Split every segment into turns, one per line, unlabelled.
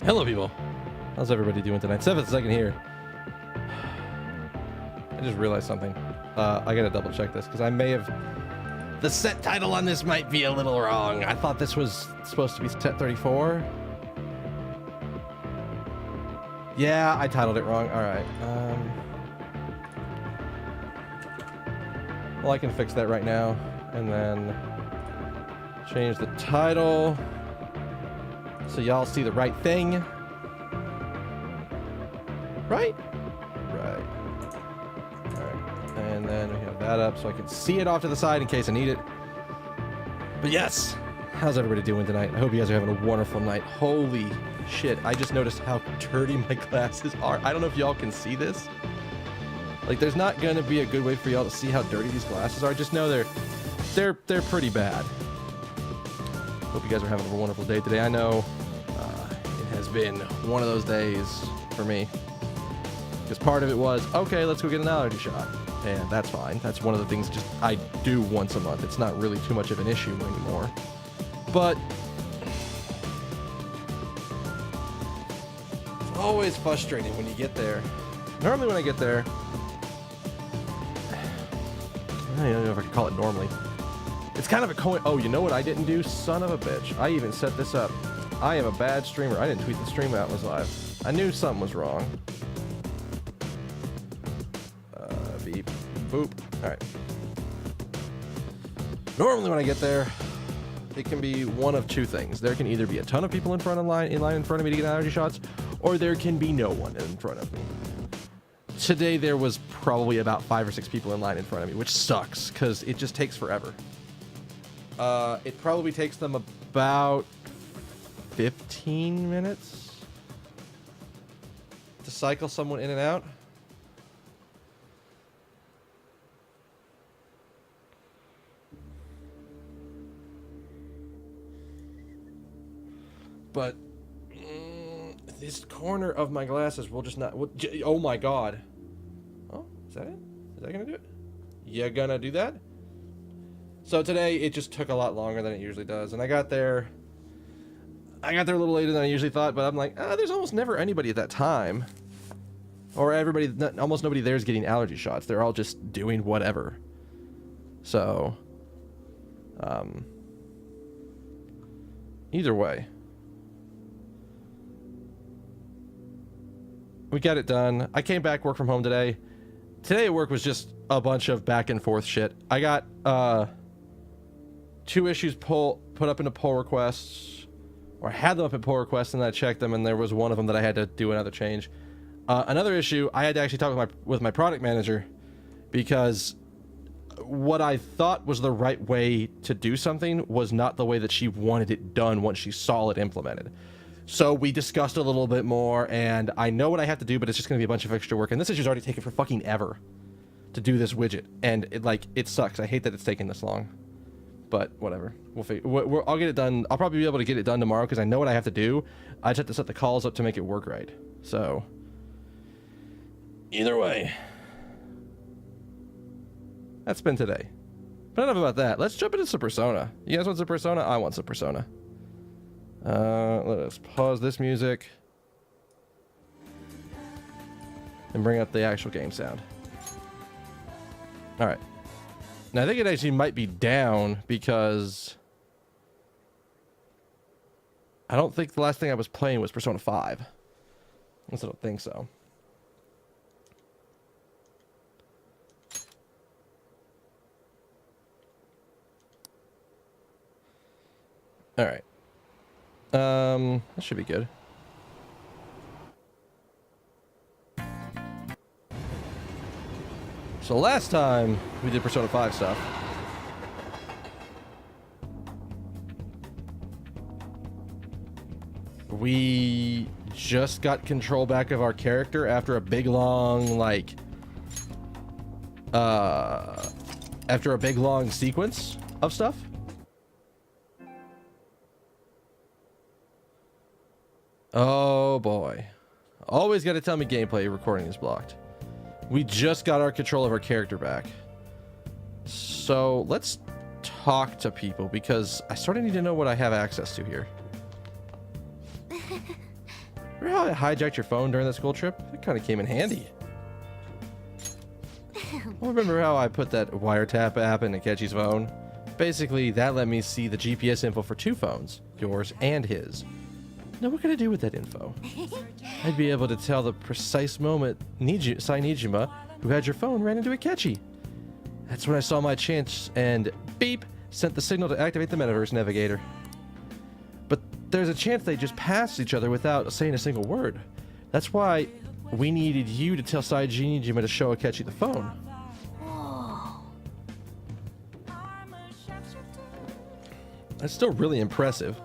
Hello, people. How's everybody doing tonight? 7th second here. I just realized something. I gotta double check this because I may have... The set title on this might be a little wrong. I thought this was supposed to be set 34. Yeah, I titled it wrong. All right. Well, I can fix that right now and then change the title so y'all see the right thing. Right? Right. All right. And then we have that up so I can see it off to the side in case I need it. But yes, how's everybody doing tonight? I hope you guys are having a wonderful night. Holy shit, I just noticed how dirty my glasses are. I don't know if y'all can see this. Like, there's not gonna be a good way for y'all to see how dirty these glasses are. Just know they're pretty bad. Hope you guys are having a wonderful day today. I know it has been one of those days for me. Because part of it was, okay, let's go get an allergy shot. And that's fine. That's one of the things just I do once a month. It's not really too much of an issue anymore. But it's always frustrating when you get there. Normally when I get there, I don't know if I can call it normally. It's kind of a oh, you know what I didn't do? Son of a bitch. I even set this up. I am a bad streamer. I didn't tweet the stream out was live. I knew something was wrong. Beep. Boop. Alright. Normally when I get there, it can be one of two things. There can either be a ton of people in line in front of me to get allergy shots, or there can be no one in front of me. Today there was probably about 5 or 6 people in line in front of me, which sucks because it just takes forever. It probably takes them about 15 minutes to cycle someone in and out. But this corner of my glasses will just not... Oh my god. Oh, is that it? Is that gonna do it? You gonna do that? So today, it just took a lot longer than it usually does. And I got there a little later than I usually thought, but I'm like, there's almost never anybody at that time. Or almost nobody there is getting allergy shots. They're all just doing whatever. So, either way. We got it done. I came back, work from home today. Today at work was just a bunch of back and forth shit. I got 2 issues put up into pull requests, or I had them up in pull requests, and then I checked them, and there was one of them that I had to do another change. Another issue, I had to actually talk with my product manager, because what I thought was the right way to do something was not the way that she wanted it done once she saw it implemented. So we discussed a little bit more, and I know what I have to do, but it's just going to be a bunch of extra work. And this issue's already taken for fucking ever to do this widget, and it sucks. I hate that it's taking this long, but whatever. We'll figure. I'll get it done. I'll probably be able to get it done tomorrow because I know what I have to do. I just have to set the calls up to make it work right. So either way, that's been today. But enough about that. Let's jump into some Persona. You guys want some Persona? I want some Persona. Let us pause this music and bring up the actual game sound. All right. Now I think it actually might be down because I don't think the last thing I was playing was Persona 5. At least I don't think so. All right. That should be good. So last time we did Persona 5 stuff, we just got control back of our character after a big long, after a big long sequence of stuff. Oh boy. Always got to tell me gameplay recording is blocked. We just got our control of our character back. So let's talk to people because I sort of need to know what I have access to here. Remember how I hijacked your phone during the school trip? It kind of came in handy. Remember how I put that wiretap app in Akechi's phone? Basically, that let me see the GPS info for 2 phones, yours and his. Now, what can I do with that info? I'd be able to tell the precise moment Sainijima, who had your phone, ran into Akechi. That's when I saw my chance and beep, sent the signal to activate the Metaverse Navigator. But there's a chance they just passed each other without saying a single word. That's why we needed you to tell Sainijima to show Akechi the phone. That's still really impressive.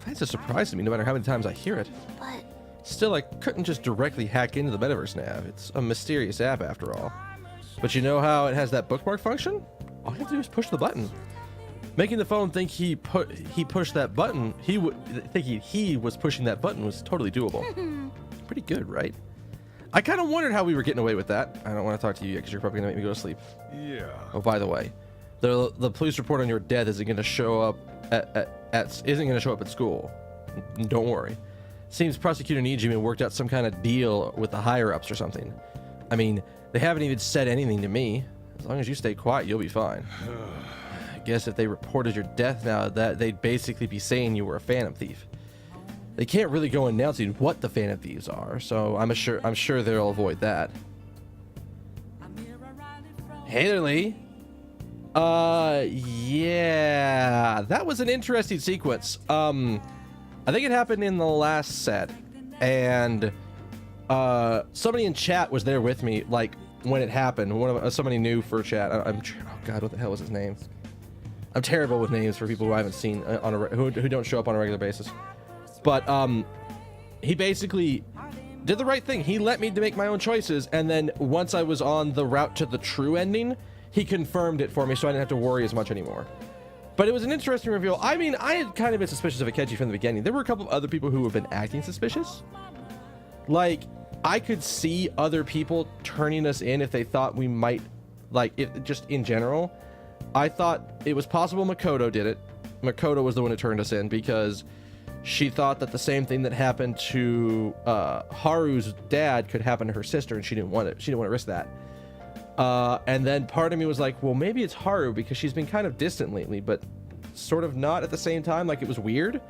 That's a surprise to me no matter how many times I hear it.
But
Still, I couldn't just directly hack into the Metaverse Nav. It's a mysterious app after all. But you know how it has that bookmark function? All you have to do is push the button. Making the phone think he pushed that button, thinking he was pushing that button was totally doable. Pretty good, right? I kind of wondered how we were getting away with that. I don't want to talk to you yet because you're probably going to make me go to sleep.
Yeah.
Oh, by the way, the police report on your death isn't going to show up at school. Don't worry. Seems Prosecutor Nijima worked out some kind of deal with the higher-ups or something. I mean, they haven't even said anything to me. As long as you stay quiet, you'll be fine. I guess if they reported your death now, that they'd basically be saying you were a Phantom Thief. They can't really go announcing what the Phantom Thieves are, so I'm sure they'll avoid that. Hey there, Lee. Yeah, that was an interesting sequence. I think it happened in the last set, and somebody in chat was there with me, like when it happened. Somebody new for chat. Oh God, what the hell was his name? I'm terrible with names for people who I haven't seen who don't show up on a regular basis. But he basically did the right thing. He let me to make my own choices, and then once I was on the route to the true ending, he confirmed it for me, so I didn't have to worry as much anymore. But it was an interesting reveal. I mean, I had kind of been suspicious of Akechi from the beginning. There were a couple of other people who have been acting suspicious. Like, I could see other people turning us in if they thought we might, like, just in general. I thought it was possible Makoto did it. Makoto was the one who turned us in because she thought that the same thing that happened to Haru's dad could happen to her sister, and she didn't want it. She didn't want to risk that. And then part of me was like, well, maybe it's Haru because she's been kind of distant lately, but sort of not at the same time. Like, it was weird,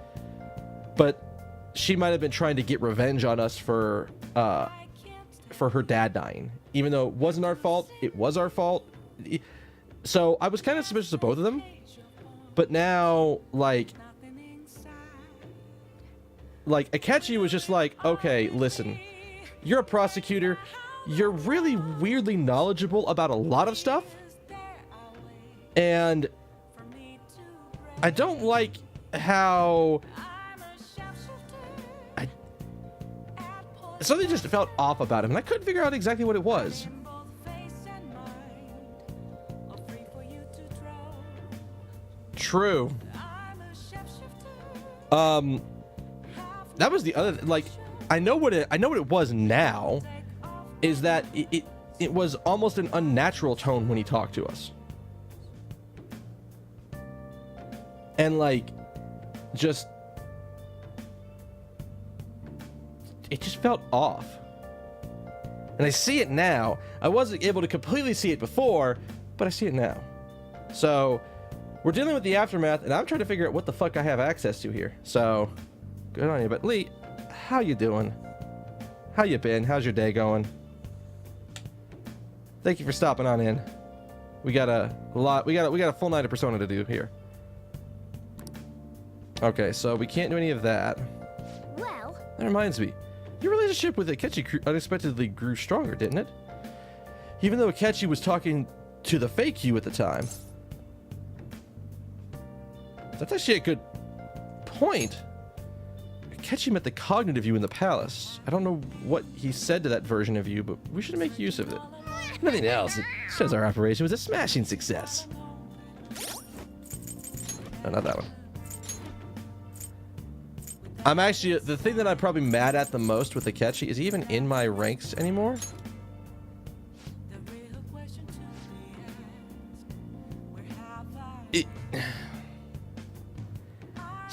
but she might have been trying to get revenge on us for her dad dying, even though it wasn't our fault. It was our fault. So I was kind of suspicious of both of them, but now like Akechi was just like, okay, listen, you're a prosecutor. You're really weirdly knowledgeable about a lot of stuff, and I don't like how something just felt off about him, and I couldn't figure out exactly what it was. True. That was the other, like, I know what it was now. Is that it was almost an unnatural tone when he talked to us. And like, just, it just felt off. And I see it now. I wasn't able to completely see it before, but I see it now. So, we're dealing with the aftermath, and I'm trying to figure out what the fuck I have access to here. So, good on you. But Lee, how you doing? How you been? How's your day going? Thank you for stopping on in. We got a full night of Persona to do here. Okay, so we can't do any of that.
well,
That reminds me, your relationship with Akechi unexpectedly grew stronger, didn't it? Even though Akechi was talking to the fake you at the time. That's actually a good point. Akechi met the cognitive you in the palace. I don't know what he said to that version of you, but we should make use of it. If nothing else, it says our operation was a smashing success. No, not that one. I'm actually, the thing that I'm probably mad at the most with Akechi, is he even in my ranks anymore?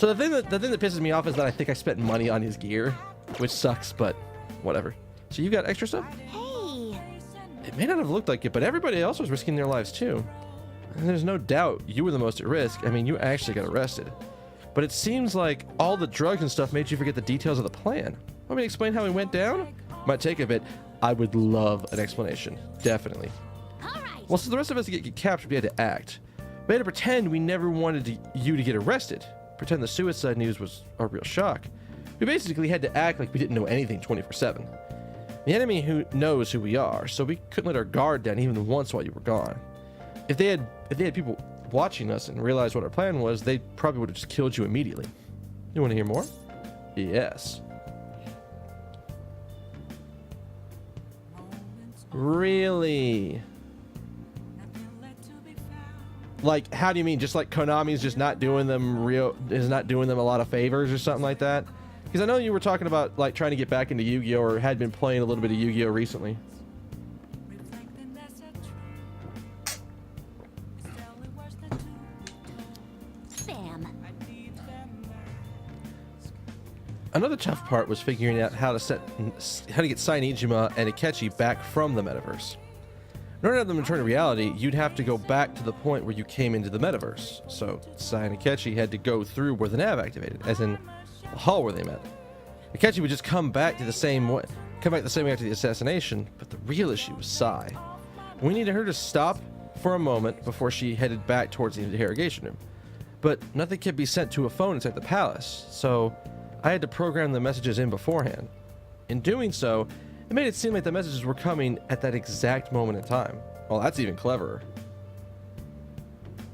So the thing that pisses me off is that I think I spent money on his gear, which sucks, but whatever. So you got extra stuff?
Hey.
It may not have looked like it, but everybody else was risking their lives too. And there's no doubt you were the most at risk. I mean, you actually got arrested. But it seems like all the drugs and stuff made you forget the details of the plan. Want me to explain how we went down? Might take a bit. I would love an explanation. Definitely.
All right.
Well, so the rest of us get captured, we had to act. We had to pretend we never wanted you to get arrested. Pretend the suicide news was a real shock. We basically had to act like we didn't know anything 24/7. The enemy who knows who we are, so we couldn't let our guard down even once while you were gone. If they had people watching us and realized what our plan was, they probably would have just killed you immediately. You want to hear more? Yes. Really? Like, how do you mean? Just like Konami's just not doing them a lot of favors or something like that? Because I know you were talking about like trying to get back into Yu-Gi-Oh, or had been playing a little bit of Yu-Gi-Oh recently.
Bam.
Another tough part was figuring out how to get Sainijima and Akechi back from the metaverse. In order to have them return to reality, you'd have to go back to the point where you came into the metaverse. So Sai and Akechi had to go through where the nav activated, as in the hall where they met. Akechi would just come back the same way after the assassination, but the real issue was Sai. We needed her to stop for a moment before she headed back towards the interrogation room. But nothing could be sent to a phone inside the palace, so I had to program the messages in beforehand. In doing so, it made it seem like the messages were coming at that exact moment in time. Well, that's even cleverer.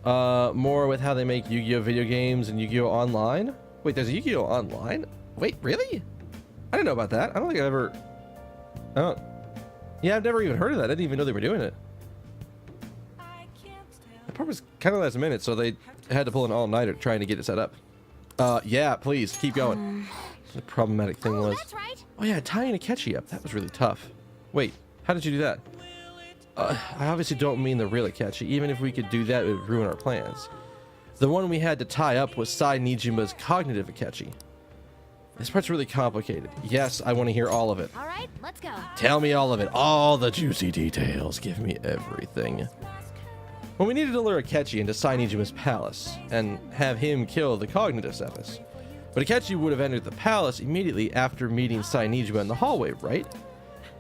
More with how they make Yu-Gi-Oh video games and Yu-Gi-Oh online? Wait, there's a Yu-Gi-Oh online? Wait, really? I didn't know about that. I don't think I've ever... Yeah, I've never even heard of that. I didn't even know they were doing it. That part was kind of last minute, so they had to pull an all-nighter trying to get it set up. Yeah, please, keep going. The problematic thing was...
That's right.
Oh yeah, tying Akechi up. That was really tough. Wait, how did you do that? I obviously don't mean the real Akechi. Even if we could do that, it would ruin our plans. The one we had to tie up was Sainijima's cognitive Akechi. This part's really complicated. Yes, I want to hear all of it.
All right, let's go.
Tell me all of it. All the juicy details. Give me everything. Well, we needed to lure Akechi into Sainijima's palace and have him kill the cognitive Cephas. But Akechi would have entered the palace immediately after meeting Sainijima in the hallway, right?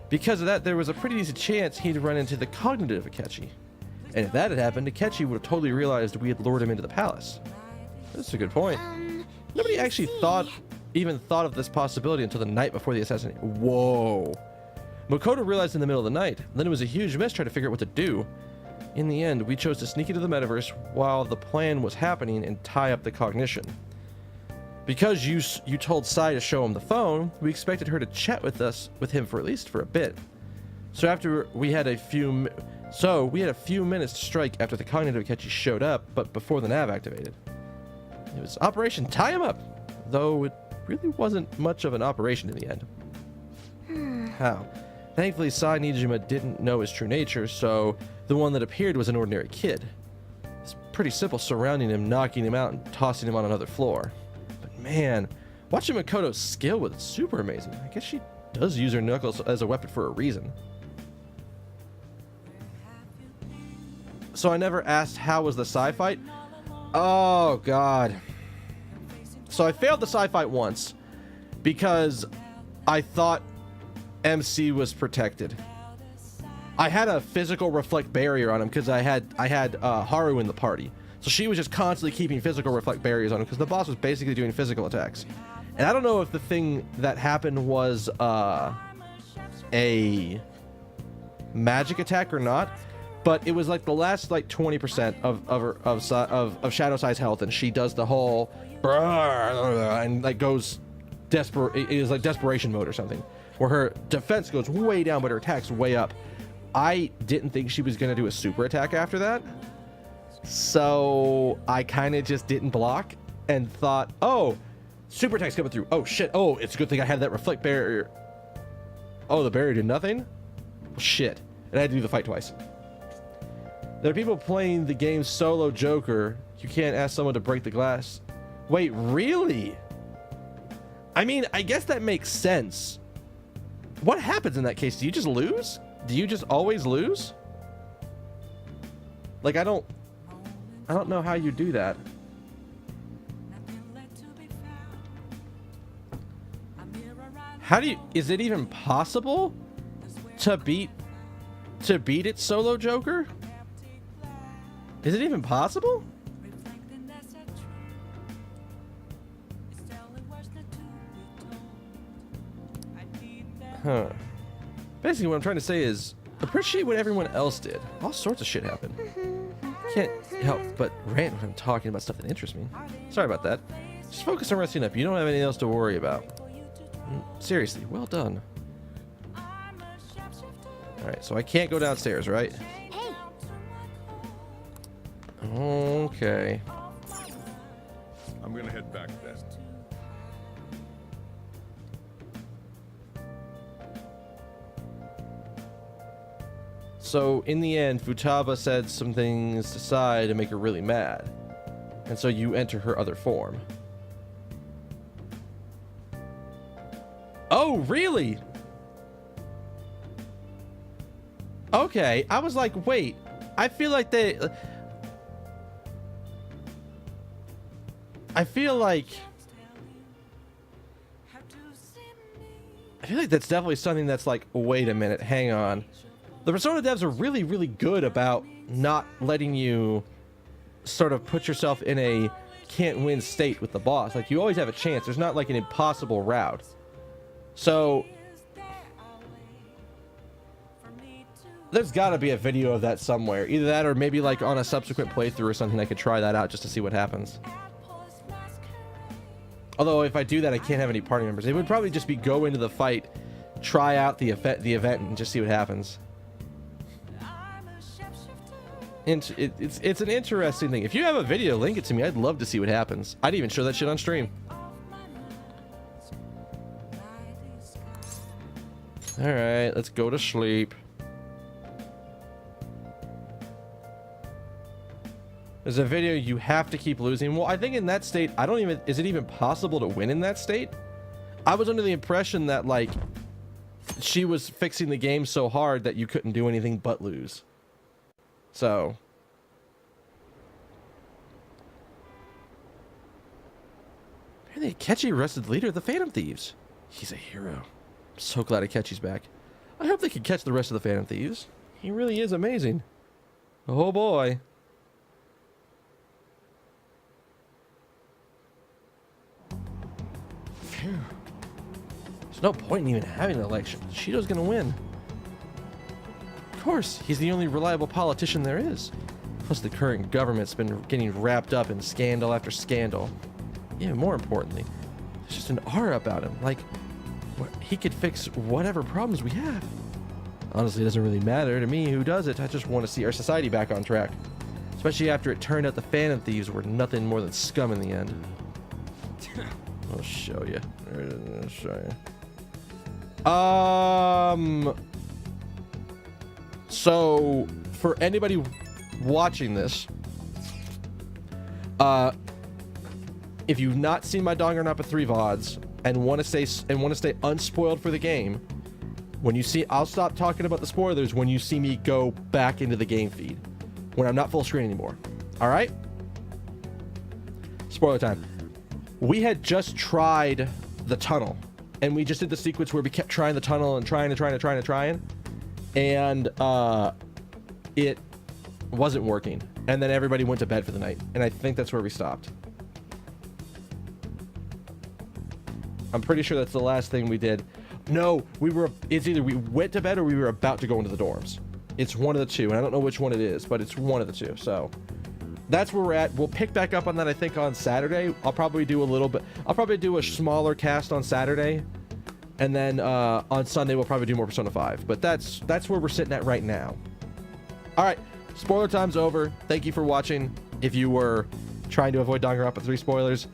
Because of that, there was a pretty decent chance he'd run into the cognitive Akechi. And if that had happened, Akechi would have totally realized we had lured him into the palace. That's a good point. Nobody actually even thought of this possibility until the night before the assassination. Whoa. Makoto realized in the middle of the night. Then it was a huge mess trying to figure out what to do. In the end, we chose to sneak into the metaverse while the plan was happening and tie up the cognition. Because you told Sai to show him the phone, we expected her to chat with him for at least a bit. So we had a few minutes to strike after the cognitive Akechi showed up, but before the nav activated. It was Operation Tie Him Up, though it really wasn't much of an operation in the end. How? Thankfully, Sainijima didn't know his true nature, so the one that appeared was an ordinary kid. It's pretty simple surrounding him, knocking him out, and tossing him on another floor. Man, watching Makoto's skill was super amazing. I guess she does use her knuckles as a weapon for a reason. So I never asked how was the Sai fight? Oh god. So I failed the Sai fight once because I thought MC was protected. I had a physical reflect barrier on him because I had Haru in the party. So she was just constantly keeping physical reflect barriers on him because the boss was basically doing physical attacks. And I don't know if the thing that happened was a magic attack or not, but it was like the last like 20% of Shadow Sai's health, and she does the whole and like goes it is like desperation mode or something, where her defense goes way down but her attack's way up. I didn't think she was gonna do a super attack after that. So I kind of just didn't block and thought, oh, super attack's coming through. Oh shit. Oh, it's a good thing I had that reflect barrier. Oh, the barrier did nothing? Well, shit. And I had to do the fight twice. There are people playing the game solo Joker. You can't ask someone to break the glass Wait, really? I mean, I guess that makes sense. What happens in that case? Do you just lose? Do you just always lose? Like, I don't know how you do that. How do you, is it even possible to beat it solo Joker? Is it even possible? Huh. Basically what I'm trying to say is appreciate what everyone else did. All sorts of shit happened. Can't help but rant when I'm talking about stuff that interests me. Sorry about that. Just focus on resting up. You don't have anything else to worry about. Seriously, well done. Alright, so I can't go downstairs, right?
Hey.
Okay.
I'm gonna head back then.
So in the end, Futaba said some things to Sai to make her really mad. And so you enter her other form. Oh, really? Okay, I was like, wait, I feel like that's definitely something that's like, wait a minute, hang on. The Persona devs are really, really good about not letting you sort of put yourself in a can't win state with the boss. Like, you always have a chance. There's not like an impossible route. So there's got to be a video of that somewhere. Either that or maybe like on a subsequent playthrough or something I could try that out just to see what happens. Although if I do that, I can't have any party members. It would probably just be go into the fight, try out the event and just see what happens. It's an interesting thing. If you have a video, link it to me. I'd love to see what happens. I'd even show that shit on stream. Alright, let's go to sleep. There's a video you have to keep losing. Well, I think in that state, is it even possible to win in that state? I was under the impression that, like, she was fixing the game so hard that you couldn't do anything but lose. So. Apparently Akechi arrested the leader of the Phantom Thieves. He's a hero. I'm so glad Akechi's back. I hope they can catch the rest of the Phantom Thieves. He really is amazing. Oh boy. Phew. There's no point in even having an election. Shido's gonna win. Of course, he's the only reliable politician there is. Plus, the current government's been getting wrapped up in scandal after scandal. Even more importantly, there's just an aura about him. Like, he could fix whatever problems we have. Honestly, it doesn't really matter to me who does it. I just want to see our society back on track. Especially after it turned out the Phantom Thieves were nothing more than scum in the end. I'll show you. I'll show you. So, for anybody watching this, if you've not seen my Danganronpa 3 VODs and want to stay unspoiled for the game, when you see, I'll stop talking about the spoilers when you see me go back into the game feed, when I'm not full screen anymore. All right? Spoiler time. We had just tried the tunnel, and we just did the sequence where we kept trying the tunnel and trying, and it wasn't working. And then everybody went to bed for the night, and I think that's where we stopped. I'm pretty sure that's the last thing we did. No, it's either we went to bed or we were about to go into the dorms. It's one of the two, and I don't know which one it is, but it's one of the two. So that's where we're at. We'll pick back up on that, I think, on Saturday. I'll probably do a smaller cast on Saturday, and then on Sunday we'll probably do more Persona 5. But that's where we're sitting at right now. All right, spoiler time's over. Thank you for watching. If you were trying to avoid Danganronpa 3 spoilers,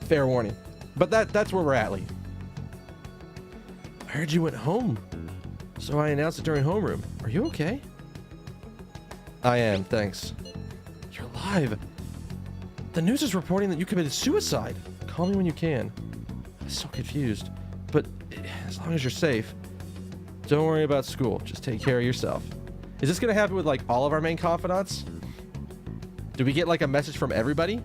fair warning. But that's where we're at, Lee. I heard you went home, so I announced it during homeroom. Are you okay? I am, thanks. You're alive. The news is reporting that you committed suicide. Call me when you can. I'm so confused. But as long as you're safe, don't worry about school. Just take care of yourself. Is this going to happen with, like, all of our main confidants? Do we get, like, a message from everybody?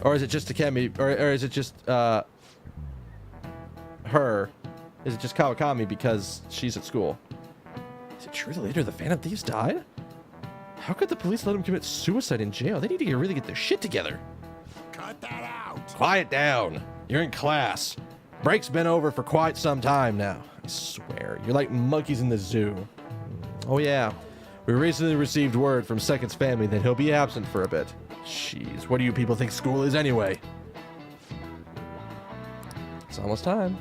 Or is it just Takemi? Or is it just, her? Is it just Kawakami because she's at school? Is it true the leader of the Phantom Thieves died? How could the police let him commit suicide in jail? They need to really get their shit together.
Cut that out.
Quiet down. You're in class. Break's been over for quite some time now. I swear. You're like monkeys in the zoo. Oh yeah. We recently received word from Second's family that he'll be absent for a bit. Jeez, what do you people think school is anyway? It's almost time.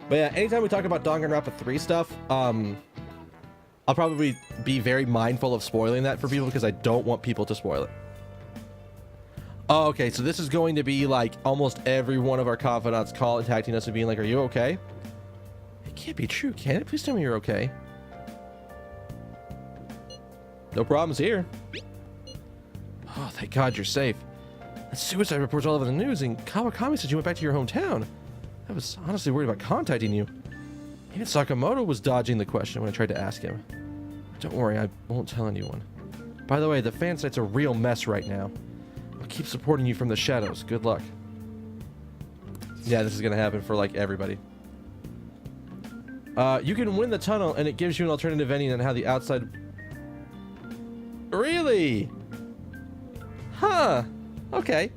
But yeah, anytime we talk about Danganronpa 3 stuff, I'll probably be very mindful of spoiling that for people because I don't want people to spoil it. Oh, okay, so this is going to be like almost every one of our confidants contacting us and being like, are you okay? It can't be true, can it? Please tell me you're okay. No problems here. Oh, thank God you're safe. That suicide report's all over the news, and Kawakami said you went back to your hometown. I was honestly worried about contacting you. Even Sakamoto was dodging the question when I tried to ask him. Don't worry, I won't tell anyone. By the way, the fan site's a real mess right now. I'll keep supporting you from the shadows. Good luck. Yeah, this is gonna happen for, like, everybody. You can win the tunnel, and it gives you an alternative ending on how the outside... Really? Huh. Okay.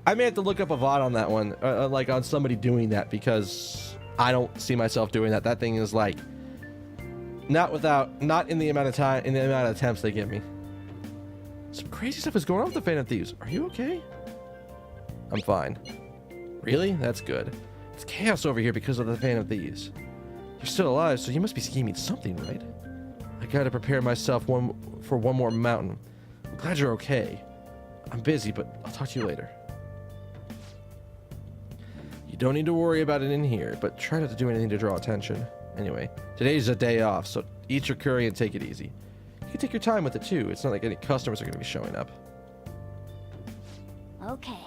I may have to look up a VOD on that one, like on somebody doing that, because I don't see myself doing that. That thing is like, not in the amount of time, in the amount of attempts they give me. Some crazy stuff is going on with the Phantom Thieves. Are you okay? I'm fine. Really? That's good. It's chaos over here because of the Phantom Thieves. You're still alive, so you must be scheming something, right? I gotta prepare myself for one more mountain. I'm glad you're okay. I'm busy, but I'll talk to you later. You don't need to worry about it in here, but try not to do anything to draw attention. Anyway, today's a day off, so eat your curry and take it easy. You can take your time with it too. It's not like any customers are going to be showing up.
Okay.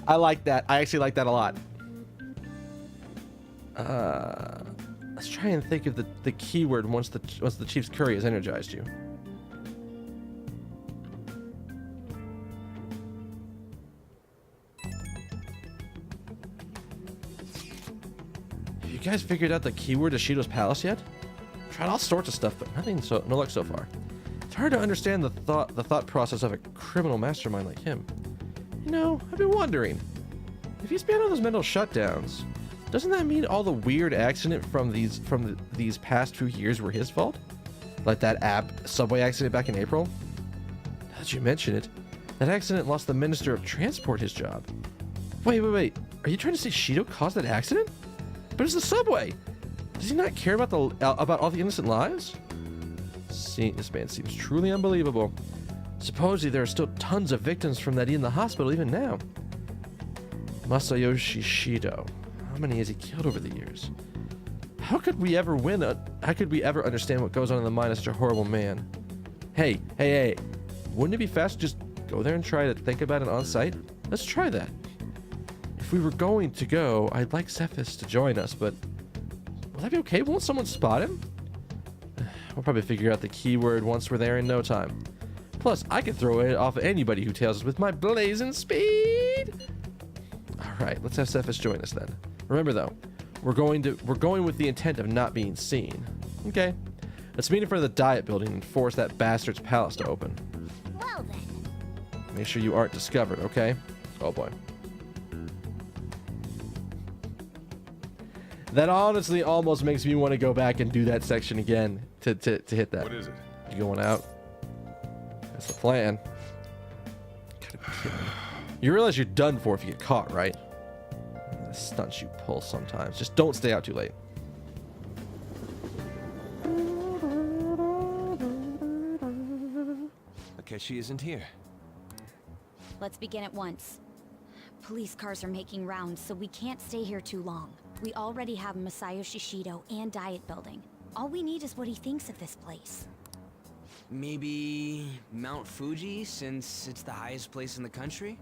I like that. I actually like that a lot. Let's try and think of the keyword once the Chief's curry has energized you. Have you guys figured out the keyword to Shido's palace yet? Tried all sorts of stuff, but no luck so far. It's hard to understand the thought process of a criminal mastermind like him. You know, I've been wondering, if he's been on those mental shutdowns, doesn't that mean all the weird accident from these past few years were his fault? Like that subway accident back in April? Now that you mention it, that accident lost the Minister of Transport his job. Wait. Are you trying to say Shido caused that accident? But it's the subway. Does he not care about all the innocent lives? See, this man seems truly unbelievable. Supposedly there are still tons of victims from that in the hospital even now. Masayoshi Shido. How many has he killed over the years? How could we ever understand what goes on in the mind of such a horrible man? Hey. Wouldn't it be fast to just go there and try to think about it on site? Let's try that. If we were going to go, I'd like Cephas to join us, but will that be okay? Won't someone spot him? We'll probably figure out the keyword once we're there in no time. Plus, I can throw it off anybody who tails us with my blazing speed. Alright, let's have Cephas join us then. Remember though, we're going with the intent of not being seen. Okay. Let's meet in front of the Diet Building and force that bastard's palace to open.
Well then.
Make sure you aren't discovered, okay? Oh boy. That honestly almost makes me want to go back and do that section again to hit that.
What is it?
You going out? That's the plan. You realize you're done for if you get caught, right? The stunts you pull sometimes. Just don't stay out too late.
Akechi isn't here.
Let's begin at once. Police cars are making rounds, so we can't stay here too long. We already have Masayoshi Shido and Diet Building. All we need is what he thinks of this place.
Maybe Mount Fuji, since it's the highest place in the country?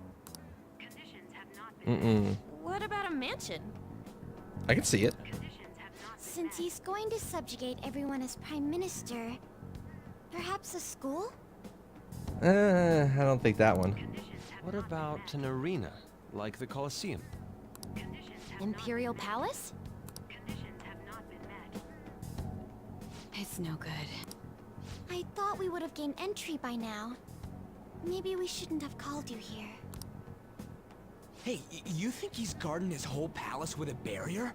What about a mansion?
I can see it.
Since he's going to subjugate everyone as Prime Minister, perhaps a school?
I don't think that one.
What about an arena, like the Colosseum?
Imperial Palace? It's no good. I thought we would have gained entry by now. Maybe we shouldn't have called you here.
Hey, you think he's guarding his whole palace with a barrier?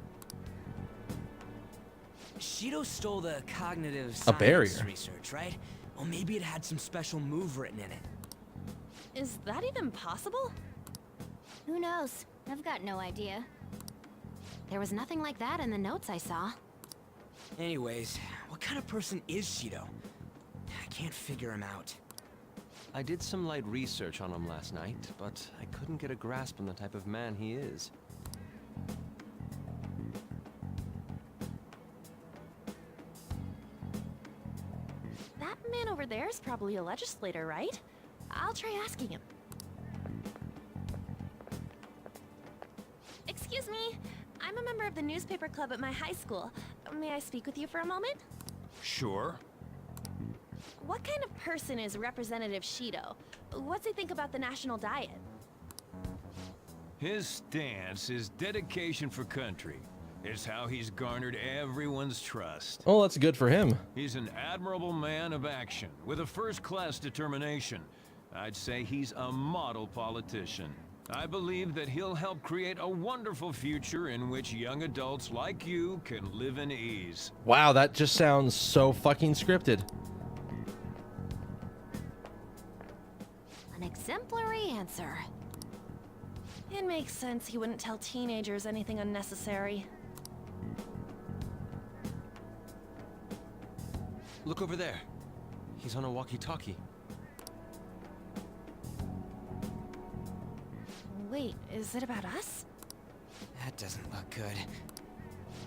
Shido stole the cognitive science
barrier?
research, right? Well, maybe it had some special move written in it.
Is that even possible? Who knows? I've got no idea. There was nothing like that in the notes I saw.
Anyways, what kind of person is Shido? I can't figure him out.
I did some light research on him last night, but I couldn't get a grasp on the type of man he is.
That man over there is probably a legislator, right? I'll try asking him. Excuse me, I'm a member of the newspaper club at my high school. May I speak with you for a moment?
Sure.
What kind of person is Representative Shido? What's he think about the national diet?
His stance is dedication for country. It's how he's garnered everyone's trust.
Oh, that's good for him.
He's an admirable man of action, with a first-class determination. I'd say he's a model politician. I believe that he'll help create a wonderful future in which young adults like you can live in ease.
Wow, that just sounds so fucking scripted.
An exemplary answer. It makes sense he wouldn't tell teenagers anything unnecessary.
Look over there. He's on a walkie-talkie.
Wait, is it about us?
That doesn't look good.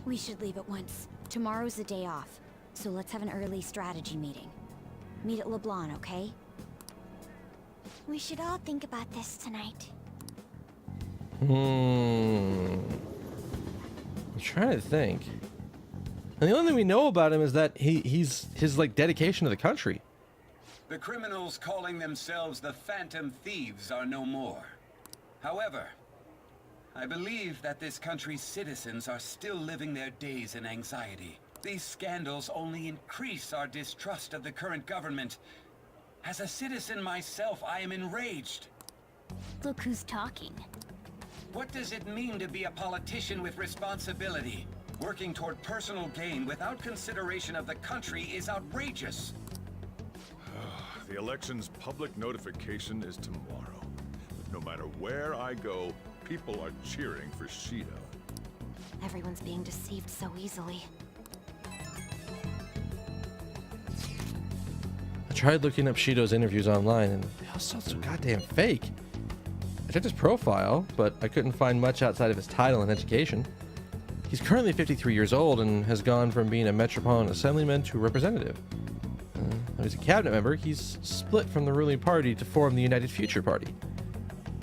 We should leave at once. Tomorrow's the day off, so let's have an early strategy meeting. Meet at LeBlanc, okay? We should all think about this tonight.
I'm trying to think. And the only thing we know about him is that he's his like dedication to the country.
The criminals calling themselves the Phantom Thieves are no more. However, I believe that this country's citizens are still living their days in anxiety. These scandals only increase our distrust of the current government. As a citizen myself, I am enraged.
Look who's talking.
What does it mean to be a politician with responsibility? Working toward personal gain without consideration of the country is outrageous.
The election's public notification is tomorrow. But no matter where I go, people are cheering for Shido.
Everyone's being deceived so easily.
I tried looking up Shido's interviews online, and they all sound so goddamn fake. I checked his profile, but I couldn't find much outside of his title and education. He's currently 53 years old and has gone from being a Metropolitan Assemblyman to a representative. Though he's a cabinet member, he's split from the ruling party to form the United Future Party.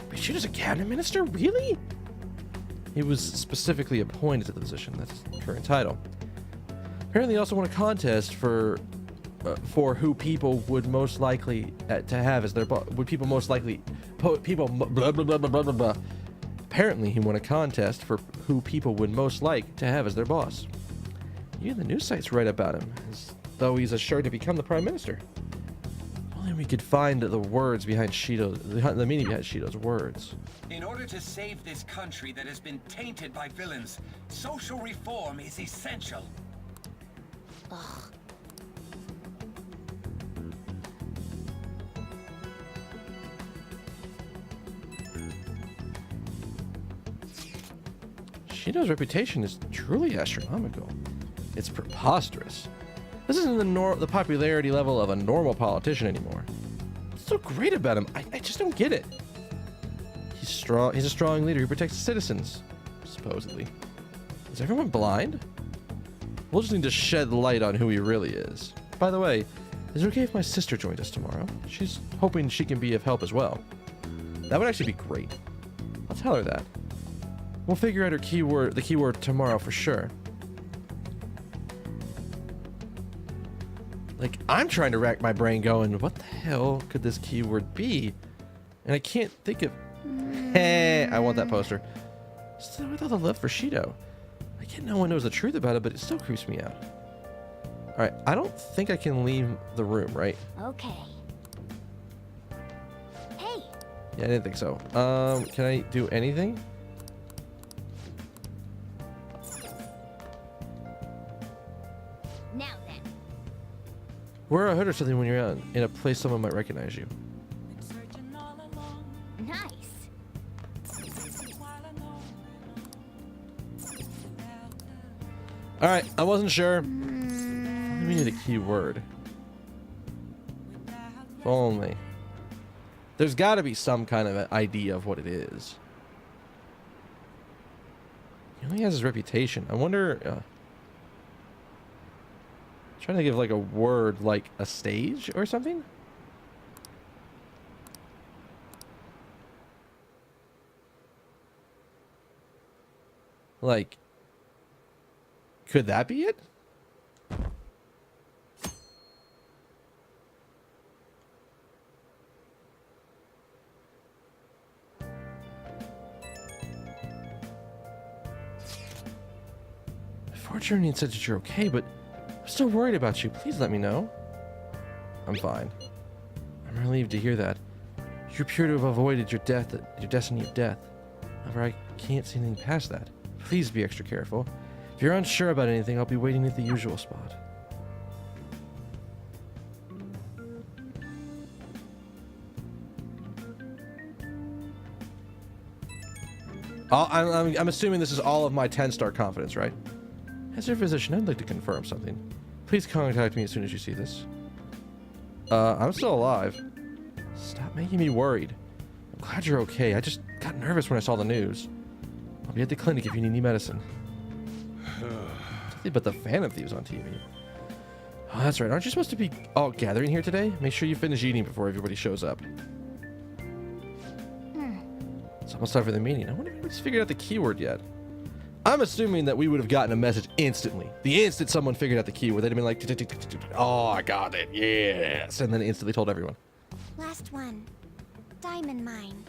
But Shido's a cabinet minister? Really? He was specifically appointed to the position. That's his current title. Apparently, he also won a contest for who people would most likely to have as their boss. Would people most likely blah blah blah blah blah blah blah. Apparently, he won a contest for who people would most like to have as their boss. Even the news sites write about him, as though he's assured to become the prime minister. If only we could find the words behind the meaning behind Shido's words.
In order to save this country that has been tainted by villains, social reform is essential.
Ugh.
Shido's reputation is truly astronomical. It's preposterous. This isn't the popularity level of a normal politician anymore. What's so great about him? I just don't get it. He's strong. He's a strong leader who protects citizens, supposedly. Is everyone blind? We'll just need to shed light on who he really is. By the way, is it okay if my sister joined us tomorrow? She's hoping she can be of help as well. That would actually be great. I'll tell her that. We'll figure out her keyword, the keyword tomorrow for sure. Like, I'm trying to rack my brain going, what the hell could this keyword be? And I can't think of... Hey, I want that poster. Still with all the love for Shido. I get no one knows the truth about it, but it still creeps me out. Alright, I don't think I can leave the room, right?
Okay. Hey,
Yeah, I didn't think so. Can I do anything?
now then.
Wear a hood or something when you're out in a place someone might recognize you.
Nice.
Alright, I wasn't sure. We need a keyword. If only. There's got to be some kind of an idea of what it is. He only has his reputation. I wonder... trying to give like a word like a stage or something? Like... Could that be it? Fortune said that you're okay, but I'm still worried about you. Please let me know. I'm fine. I'm relieved to hear that. You appear to have avoided your death, your destiny of death. However, I can't see anything past that. Please be extra careful. If you're unsure about anything, I'll be waiting at the usual spot. I'm assuming this is all of my 10-star confidence, right? As your physician, I'd like to confirm something. Please contact me as soon as you see this. I'm still alive. Stop making me worried. I'm glad you're okay. I just got nervous when I saw the news. I'll be at the clinic if you need any medicine. Something about the Phantom Thieves on TV. Oh, that's right. Aren't you supposed to be all gathering here today? Make sure you finish eating before everybody shows up. It's almost time for the meeting. I wonder if anybody's figured out the keyword yet. I'm assuming that we would have gotten a message instantly. The instant someone figured out the keyword, they'd have been like, oh, I got it, yes. And then instantly told everyone.
Last one. Diamond mine.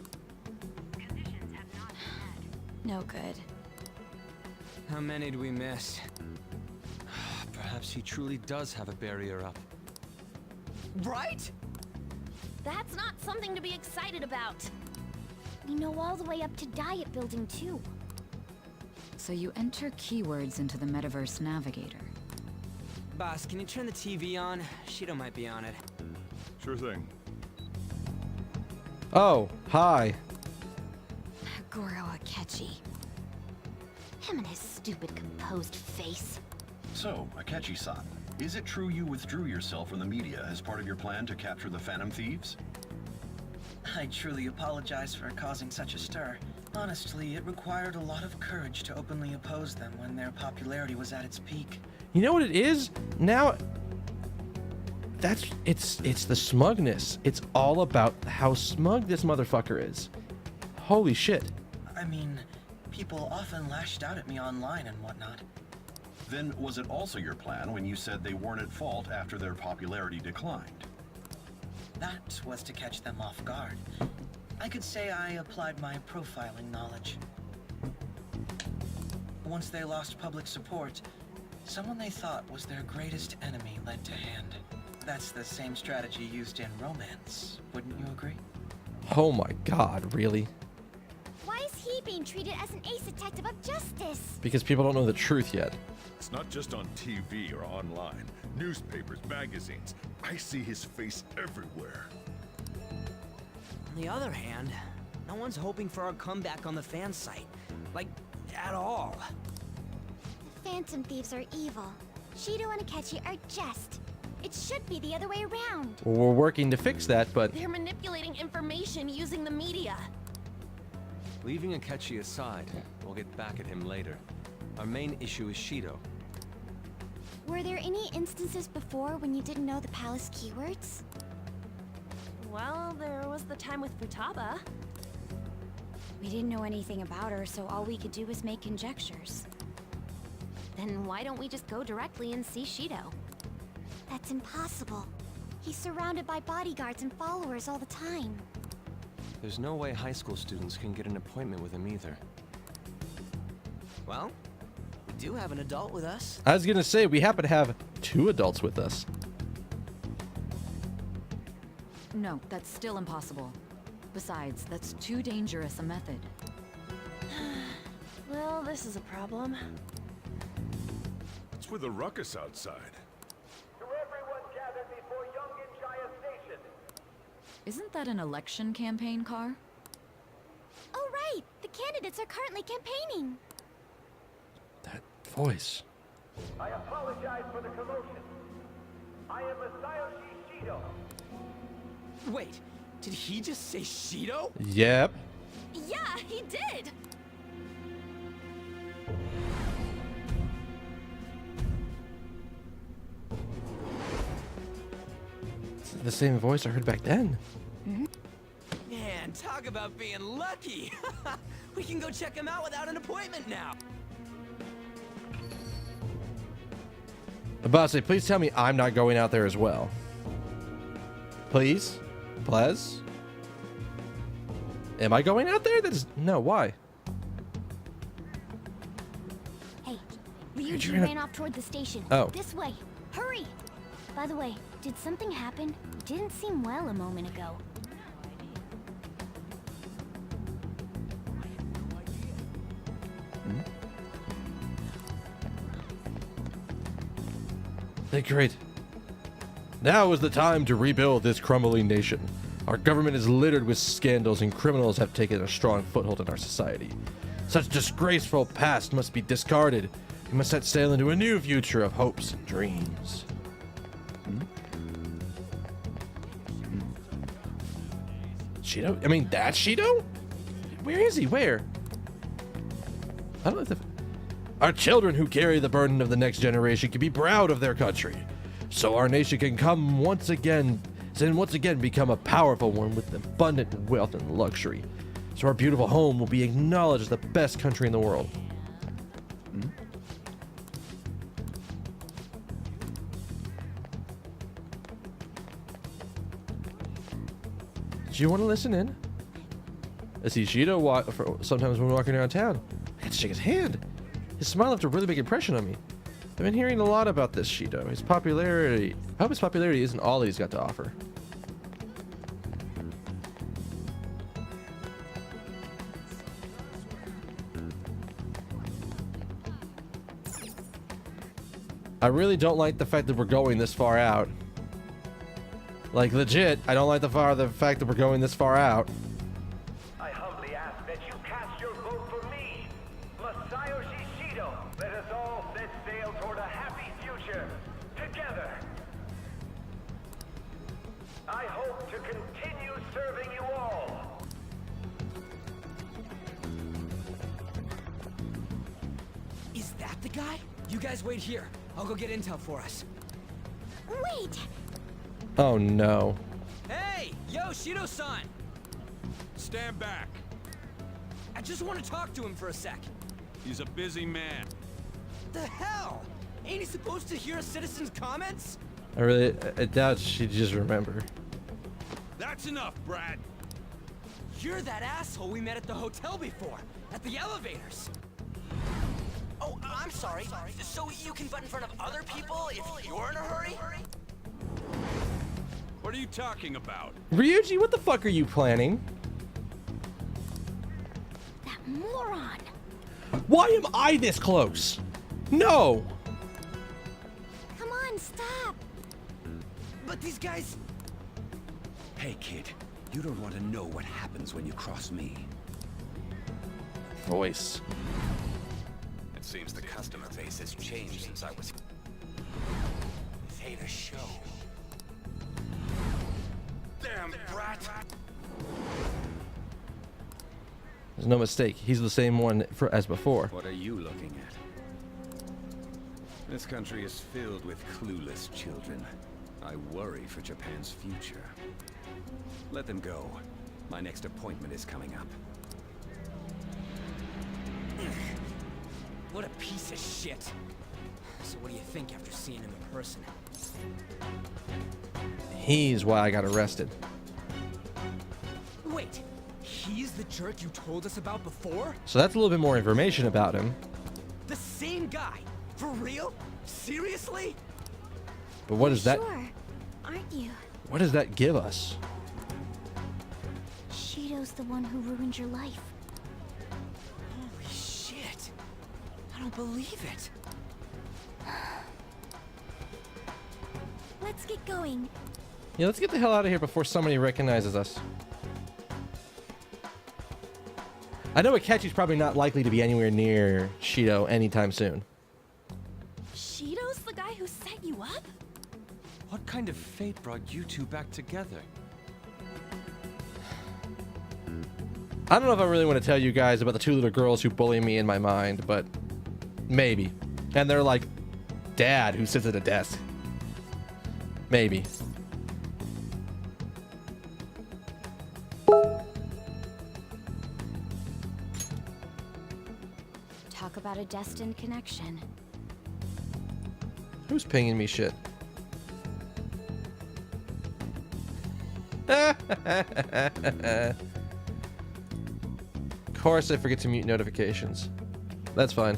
No good.
How many do we miss?
Perhaps he truly does have a barrier up.
Right?
That's not something to be excited about. We know all the way up to Diet Building, too.
So you enter keywords into the Metaverse Navigator.
Boss, can you turn the TV on? Shido might be on it.
Sure thing.
Oh, hi.
Goro Akechi. Him and his stupid composed face.
So, Akechi-san, is it true you withdrew yourself from the media as part of your plan to capture the Phantom Thieves?
I truly apologize for causing such a stir. Honestly, it required a lot of courage to openly oppose them when their popularity was at its peak.
You know what it is? Now, it's the smugness. It's all about how smug this motherfucker is. Holy shit.
I mean, people often lashed out at me online and whatnot.
Then was it also your plan when you said they weren't at fault after their popularity declined?
That was to catch them off guard. I could say I applied my profiling knowledge. Once they lost public support, someone they thought was their greatest enemy led to hand. That's the same strategy used in romance, wouldn't you agree?
Oh my god, really?
Why is he being treated as an ace detective of justice?
Because people don't know the truth yet.
It's not just on TV or online. Newspapers, magazines. I see his face everywhere.
On the other hand, no one's hoping for our comeback on the fan site. Like, at all.
Phantom Thieves are evil. Shido and Akechi are just. It should be the other way around.
We're working to fix that, but
They're manipulating information using the media.
Leaving Akechi aside, we'll get back at him later. Our main issue is Shido.
Were there any instances before when you didn't know the palace keywords?
Well, there was the time with Futaba.
We didn't know anything about her, so all we could do was make conjectures.
Then why don't we just go directly and see Shido?
That's impossible. He's surrounded by bodyguards and followers all the time.
There's no way high school students can get an appointment with him either.
Well, we do have an adult with us.
I was gonna say, we happen to have 2 adults with us.
No, that's still impossible. Besides, that's too dangerous a method.
Well, this is a problem.
What's with the ruckus outside?
To everyone gathered before Yongen-Jaya Station.
Isn't that an election campaign car?
Oh right! The candidates are currently campaigning!
That voice.
I apologize for the commotion. I am Masayoshi Shido.
Wait, did he just say Shido?
Yep.
Yeah, he did!
It's the same voice I heard back then.
Man, talk about being lucky. We can go check him out without an appointment now.
Abase, please tell me I'm not going out there as well. Please? Plez? Am I going out there? That is... No, why?
Hey,
you
Ryuji
ran
ran off toward the station.
Oh.
This way! Hurry! By the way, did something happen? Didn't seem well a moment ago.
Great. Now is the time to rebuild this crumbling nation. Our government is littered with scandals and criminals have taken a strong foothold in our society. Such disgraceful past must be discarded. We must set sail into a new future of hopes and dreams. Shido? I mean, that's Shido? Where is he? Where? I don't know if the... Our children who carry the burden of the next generation can be proud of their country. So our nation can once again become a powerful one with abundant wealth and luxury. So our beautiful home will be acknowledged as the best country in the world. Do you want to listen in? I see Shido sometimes when we're walking around town. I get to shake his hand. His smile left a really big impression on me. I've been hearing a lot about this Shido. His popularity. I hope his popularity isn't all that he's got to offer. I really don't like the fact that we're going this far out. Like, legit, I don't like the fact that we're going this far out.
I humbly ask that you cast your vote for me, Masayoshi Shido. Let us all set sail toward a happy future, together. I hope to continue serving you all.
Is that the guy? You guys wait here. I'll go get intel for us.
Wait!
Oh no.
Hey! Yo, Shido-san!
Stand back.
I just want to talk to him for a sec.
He's a busy man.
The hell? Ain't he supposed to hear a citizen's comments?
I doubt she'd just remember.
That's enough, Brad.
You're that asshole we met at the hotel before, at the elevators. Oh, I'm sorry. So you can butt in front of other people if you're in a hurry?
What are you talking about?
Ryuji, what the fuck are you planning?
That moron!
Why am I this close? No!
Come on, stop!
But these guys...
Hey, kid. You don't want to know what happens when you cross me.
Voice.
It seems the customer base has changed since I was... This ain't a show. Damn brat!
There's no mistake. He's the same one as before.
What are you looking at? This country is filled with clueless children. I worry for Japan's future. Let them go. My next appointment is coming up.
What a piece of shit. So what do you think after seeing him in person?
He's why I got arrested.
Wait, he's the jerk you told us about before?
So that's a little bit more information about him.
The same guy? For real? Seriously?
But what does that...
Sure, aren't you?
What does that give us?
Shido's the one who ruined your life.
Holy shit. I don't believe it.
Let's get going.
Yeah, let's get the hell out of here before somebody recognizes us. I know Akechi's probably not likely to be anywhere near Shido anytime soon.
Shido's the guy who set you up?
What kind of fate brought you two back together?
I don't know if I really want to tell you guys about the two little girls who bully me in my mind, but maybe. And they're like dad who sits at a desk. Maybe.
Talk about a destined connection.
Who's pinging me shit? Of course I forget to mute notifications. That's fine.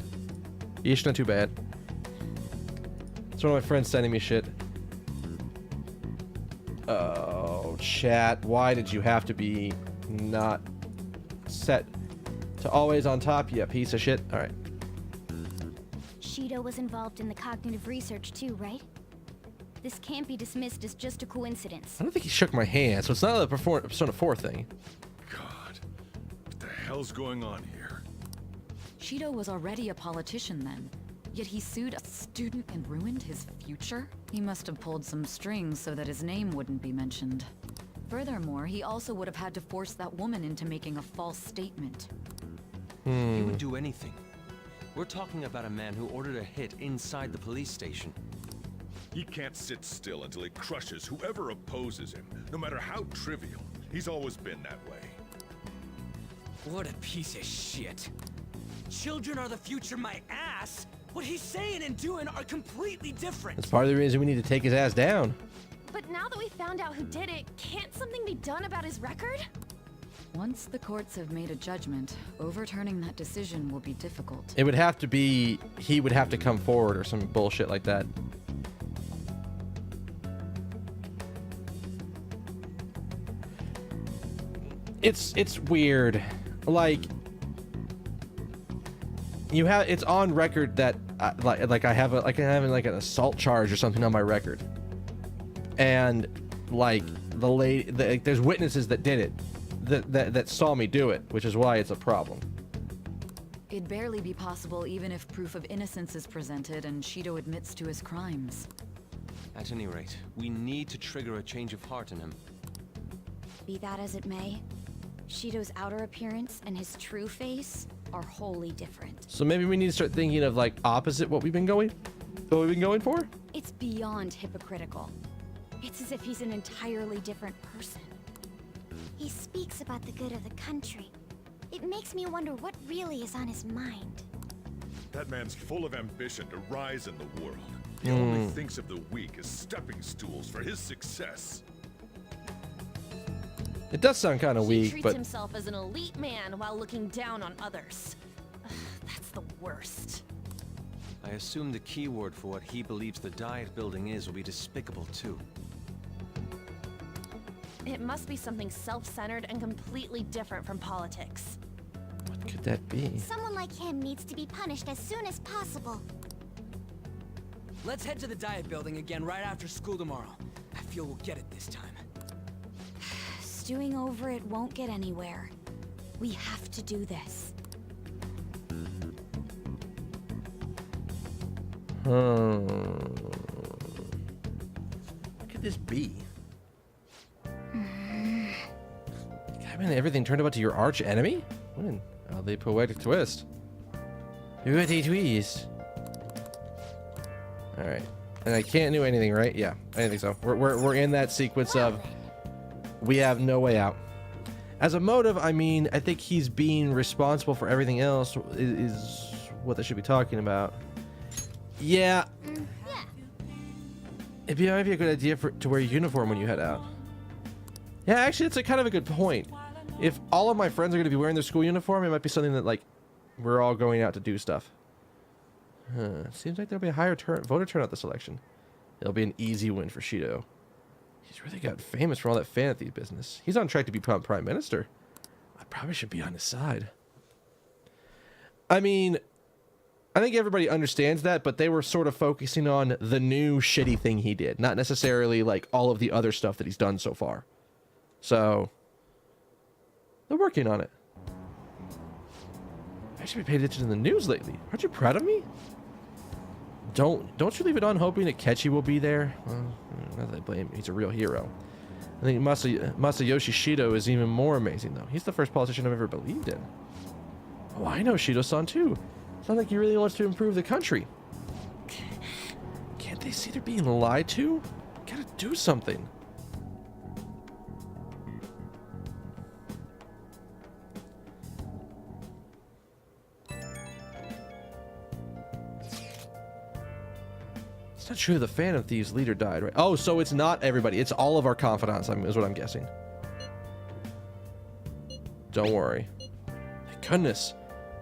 Yeesh, not too bad. It's one of my friends sending me shit. Oh, chat. Why did you have to be not set to always on top, you piece of shit? Alright.
Shido was involved in the cognitive research too, right? This can't be dismissed as just a coincidence.
I don't think he shook my hand, so it's not a Persona 4 thing.
God, what the hell's going on here?
Shido was already a politician then, yet he sued a student and ruined his future? He must have pulled some strings so that his name wouldn't be mentioned. Furthermore, he also would have had to force that woman into making a false statement.
He would do anything. We're talking about a man who ordered a hit inside the police station.
He can't sit still until he crushes whoever opposes him, no matter how trivial. He's always been that way.
What a piece of shit. Children are the future, my ass. What he's saying and doing are completely different.
That's part of the reason we need to take his ass down.
But now that we found out who did it, can't something be done about his record?
Once the courts have made a judgment, overturning that decision will be difficult.
It would have to be, he would have to come forward or some bullshit like that. It's weird. Like, you have, it's on record that I have an assault charge or something on my record, and like the lady, there's witnesses that did it, that saw me do it, which is why it's a problem.
It'd barely be possible even if proof of innocence is presented and Shido admits to his crimes.
At any rate, we need to trigger a change of heart in him.
Be that as it may, Shido's outer appearance and his true face are wholly different.
So maybe we need to start thinking of like opposite what we've been going for.
It's beyond hypocritical. It's as if he's an entirely different person. He speaks about the good of the country. It makes me wonder what really is on his mind.
That man's full of ambition to rise in the world. He only thinks of the weak as stepping stools for his success.
It does sound kind of
He
weak,
treats
but
himself as an elite man while looking down on others. Ugh, that's the worst.
I assume the key word for what he believes the Diet building is will be despicable too.
It must be something self-centered and completely different from politics.
what could that be?
Someone like him needs to be punished as soon as possible.
Let's head to the Diet building again right after school tomorrow. I feel we'll get it this time.
Stewing over it won't get anywhere. We have to do this.
What could this be? Having everything turned about to your arch enemy? What an oddly poetic twist. What a twist. All right. And I can't do anything, right? Yeah, I didn't think so. We're in that sequence of we have no way out. As a motive, I mean, I think he's being responsible for everything else is what they should be talking about. Yeah. It'd be maybe a good idea to wear a uniform when you head out. Yeah, actually, it's a kind of a good point. If all of my friends are going to be wearing their school uniform, it might be something that, like, we're all going out to do stuff. Seems like there'll be a higher voter turnout this election. It'll be an easy win for Shido. He's really got famous for all that fan thief business. He's on track to become prime minister. I probably should be on his side. I mean, I think everybody understands that, but they were sort of focusing on the new shitty thing he did, not necessarily like all of the other stuff that he's done so far. So they're working on it. I should be paying attention to the news lately. Aren't you proud of me? Don't you leave it on hoping that Kechi will be there? Well, not that I blame him. He's a real hero. I think Masayoshi Shido is even more amazing, though. He's the first politician I've ever believed in. Oh, I know Shido-san, too. Sounds like he really wants to improve the country. Can't they see they're being lied to? Gotta do something. It's not true the Phantom Thieves leader died, right? Oh, so it's not everybody. It's all of our confidants, is what I'm guessing. Don't worry. Thank goodness.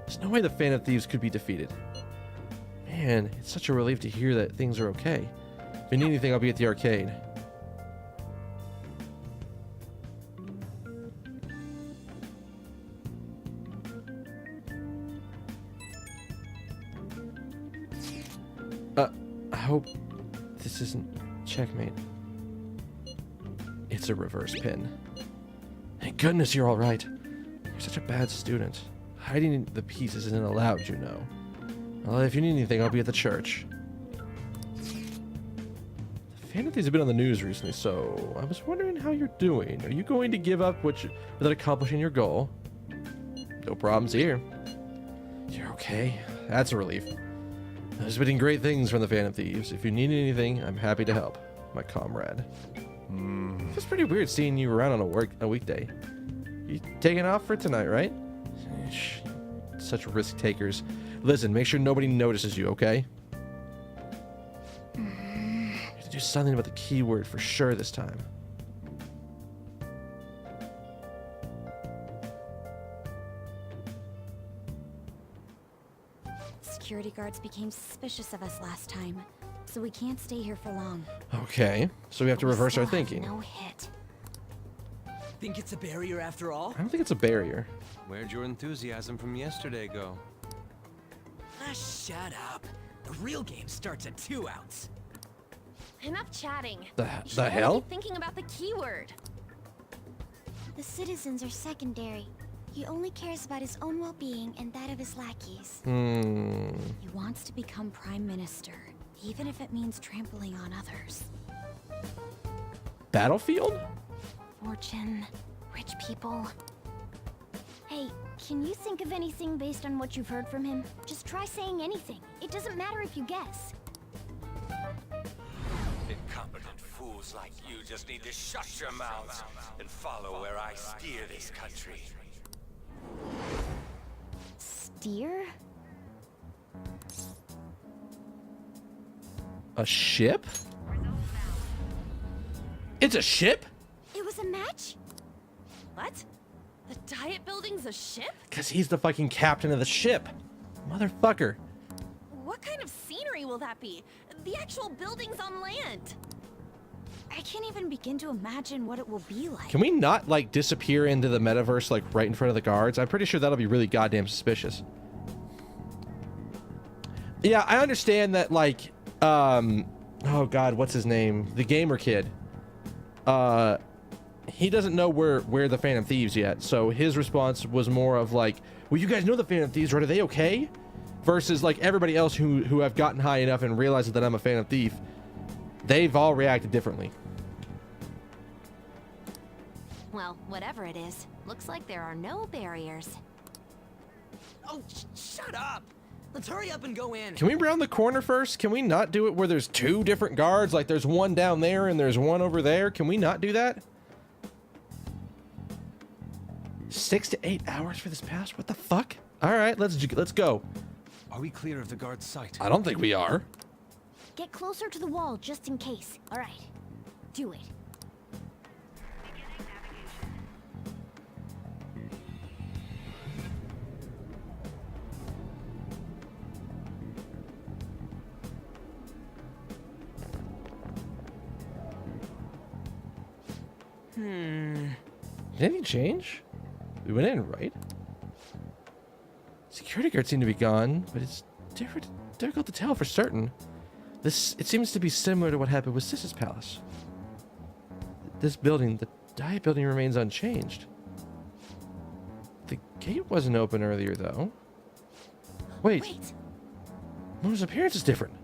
There's no way the Phantom Thieves could be defeated. Man, it's such a relief to hear that things are okay. If you need anything, I'll be at the arcade. I hope this isn't checkmate. It's a reverse pin. Thank goodness you're all right. You're such a bad student. Hiding the pieces isn't allowed, you know. Well, if you need anything, I'll be at the church. The Phantom Thieves have been on the news recently, so I was wondering how you're doing. Are you going to give up without accomplishing your goal? No problems here. You're okay. That's a relief. There's been great things from the Phantom Thieves. If you need anything, I'm happy to help. My comrade. It's pretty weird seeing you around on a weekday. You taking off for tonight, right? Such risk takers. Listen, make sure nobody notices you, okay? You have to do something about the keyword for sure this time.
Security guards became suspicious of us last time, so we can't stay here for long.
Okay, so we have to reverse our thinking.
No hit.
Think it's a barrier after all?
I don't think it's a barrier.
Where'd your enthusiasm from yesterday go?
Ah, shut up. The real game starts at 2 outs.
Enough chatting.
The
You should only
hell?
be thinking about the keyword.
The citizens are secondary. He only cares about his own well-being and that of his lackeys. He wants to become prime minister, even if it means trampling on others.
Battlefield?
Fortune, rich people. Hey, can you think of anything based on what you've heard from him? Just try saying anything. It doesn't matter if you guess.
Incompetent fools like you just need to shut your mouths and follow where I steer this country.
Steer?
A ship? It's a ship?
It was a match?
What? The Diet Building's a ship?
Because he's the fucking captain of the ship. Motherfucker.
What kind of scenery will that be? The actual building's on land.
I can't even begin to imagine what it will be like.
Can we not, like, disappear into the metaverse, like, right in front of the guards? I'm pretty sure that'll be really goddamn suspicious. Yeah, I understand that, like, oh god, what's his name? The gamer kid. He doesn't know where the Phantom Thieves yet, so his response was more of like, well, you guys know the Phantom Thieves, right? Are they okay? Versus, like, everybody else who have gotten high enough and realizes that I'm a Phantom Thief. They've all reacted differently.
Well, whatever it is, looks like there are no barriers.
Oh, shut up! Let's hurry up and go in.
Can we round the corner first? Can we not do it where there's 2 different guards? Like there's one down there and there's one over there. Can we not do that? 6 to 8 hours for this pass? What the fuck? All right, let's go.
Are we clear of the guard's sight?
I don't think we are.
Get closer to the wall just in case. All right. Do it.
Did anything change? We went in, right? Security guards seem to be gone, but it's difficult to tell for certain. It seems to be similar to what happened with Sis's palace. This building, the Diet building, remains unchanged. The gate wasn't open earlier, though. Wait. Mona's appearance is different.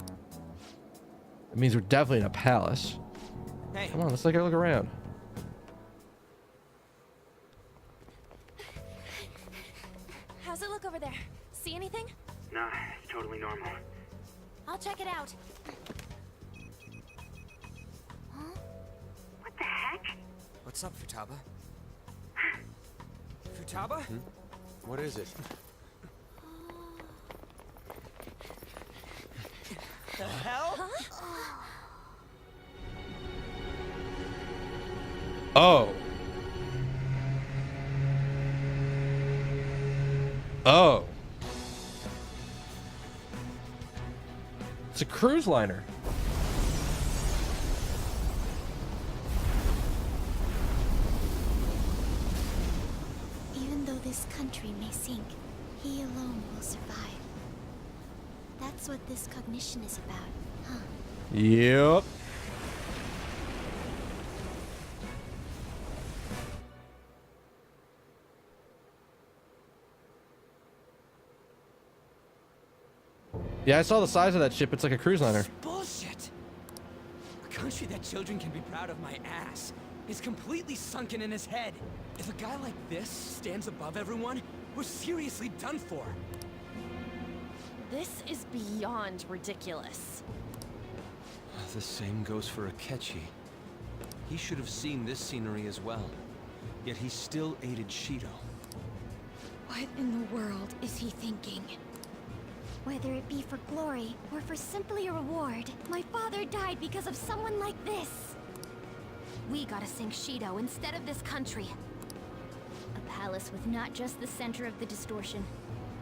It means we're definitely in a palace.
Hey.
Come on, let's take a look around.
How's it look over there? See anything?
Nah, it's totally normal.
I'll check it out.
What the heck?
What's up, Futaba? Futaba?
What is it?
The hell?
Oh. Oh. It's a cruise liner.
Even though this country may sink, he alone will survive. That's what this cognition is about, huh?
Yep. Yeah, I saw the size of that ship. It's like a cruise liner.
Bullshit! A country that children can be proud of my ass is completely sunken in his head. If a guy like this stands above everyone, we're seriously done for.
This is beyond ridiculous.
The same goes for Akechi. He should have seen this scenery as well. Yet he still aided Shido.
What in the world is he thinking? Whether it be for glory or for simply a reward, my father died because of someone like this. We gotta sink Shido instead of this country. A palace with not just the center of the distortion,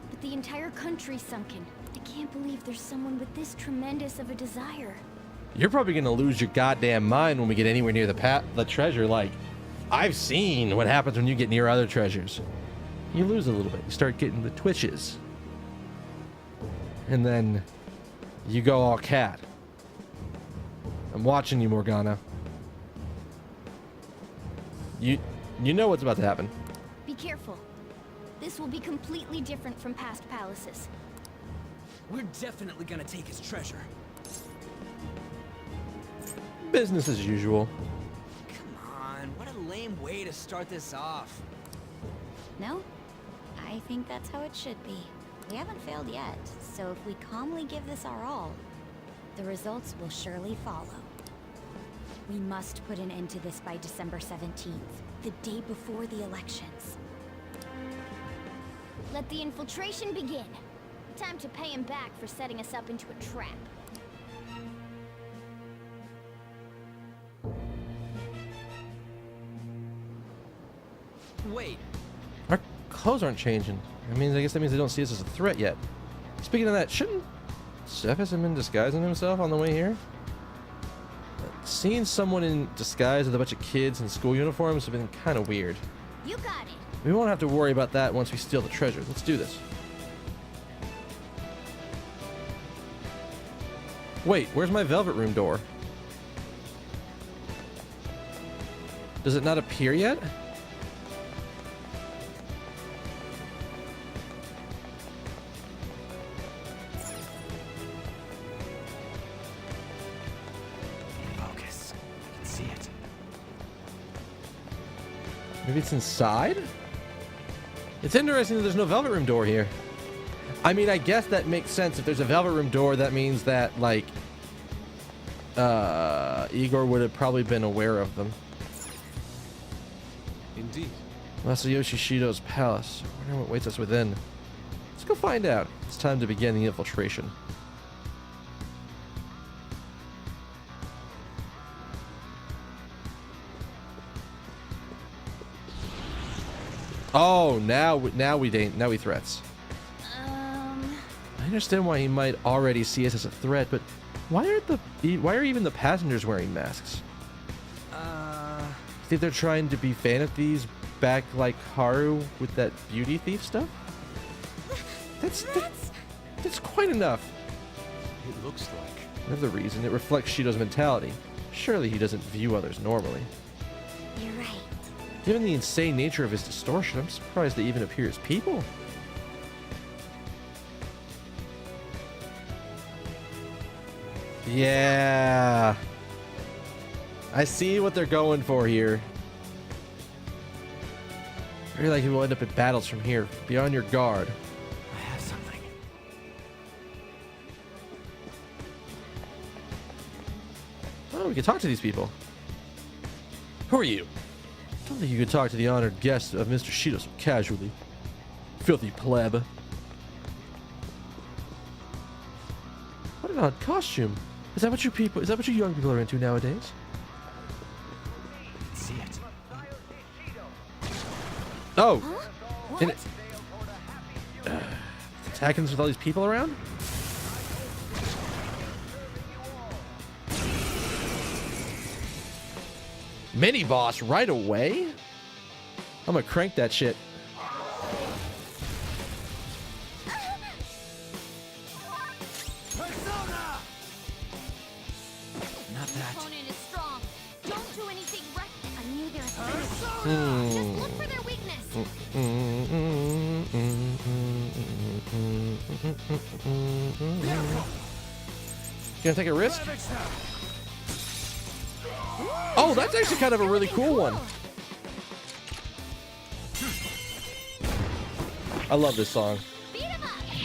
but the entire country sunken. I can't believe there's someone with this tremendous of a desire.
You're probably gonna lose your goddamn mind when we get anywhere near the treasure. Like, I've seen what happens when you get near other treasures. You lose a little bit. You start getting the twitches. And then you go all cat. I'm watching you, Morgana. You know what's about to happen.
Be careful. This will be completely different from past palaces.
We're definitely gonna take his treasure.
Business as usual.
Come on, what a lame way to start this off.
No? I think that's how it should be. We haven't failed yet, so if we calmly give this our all, the results will surely follow. We must put an end to this by December 17th, the day before the elections. Let the infiltration begin. Time to pay him back for setting us up into a trap.
Wait.
Our clothes aren't changing. I guess that means they don't see us as a threat yet. Speaking of that, shouldn't Cephas have been disguising himself on the way here? Seeing someone in disguise with a bunch of kids in school uniforms have been kind of weird.
You got it.
We won't have to worry about that once we steal the treasure. Let's do this. Wait, where's my velvet room door? Does it not appear yet?
Focus. I can see it.
Maybe it's inside? It's interesting that there's no velvet room door here. I mean, I guess that makes sense. If there's a Velvet Room door, that means that, like, Igor would have probably been aware of them.
Indeed.
Masayoshi Shido's palace. I wonder what waits us within. Let's go find out. It's time to begin the infiltration. Oh, now we threats. I understand why he might already see us as a threat, but why are even the passengers wearing masks? Think they're trying to be Phantom Thieves back like Haru with that beauty thief stuff? That's quite enough.
It looks like.
Another reason, it reflects Shido's mentality. Surely he doesn't view others normally.
You're right.
Given the insane nature of his distortion, I'm surprised they even appear as people. Yeah. I see what they're going for here. I feel like he will end up in battles from here. Be on your guard.
I have something.
Oh, we can talk to these people. Who are you? I don't think you could talk to the honored guest of Mr. Shido so casually. Filthy pleb. What an odd costume. Is that what you young people are into nowadays?
See it.
Oh!
Huh?
And attacking us with all these people around? Mini boss right away? I'm gonna crank that shit.
Not that.
Opponent is strong. Don't do anything reckless. I knew there was Just look for their weakness.
Gonna take a risk? Oh, that's actually kind of a really cool one. I love this song.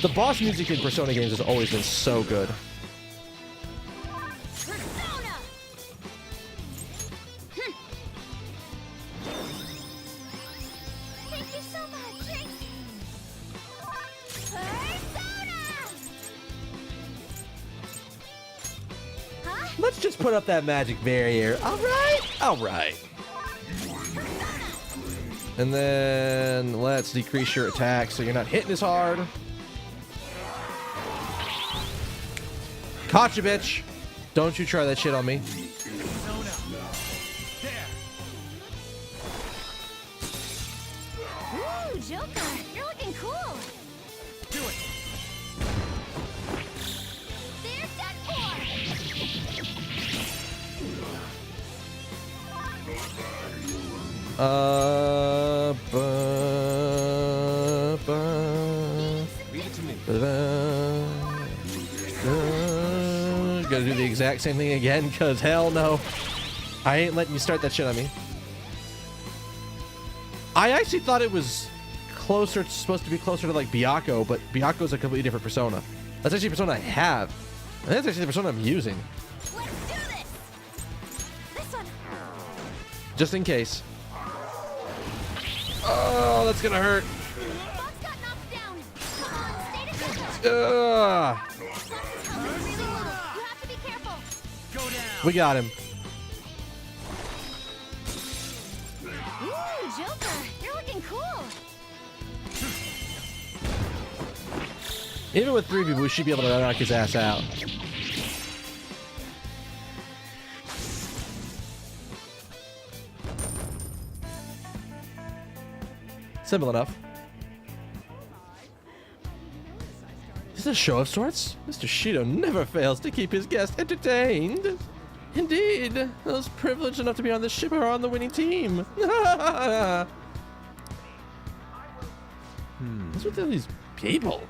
The boss music in Persona games has always been so good.
Persona! Thank you so much. Thanks. Persona! Huh?
Let's just put up that magic barrier. All right. All right. And then let's decrease your attack so you're not hitting as hard. Caught you, bitch. Don't you try that shit on me.
Ooh, Joker, you're looking cool.
Do it.
There's that four.
Leave it to me.
Gotta do the exact same thing again, cause hell no. I ain't letting you start that shit on me. I actually thought it was closer, supposed to be closer to like Byakuo, but Byakuo's a completely different persona. That's actually a persona I have. And that's actually the persona I'm using.
Let's do this. This one.
Just in case. Oh, that's gonna hurt.
Boss got knocked down. Come on, stay together.
Ugh.
Boss is coming really low. You have to be careful.
Go down.
We got him.
Ooh, Joker, you're looking cool.
Even with 3 people, we should be able to knock his ass out. Simple enough. Is this a show of sorts? Mr. Shido never fails to keep his guests entertained. Indeed, those privileged enough to be on this ship are on the winning team. What's with all these people?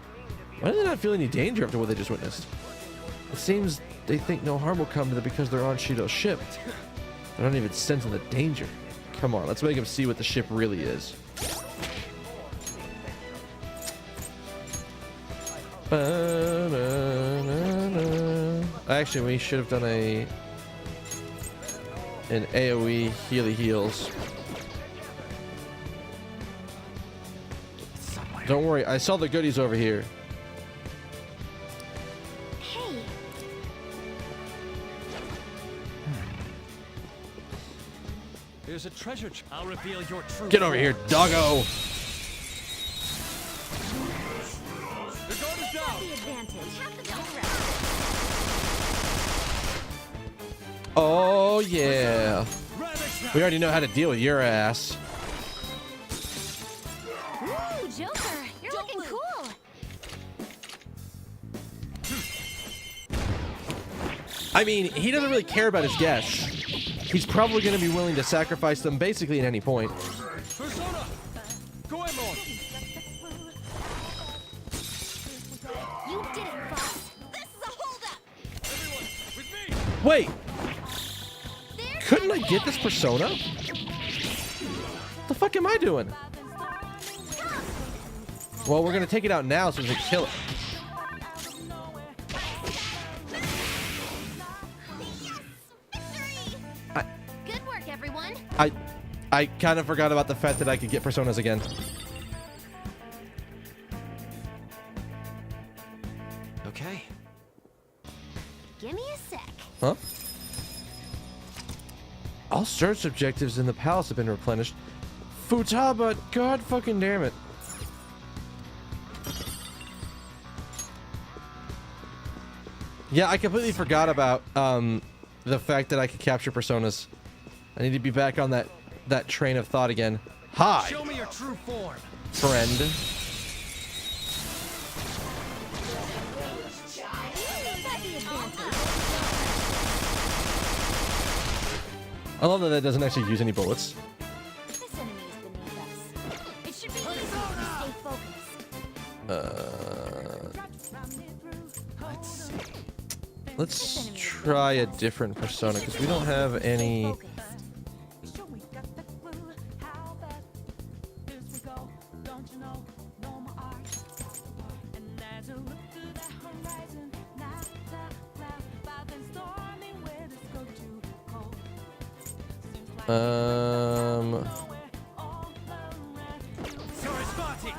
Why do they not feel any danger after what they just witnessed? It seems they think no harm will come to them because they're on Shido's ship. They're not even sensing the danger. Come on, let's make them see what the ship really is. Actually, we should have done an AoE Healy heals. Don't worry, I saw the goodies over here.
Hey,
There's a treasure chest.
I'll reveal your true
Get over here, doggo!
The guard is down.
the advantage. Have the
Oh yeah.
Ravage
We already know how to deal with your ass.
Ooh, Joker, you're looking cool.
I mean, he doesn't really care about his guests. He's probably going to be willing to sacrifice them basically at any point.
Persona! Goemon!
You did it, boss. This is a holdup.
Everyone, with me.
Wait,
There's
couldn't I get this persona? What the fuck am I doing? Well, we're going to take it out now so we can kill it.
good work, everyone.
I kind of forgot about the fact that I could get personas again.
Okay.
Give me a sec.
Huh? All search objectives in the palace have been replenished. Futaba, god fucking damn it. Yeah, I completely forgot about the fact that I could capture personas. I need to be back on that train of thought again. Hi,
Show me your true form.
friend. I love that that doesn't actually use any bullets.
This enemy is beneath us. It should be easy if we stay focused.
Let's try a different persona because we don't have any.
Sarasvati.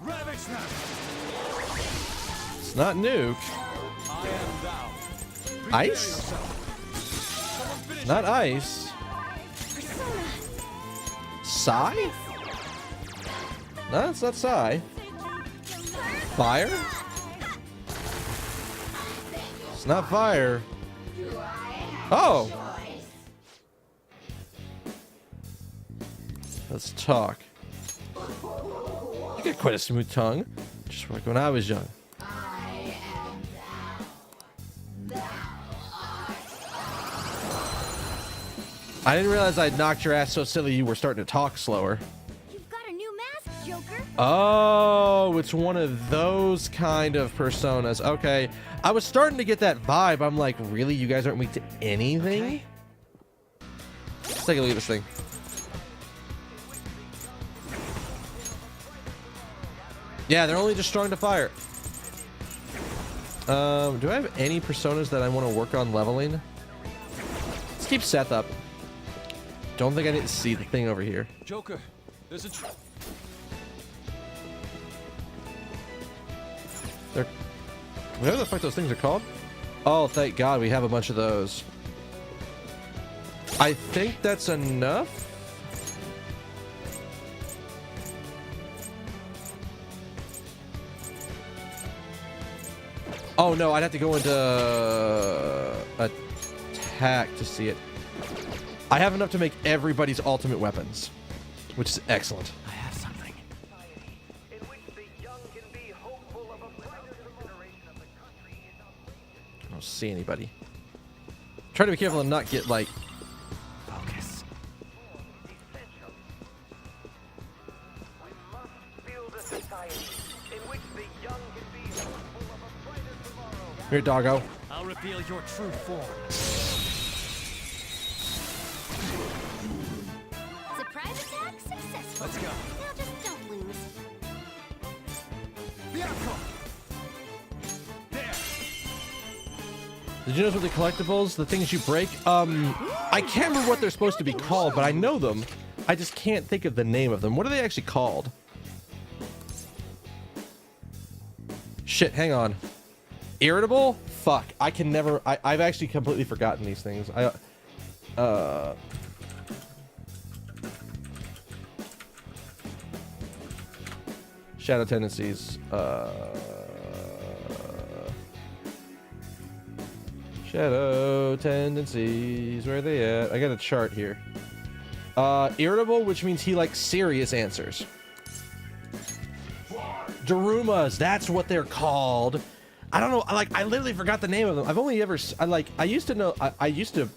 Ravage them.
It's not Nuke.
I am thou.
Ice? Not ice. Psy? No, it's not Psy. Fire? It's not fire. Oh! Let's talk. You got quite a smooth tongue. Just like when I was young. I didn't realize I'd knocked your ass so silly you were starting to talk slower.
You've got a new mask, Joker.
Oh, it's one of those kind of personas. Okay. I was starting to get that vibe. I'm like, really? You guys aren't weak to anything?
Okay.
Let's take a look at this thing. Yeah, they're only just strong to fire. Do I have any personas that I want to work on leveling? Let's keep Seth up. Don't think I need to see the thing over here.
Joker, there's a
They're... Whatever the fuck those things are called? Oh, thank God we have a bunch of those. I think that's enough. Oh no, I'd have to go into attack to see it. I have enough to make everybody's ultimate weapons, which is excellent.
I have something.
In which the young can be hopeful of a brighter generation of the country is
I don't see anybody. Try to be careful and not get like.
Focus.
essential. We must build a society in which the young can be hopeful of a brighter tomorrow.
Here, doggo.
I'll reveal your true form.
Surprise attack successful.
Let's go.
Now just don't lose.
Bianco.
Did you notice what the collectibles, the things you break? I can't remember what they're supposed to be called, but I know them. I just can't think of the name of them. What are they actually called? Shit, hang on. Irritable? Fuck. I can never... I've actually completely forgotten these things. Shadow tendencies. Shadow tendencies. Where are they at? I got a chart here. Irritable, which means he likes serious answers. Darumas, that's what they're called. I don't know. I literally forgot the name of them. I've only ever... I used to know... I used to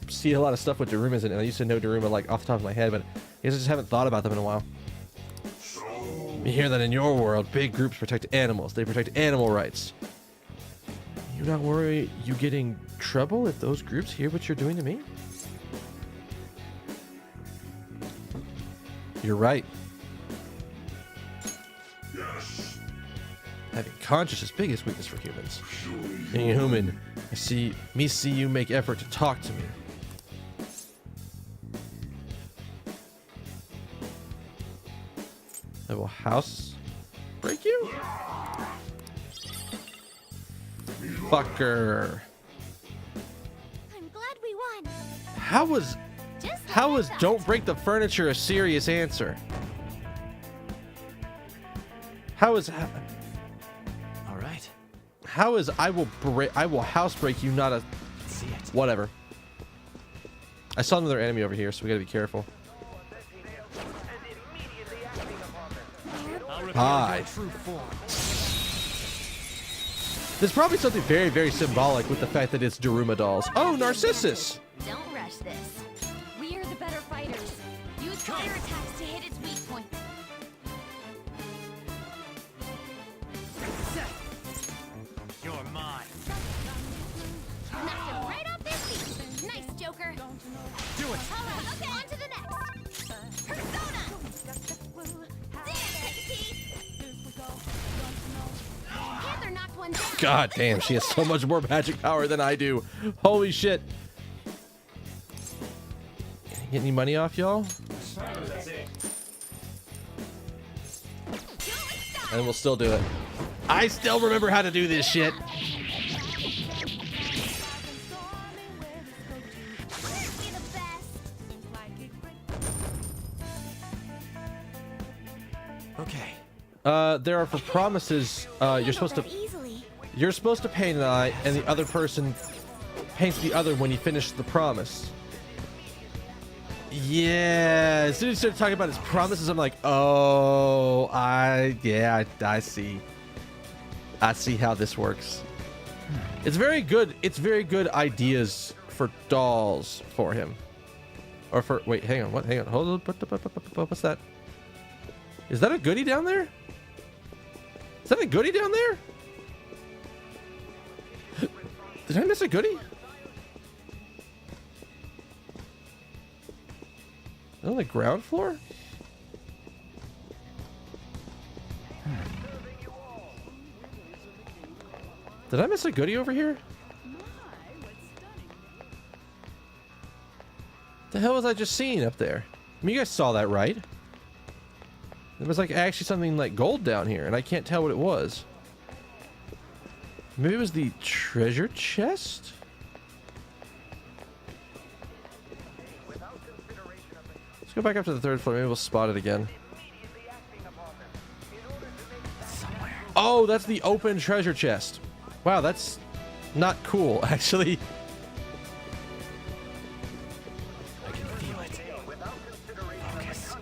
see a lot of stuff with Darumas in it, and I used to know Daruma like off the top of my head, but I guess I just haven't thought about them in a while. You hear that in your world, big groups protect animals. They protect animal rights. You not worry you get in trouble if those groups hear what you're doing to me? You're right. Yes. Having conscience is biggest weakness for humans. Being a human, see you make effort to talk to me. I will house break you? Fucker.
I'm glad we won.
How was don't break the furniture a serious answer? All right. How is I will house break you not a whatever. I saw another enemy over here, so we gotta be careful. Hi. There's probably something very, very symbolic with the fact that it's Daruma dolls. Oh, Narcissus!
Don't rush this. We are the better fighters. Use fire attacks to hit its weak point.
You're mine.
Knocked him right off their feet. Nice, Joker.
Do it.
All right, okay, on to the next. Persona! Panther knocked one down.
God damn, she has so much more magic power than I do. Holy shit. Get any money off, y'all? And we'll still do it. I still remember how to do this shit.
Okay.
There are for promises. You're supposed to paint an eye, and the other person paints the other when you finish the promise. Yeah, as soon as he started talking about his promises, I'm like, oh, I see. I see how this works. It's very good. It's very good ideas for dolls for him. Or for, wait, hang on. What? Hang on. Hold on. What's that? Is that a goodie down there? Is that a goodie down there? Did I miss a goodie? On the ground floor? Did I miss a goodie over here? The hell was I just seeing up there? I mean, you guys saw that, right? There was like actually something like gold down here, and I can't tell what it was. Maybe it was the treasure chest? Let's go back up to the third floor. Maybe we'll spot it again. Oh, that's the open treasure chest. Wow, that's not cool, actually.
I can feel it. Focus.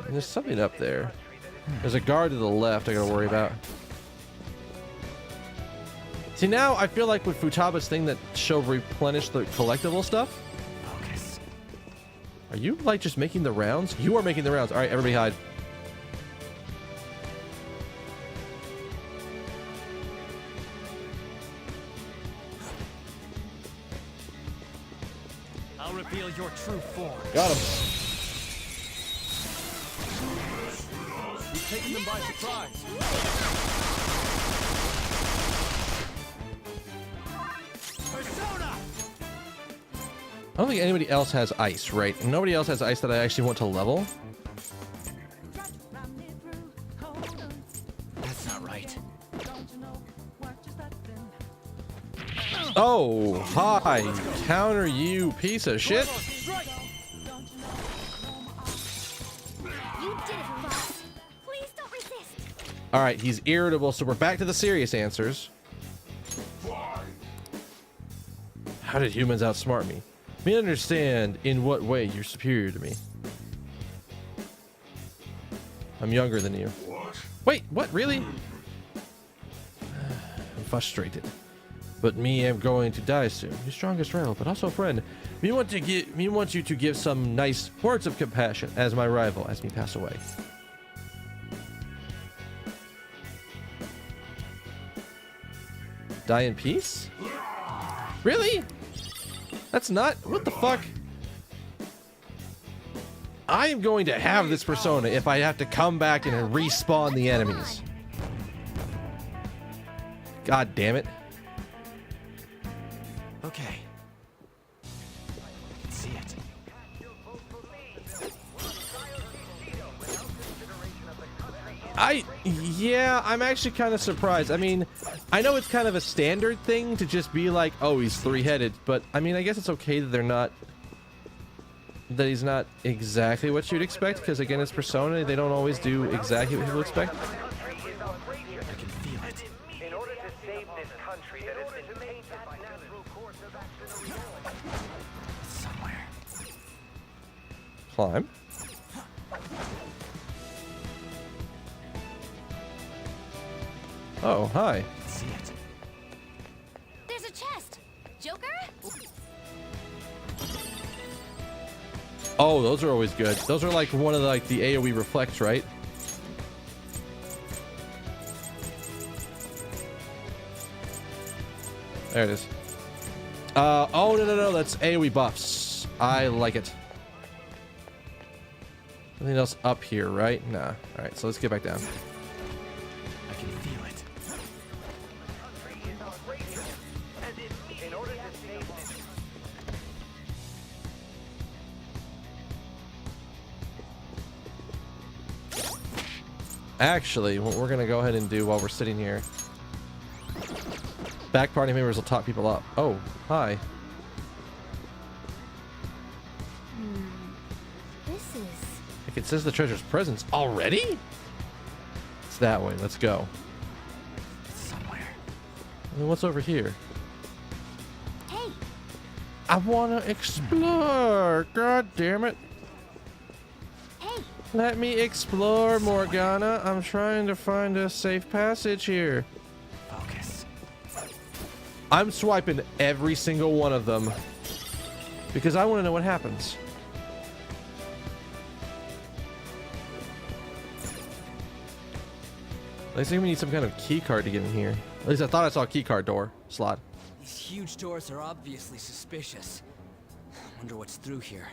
And there's something up there. There's a guard to the left I gotta worry about. See, now I feel like with Futaba's thing that she'll replenish the collectible stuff.
Focus.
Are you like just making the rounds? You are making the rounds. All right, everybody hide.
I'll reveal your true form.
Got him.
You've taken them by surprise.
don't think anybody else has ice, right? And nobody else has ice that I actually want to level.
That's not right.
Oh, hi. Counter, you piece of shit.
You did it, Fox. Please don't resist.
All right, he's irritable, so we're back to the serious answers. How did humans outsmart me? Me understand in what way you're superior to me. I'm younger than you. Wait, what? Really? I'm frustrated. But me am going to die soon. Your strongest rival, but also friend. Me want you to give some nice words of compassion as my rival as me pass away. Die in peace? Really? That's not... What the fuck? I am going to have this persona if I have to come back and respawn the enemies. God damn it.
Okay. I can see it.
Yeah, I'm actually kind of surprised. I mean, I know it's kind of a standard thing to just be like, oh, he's three-headed, but I mean, I guess it's okay that he's not exactly what you'd expect, because again, it's Persona, they don't always do exactly what people expect.
I can feel it.
In order to save this country that has been tainted by natural course of action.
Somewhere.
Climb. Oh, hi.
I can see it.
There's a chest. Joker?
Oh, those are always good. Those are like one of the AoE reflects, right? There it is. Oh, no, that's AoE buffs. I like it. Anything else up here, right? Nah. All right, so let's get back down.
I can feel it.
In order to save this
Actually, what we're gonna go ahead and do while we're sitting here, back party members will talk people up. Oh, hi.
This is...
Like it says the treasure's presence already? It's that way. Let's go.
Somewhere.
I mean, what's over here?
Hey!
I wanna explore. God damn it.
Hey!
Let me explore, Morgana. I'm trying to find a safe passage here.
Focus.
I'm swiping every single one of them because I want to know what happens. I think we need some kind of key card to get in here. At least I thought I saw a key card door slot.
These huge doors are obviously suspicious. Wonder what's through here.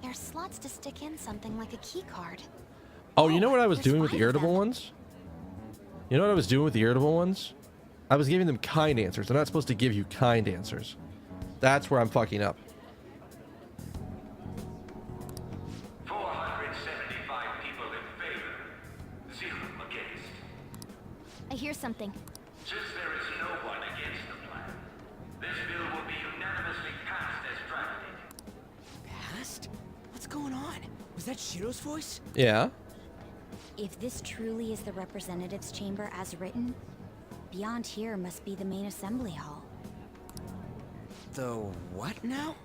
There's slots to stick in something like a key card.
Oh, you know what I was
there's
doing with the
5 of
irritable
them.
ones? You know what I was doing with the irritable ones? I was giving them kind answers. They're not supposed to give you kind answers. That's where I'm fucking up.
475 people in favor, 0 against.
I hear something.
Since there is no one against the plan, this bill will be unanimously passed as drafted.
Past? What's going on? Was that Shiro's voice?
Yeah.
If this truly is the representatives' chamber as written, beyond here must be the main assembly hall.
The what now?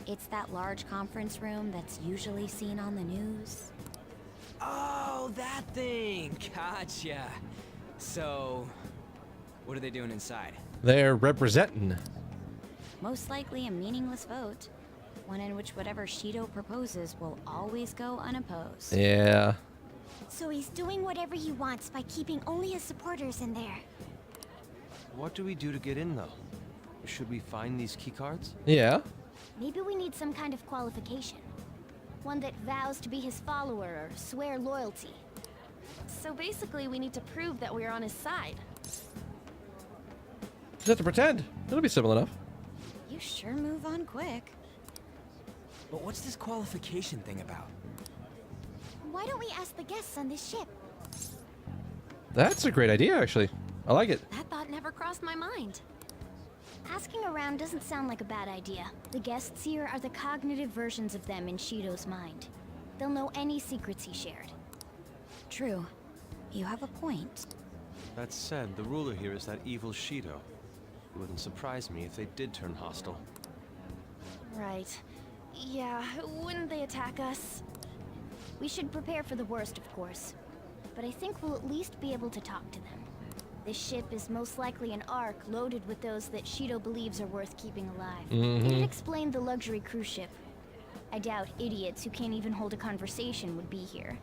It's that large conference room that's usually seen on the news.
Oh, that thing! Gotcha. So, what are they doing inside?
They're representing.
Most likely a meaningless vote. One in which whatever Shido proposes will always go unopposed.
Yeah.
So he's doing whatever he wants by keeping only his supporters in there.
What do we do to get in, though? Should we find these keycards?
Yeah.
Maybe we need some kind of qualification. One that vows to be his follower or swear loyalty.
So basically, we need to prove that we're on his side.
Just have to pretend. It'll be simple enough.
You sure move on quick.
But what's this qualification thing about?
Why don't we ask the guests on this ship?
That's a great idea, actually. I like it.
That thought never crossed my mind.
Asking around doesn't sound like a bad idea. The guests here are the cognitive versions of them in Shido's mind. They'll know any secrets he shared. True. You have a point.
That said, the ruler here is that evil Shido. It wouldn't surprise me if they did turn hostile.
Right. Yeah, wouldn't they attack us?
We should prepare for the worst, of course. But I think we'll at least be able to talk to them. This ship is most likely an Ark loaded with those that Shido believes are worth keeping alive. It'd explain the luxury cruise ship. I doubt idiots who can't even hold a conversation would be here.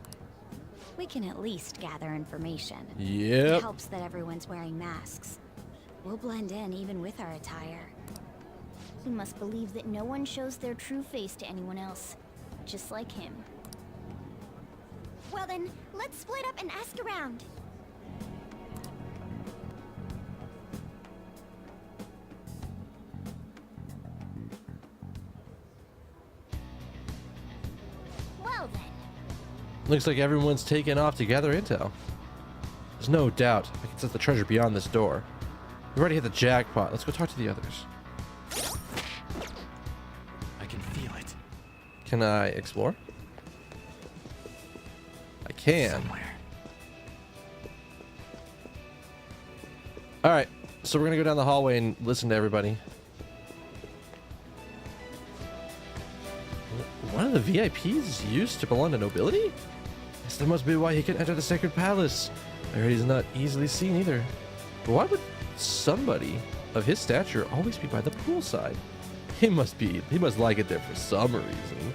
We can at least gather information.
Yep.
It helps that everyone's wearing masks. We'll blend in even with our attire. He must believe that no one shows their true face to anyone else, just like him. Well then, let's split up and ask around. Well then.
Looks like everyone's taken off to gather intel. There's no doubt I can sense the treasure beyond this door. We've already hit the jackpot. Let's go talk to the others.
I can feel it.
Can I explore? I can.
Somewhere.
All right, so we're gonna go down the hallway and listen to everybody. One of the VIPs used to belong to nobility? Yes, that must be why he can enter the Sacred Palace. I heard he's not easily seen either. But why would somebody of his stature always be by the poolside? He must like it there for some reason.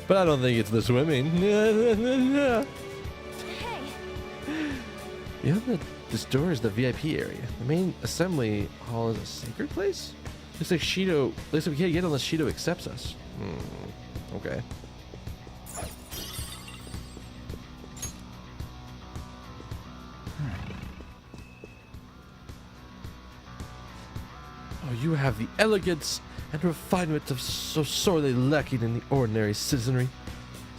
But I don't think it's the swimming.
Hey.
Beyond this door is the VIP area. The main assembly hall is a sacred place? Looks like we can't get unless Shido accepts us. Okay. Oh, you have the elegance and refinement of so sorely lacking in the ordinary citizenry.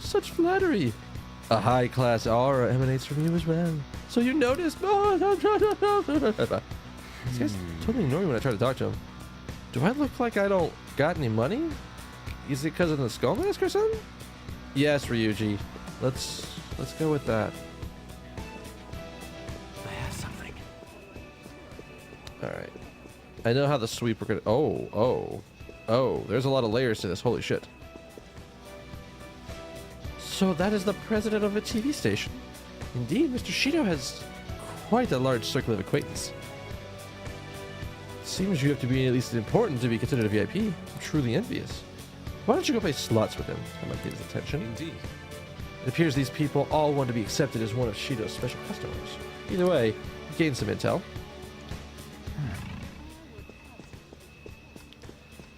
Such flattery. A high-class aura emanates from you as well. So you noticed? This guy's totally ignoring me when I try to talk to him. Do I look like I don't got any money? Is it because of the skull mask or something? Yes, Ryuji. Let's go with that.
I have something.
All right. I know how the sweeper could. Oh. There's a lot of layers to this. Holy shit. So that is the president of a TV station. Indeed, Mr. Shido has quite a large circle of acquaintance. Seems you have to be at least important to be considered a VIP. I'm truly envious. Why don't you go play slots with him? That might get his attention.
Indeed.
It appears these people all want to be accepted as one of Shido's special customers. Either way, gain some intel.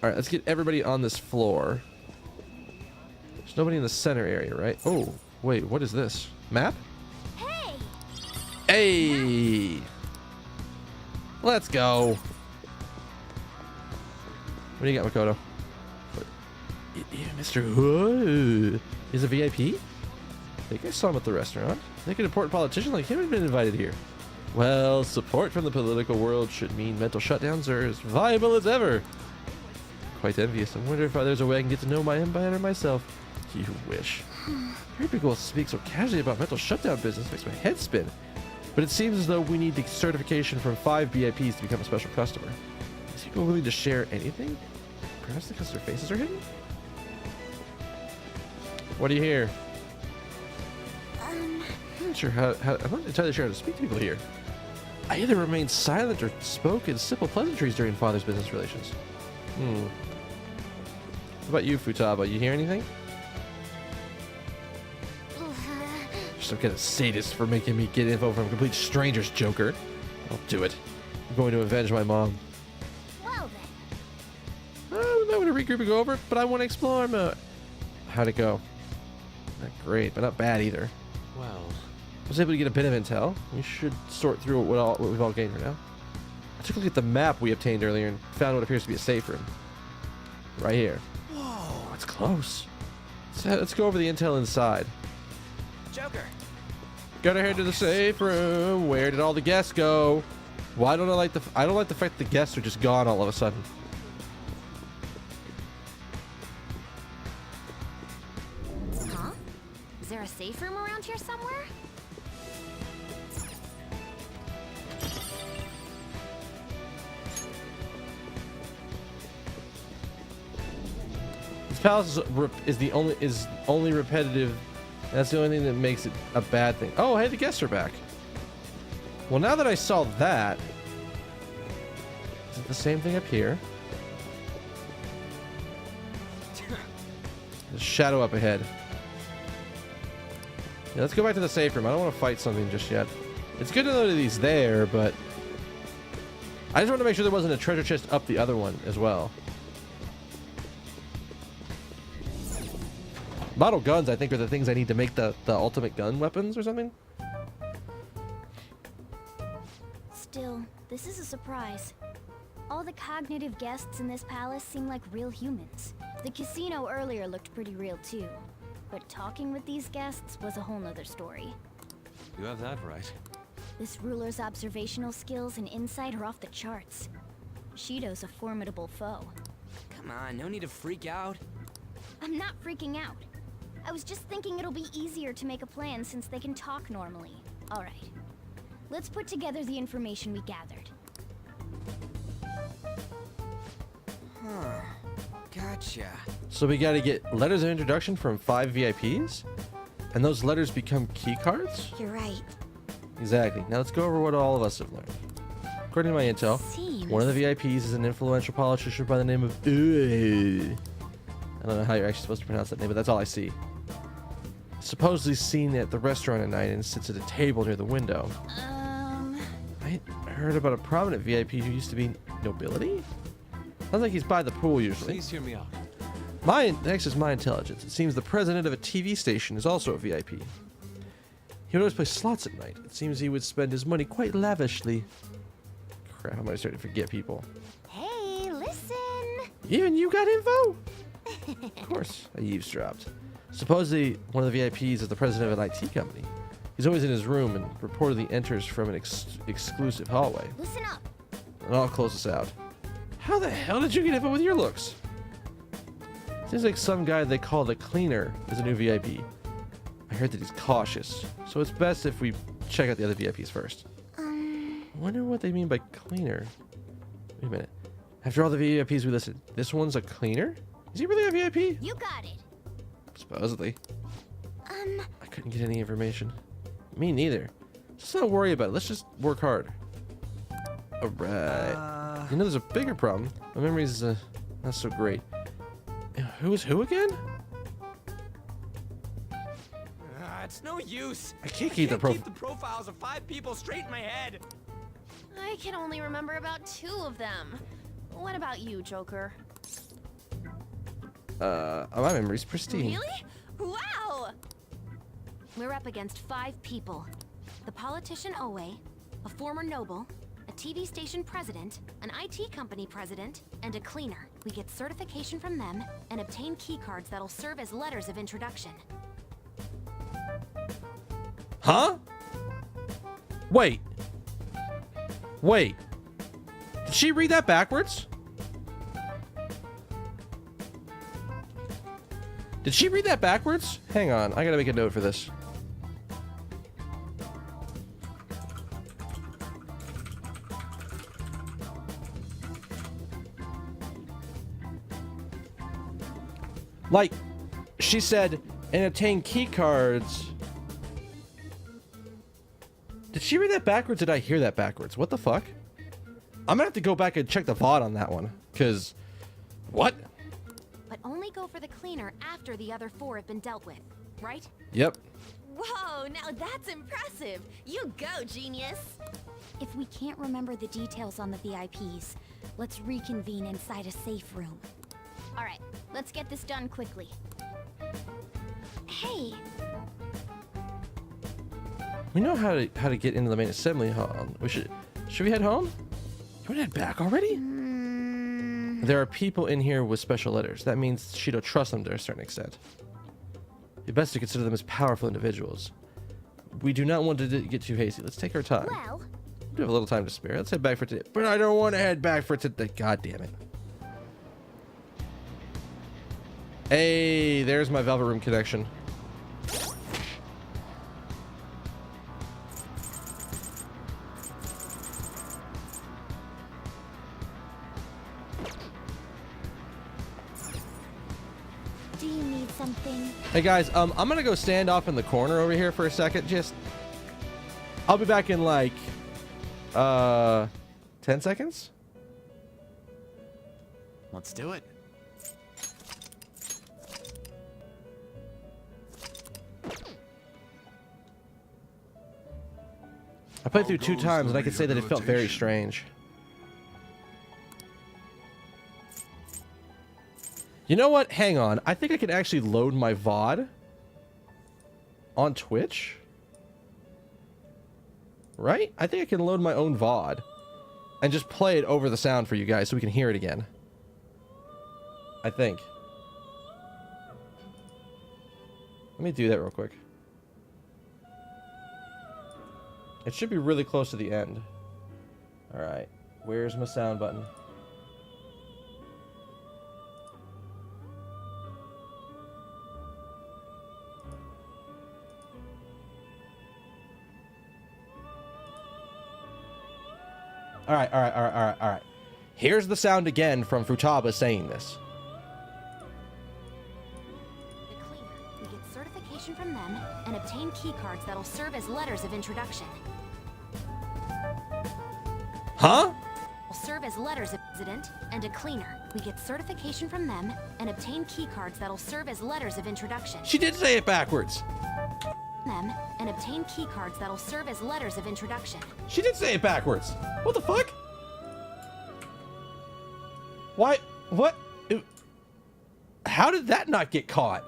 Alright, let's get everybody on this floor. There's nobody in the center area, right? Oh, wait, what is this? Map?
Hey!
Hey! Let's go. What do you got, Makoto? Yeah, Mr. Whoa. Is a VIP? I think I saw him at the restaurant. I think an important politician like him had been invited here. Well, support from the political world should mean mental shutdowns are as viable as ever. Quite envious. I wonder if there's a way I can get to know my empire myself. You wish. Hearing people speak so casually about mental shutdown business makes my head spin. But it seems as though we need the certification from 5 VIPs to become a special customer. Is people willing to share anything? Perhaps because their faces are hidden? What do you hear? I'm not sure I'm not entirely sure how to speak to people here. I either remain silent or spoke in simple pleasantries during father's business relations. What about you, Futaba? You hear anything? Some kind of sadist for making me get info from complete strangers, Joker. I'll do it. I'm going to avenge my mom.
Well then.
I want to regroup and go over it, but I want to explore mode. How'd it go? Not great, but not bad either.
Well,
I was able to get a bit of intel. We should sort through what we've all gained right now. I took a look at the map we obtained earlier and found what appears to be a safe room. Right here. Whoa, it's close. Let's go over the intel inside.
Joker.
Gotta head to the safe room. Where did all the guests go? Why don't I like the? I don't like the fact the guests are just gone all of a sudden.
Huh? Is there a safe room around here somewhere?
This palace is only repetitive. That's the only thing that makes it a bad thing. Oh, hey, the guests are back. Well, now that I saw that, is it the same thing up here? There's a shadow up ahead. Yeah, let's go back to the safe room. I don't want to fight something just yet. It's good to know that he's there, but I just want to make sure there wasn't a treasure chest up the other one as well. Model guns, I think, are the things I need to make the ultimate gun weapons or something.
Still, this is a surprise. All the cognitive guests in this palace seem like real humans. The casino earlier looked pretty real too. But talking with these guests was a whole nother story.
You have that right.
This ruler's observational skills and insight are off the charts. Shido's a formidable foe.
Come on, no need to freak out.
I'm not freaking out. I was just thinking it'll be easier to make a plan since they can talk normally. All right. Let's put together the information we gathered.
Huh. Gotcha.
So we gotta get letters of introduction from 5 VIPs? And those letters become key cards?
You're right.
Exactly. Now let's go over what all of us have learned. According to my intel, one of the VIPs is an influential politician by the name of... I don't know how you're actually supposed to pronounce that name, but that's all I see. Supposedly seen at the restaurant at night and sits at a table near the window. I heard about a prominent VIP who used to be nobility? Sounds like he's by the pool usually.
Please hear me out.
Next is my intelligence. It seems the president of a TV station is also a VIP. He would always play slots at night. It seems he would spend his money quite lavishly. Crap, I'm starting to forget people.
Hey, listen!
Even you got info? Of course, I eavesdropped. Supposedly, one of the VIPs is the president of an IT company. He's always in his room and reportedly enters from an exclusive hallway.
Listen up!
And I'll close this out. How the hell did you get info with your looks? Seems like some guy they call the cleaner is a new VIP. I heard that he's cautious, so it's best if we check out the other VIPs first. I wonder what they mean by cleaner. Wait a minute. After all the VIPs we listed, this one's a cleaner? Is he really a VIP?
You got it!
Supposedly. I couldn't get any information. Me neither. Let's not worry about it. Let's just work hard. Alright. You know, there's a bigger problem. My memory's not so great. Who's who again?
It's no use.
I can't keep the
profiles of 5 people straight in my head.
I can only remember about 2 of them. What about you, Joker?
My memory's pristine.
Really? Wow!
We're up against 5 people. The politician Owe, a former noble, a TV station president, an IT company president, and a cleaner. We get certification from them and obtain keycards that'll serve as letters of introduction.
Huh? Wait. Wait. Did she read that backwards? Did she read that backwards? Hang on, I gotta make a note for this. Like, she said, and obtain key cards. Did she read that backwards? Did I hear that backwards? What the fuck? I'm gonna have to go back and check the VOD on that one. Cause, what?
But only go for the cleaner after the other 4 have been dealt with, right?
Yep.
Whoa, now that's impressive. You go, genius.
If we can't remember the details on the VIPs, let's reconvene inside a safe room. All right, let's get this done quickly. Hey,
We know how to get into the main assembly hall. Should we head home? You want to head back already? There are people in here with special letters. That means Shido trusts them to a certain extent. It's best to consider them as powerful individuals. We do not want to get too hasty. Let's take our time.
Well,
We have a little time to spare. Let's head back for today. But I don't want to head back for today. God damn it. Hey, there's my Velvet Room connection.
do you need something?
Hey guys, I'm gonna go stand off in the corner over here for a second. I'll be back in like 10 seconds.
Let's do it.
I played through 2 times and I could say that it felt very strange. You know what? Hang on. I think I can actually load my VOD on Twitch. Right? I think I can load my own VOD and just play it over the sound for you guys so we can hear it again. I think. Let me do that real quick. It should be really close to the end. Alright. Where's my sound button? Alright. Here's the sound again from Futaba saying this.
The cleaner. We get certification from them and obtain keycards that'll serve as letters of introduction.
Huh?
Will serve as letters of resident and a cleaner. We get certification from them and obtain keycards that'll serve as letters of introduction.
She did say it backwards.
Them and obtain keycards that'll serve as letters of introduction.
She did say it backwards. What the fuck? Why? What? How did that not get caught?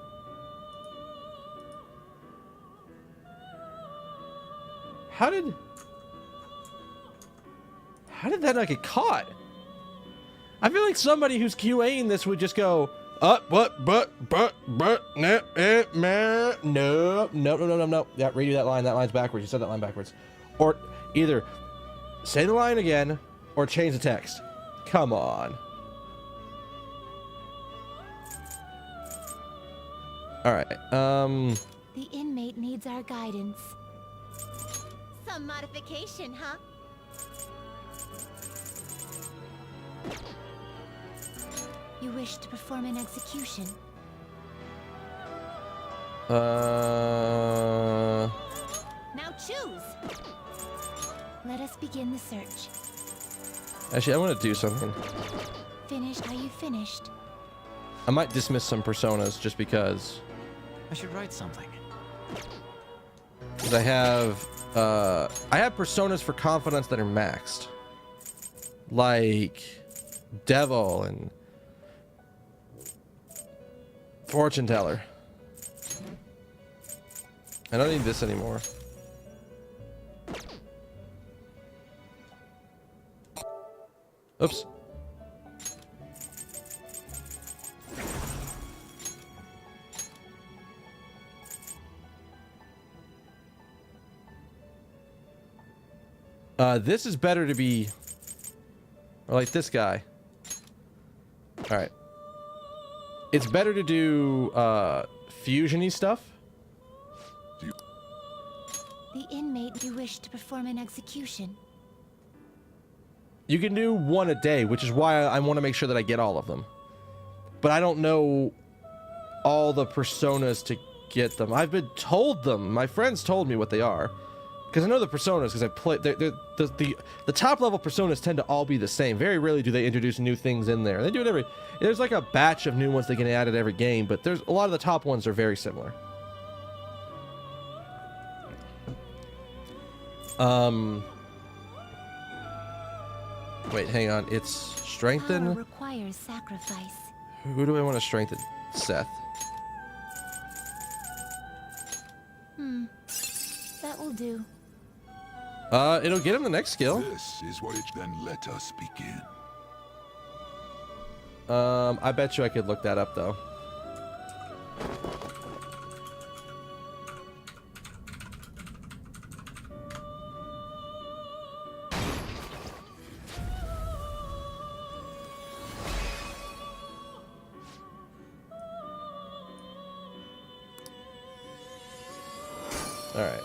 How did that not get caught? I feel like somebody who's QAing this would just go, no. Yeah, redo that line. That line's backwards. You said that line backwards. Or either say the line again or change the text. Come on. All right.
The inmate needs our guidance.
Some modification, huh?
You wish to perform an execution.
Now choose.
Let us begin the search.
Actually, I want to do something.
Finished? Are you finished?
I might dismiss some personas just because.
I should write something.
Because I have personas for confidence that are maxed, like Devil and Fortune Teller. I don't need this anymore. Oops. This is better to be, or like this guy. All right. It's better to do fusion-y stuff.
The inmate you wish to perform an execution.
You can do one a day, which is why I want to make sure that I get all of them. But I don't know all the personas to get them. I've been told them. My friends told me what they are. Because I know the personas, because I play. The top level personas tend to all be the same. Very rarely do they introduce new things in there. They do it every. There's like a batch of new ones that get added every game, but there's a lot of the top ones are very similar. Wait, hang on. It's strengthen.
Power requires sacrifice.
Who do I want to strengthen? Seth.
That will do.
It'll get him the next skill.
This is what it then let us begin.
I bet you I could look that up though. All right.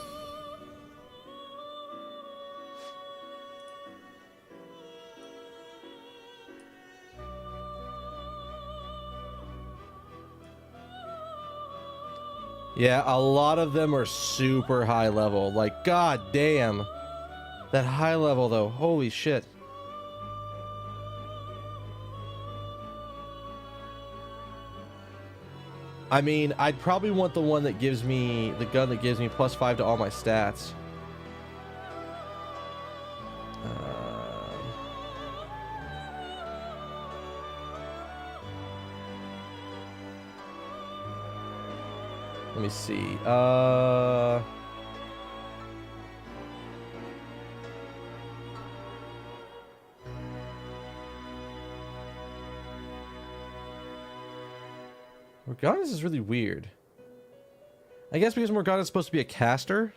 Yeah, a lot of them are super high level. Like, god damn. That high level though, holy shit. I mean, I'd probably want the one that gives me, the gun that gives me +5 to all my stats. Let me see. Morgana's is really weird. I guess because Morgana's supposed to be a caster.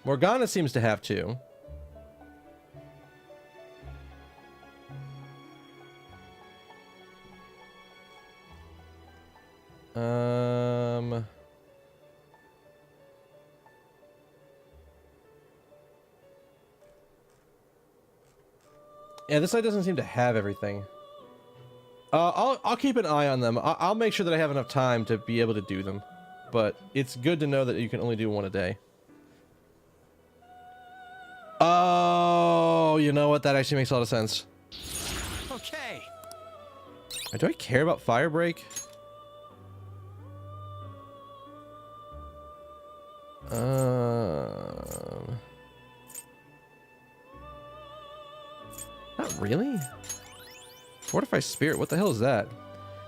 Morgana seems to have two. Yeah, this side doesn't seem to have everything. I'll keep an eye on them. I'll make sure that I have enough time to be able to do them. But it's good to know that you can only do one a day. Oh, you know what? That actually makes a lot of sense.
Okay.
Do I care about fire break? Not really. Fortify Spirit. What the hell is that?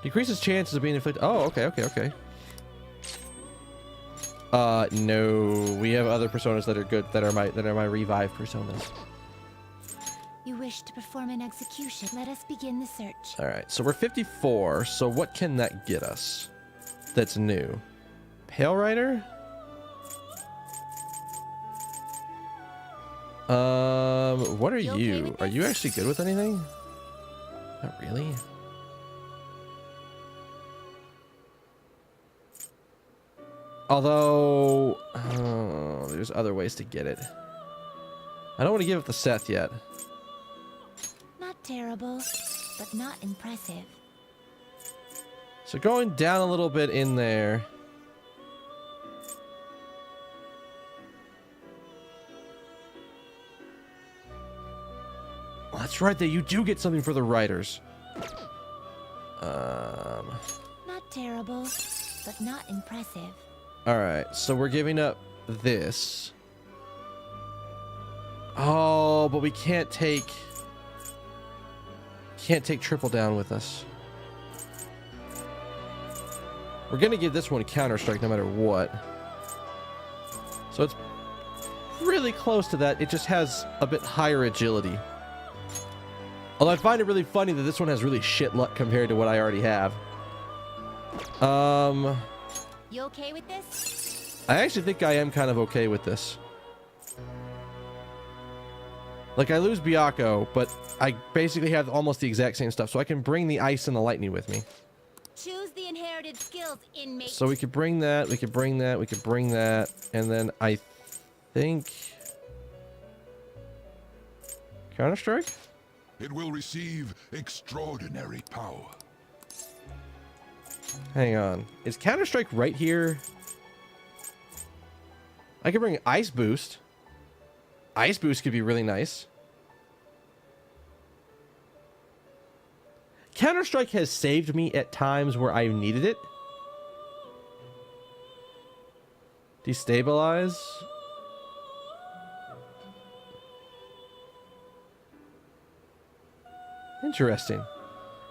Decreases chances of being inflicted. Oh, okay. No. We have other personas that are good. That are my revive personas.
You wish to perform an execution. Let us begin the search.
All right. So we're 54. So what can that get us? That's new. Pale Rider. What are you? Are you actually good with anything? Not really. Although, there's other ways to get it. I don't want to give it to Seth yet.
Not terrible, but not impressive.
So going down a little bit in there. Well, that's right, that you do get something for the writers.
Not terrible, but not impressive.
Alright, so we're giving up this. Oh, but we can't take triple down with us. We're gonna give this one Counter-Strike no matter what. So it's really close to that. It just has a bit higher agility. Although I find it really funny that this one has really shit luck compared to what I already have.
You okay with this?
I actually think I am kind of okay with this. Like, I lose Byakko, but I basically have almost the exact same stuff, so I can bring the ice and the lightning with me.
Choose the inherited skills, inmate.
So we could bring that, we could bring that, we could bring that, and then I think... Counter-Strike?
It will receive extraordinary power.
Hang on. Is Counter-Strike right here? I could bring Ice Boost. Ice Boost could be really nice. Counter-Strike has saved me at times where I needed it. Destabilize. Interesting.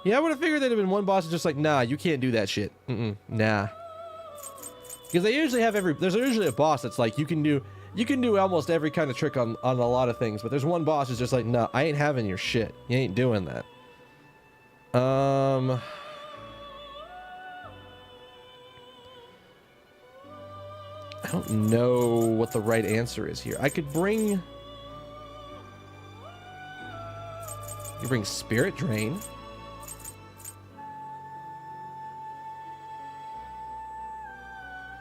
Yeah, I would have figured there'd have been one boss that's just like, nah, you can't do that shit. Nah. Because they usually have there's usually a boss that's like, you can do You can do almost every kind of trick on a lot of things, but there's one boss who's just like, no, I ain't having your shit. You ain't doing that. I don't know what the right answer is here. I could bring... You bring Spirit Drain.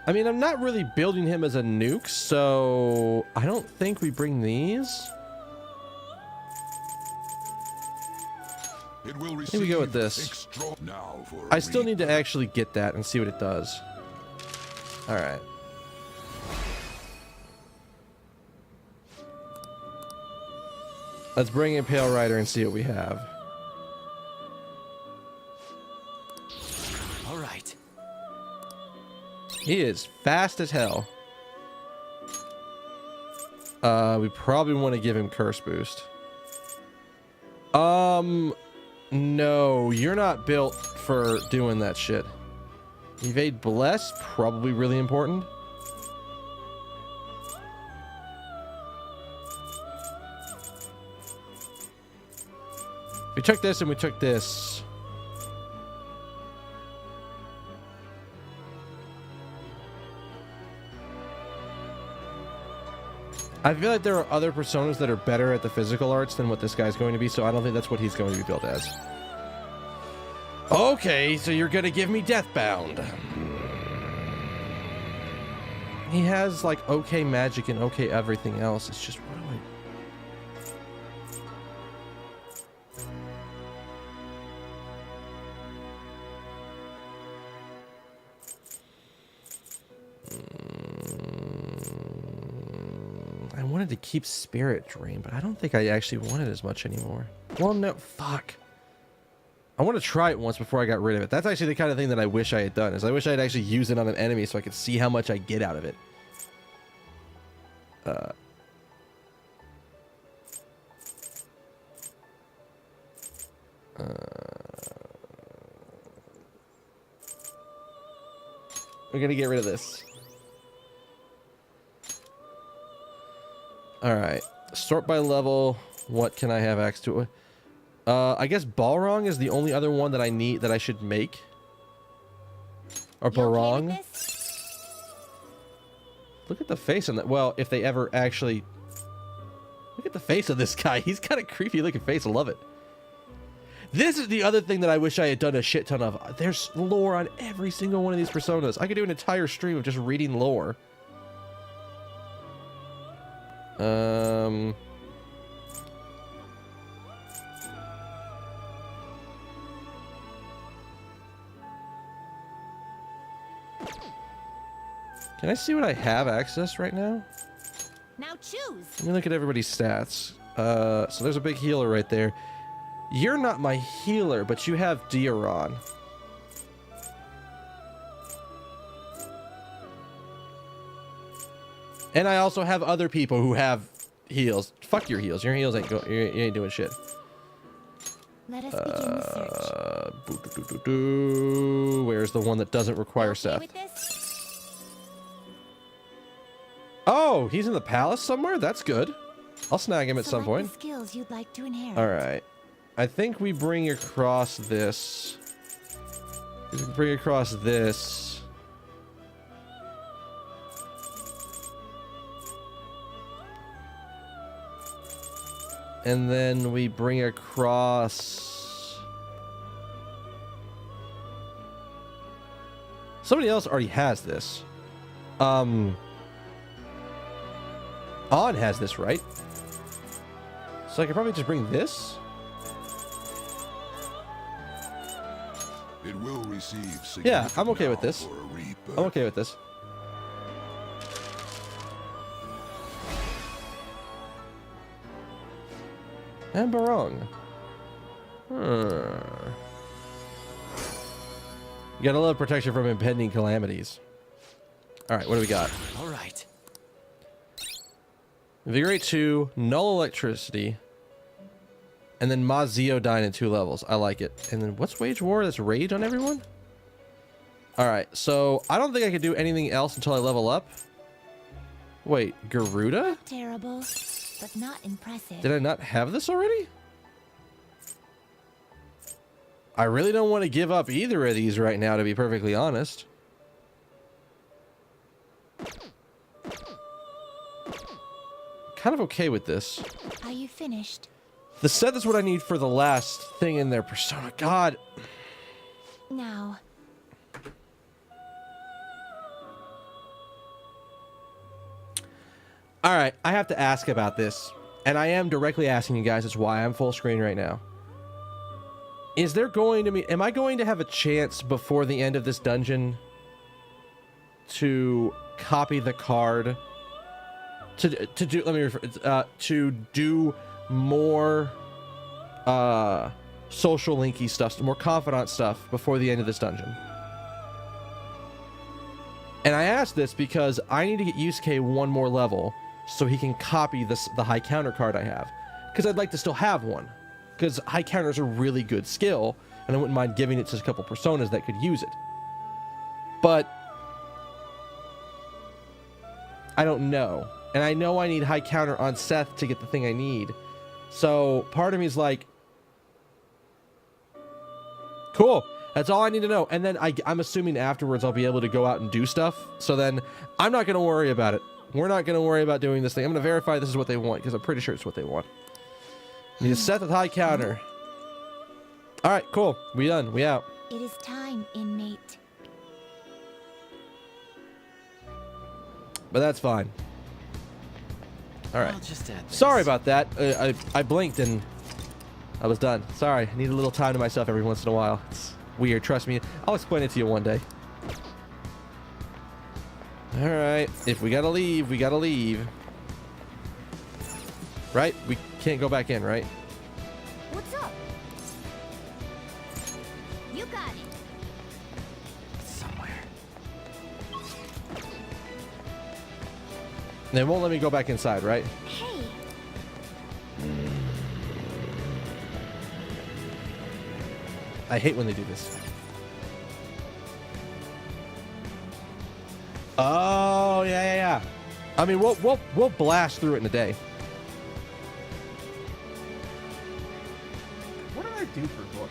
I mean, I'm not really building him as a nuke, so I don't think we bring these.
It will
Here we go with this. I still need to actually get that and see what it does. All right. Let's bring in Pale Rider and see what we have.
All right.
He is fast as hell. We probably want to give him Curse Boost. No, you're not built for doing that shit. Evade Bless, probably really important. We took this and we took this. I feel like there are other personas that are better at the physical arts than what this guy's going to be, so I don't think that's what he's going to be built as. Okay, so you're gonna give me Deathbound. He has like okay magic and okay everything else. It's just what do I... I wanted to keep Spirit Drain, but I don't think I actually want it as much anymore. Well, no, fuck. I want to try it once before I got rid of it. That's actually the kind of thing that I wish I had done, is I wish I had actually used it on an enemy so I could see how much I get out of it. We're gonna get rid of this. Alright. Sort by level. What can I have access to? I guess Balrog is the only other one that I need, that I should make. Or Balrog. Look at the face on that. Well, if they ever actually... Look at the face of this guy. He's got a creepy looking face. I love it. This is the other thing that I wish I had done a shit ton of. There's lore on every single one of these personas. I could do an entire stream of just reading lore. Can I see what I have access right now?
Now choose.
Let me look at everybody's stats. So there's a big healer right there. You're not my healer, but you have Dioron. And I also have other people who have heals. Fuck your heals. Your heals ain't you ain't doing shit.
Let us begin the search.
Where's the one that doesn't require
Okay
Seth?
with this?
Oh, he's in the palace somewhere? That's good. I'll snag him at some
Select
point.
the skills you'd like to inherit.
All right. I think we bring across this. We can bring across this. And then we bring across... Somebody else already has this. On has this, right? So I could probably just bring this.
It will receive
Yeah, I'm okay with this. I'm okay with this. And Barong. You gotta love protection from impending calamities. Alright, what do we got?
Alright.
Invigorate 2, Null Electricity, and then Maziodyne in 2 levels. I like it. And then what's Wage War? That's Rage on everyone? Alright, so I don't think I could do anything else until I level up. Wait, Garuda?
Terrible, but not impressive.
Did I not have this already? I really don't want to give up either of these right now, to be perfectly honest. Kind of okay with this.
Are you finished?
The set is what I need for the last thing in their persona. God.
Now.
All right, I have to ask about this. And I am directly asking you guys. That's why I'm full screen right now. Is there going to be... Am I going to have a chance before the end of this dungeon to copy the card? To do... Let me refer... to do more... social linky stuff. More confidant stuff before the end of this dungeon. And I asked this because I need to get Yusuke one more level so he can copy the high counter card I have. Because I'd like to still have one. Because high counter is a really good skill, and I wouldn't mind giving it to a couple personas that could use it. But I don't know. And I know I need high counter on Seth to get the thing I need. So part of me is like, cool. That's all I need to know. And then I'm assuming afterwards I'll be able to go out and do stuff. So then I'm not going to worry about it. We're not going to worry about doing this thing. I'm going to verify this is what they want, because I'm pretty sure it's what they want. Need to set the high counter. All right, cool. We done. We out.
It is time, inmate.
But that's fine. All right.
I'll just add this.
Sorry about that. I blinked and I was done. Sorry. I need a little time to myself every once in a while. It's weird. Trust me. I'll explain it to you one day. All right. If we gotta leave, we gotta leave. Right? We can't go back in, right?
What's up? You got it.
Somewhere.
They won't let me go back inside, right?
Hey.
I hate when they do this. Oh, yeah. I mean, we'll blast through it in a day. What did I do for voice?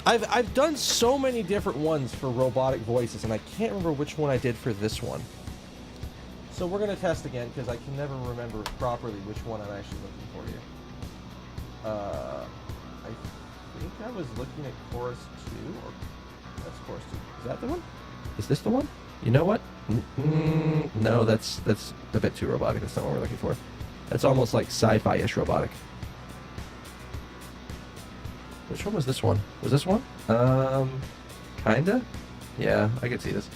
I've done so many different ones for robotic voices, and I can't remember which one I did for this one. So we're gonna test again because I can never remember properly which one I'm actually looking for here. I think I was looking at chorus 2, or that's chorus 2. Is that the one? Is this the one? You know what? No, that's a bit too robotic. That's not what we're looking for. That's almost like sci-fi-ish robotic. Which one was this one? Was this one? Kinda? Yeah, I could see this.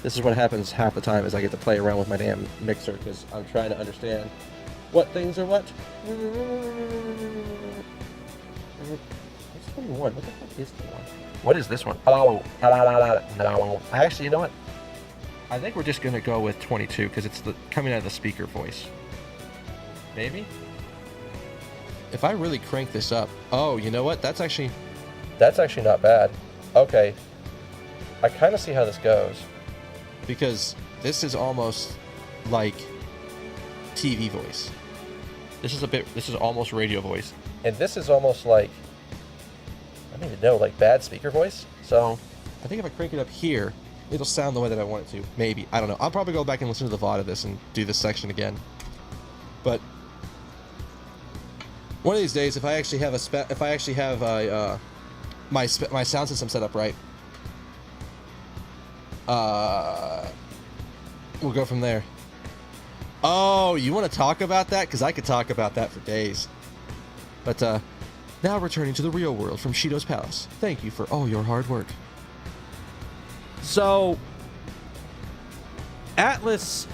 This is what happens half the time is I get to play around with my damn mixer because I'm trying to understand what things are what. What's the one? What the fuck is the one? What is this one? Oh, no. Actually, you know what? I think we're just going to go with 22 because it's coming out of the speaker voice. Maybe? If I really crank this up... Oh, you know what? That's actually not bad. Okay. I kind of see how this goes. Because this is almost like TV voice. This is almost radio voice. And this is almost like... I don't even know, like bad speaker voice. So, I think if I crank it up here, it'll sound the way that I want it to. Maybe. I don't know. I'll probably go back and listen to the VOD of this and do this section again. But... one of these days, if I actually have my sound system set up right, we'll go from there. Oh, you want to talk about that? Because I could talk about that for days. But now returning to the real world from Shido's Palace. Thank you for all your hard work. So, Atlas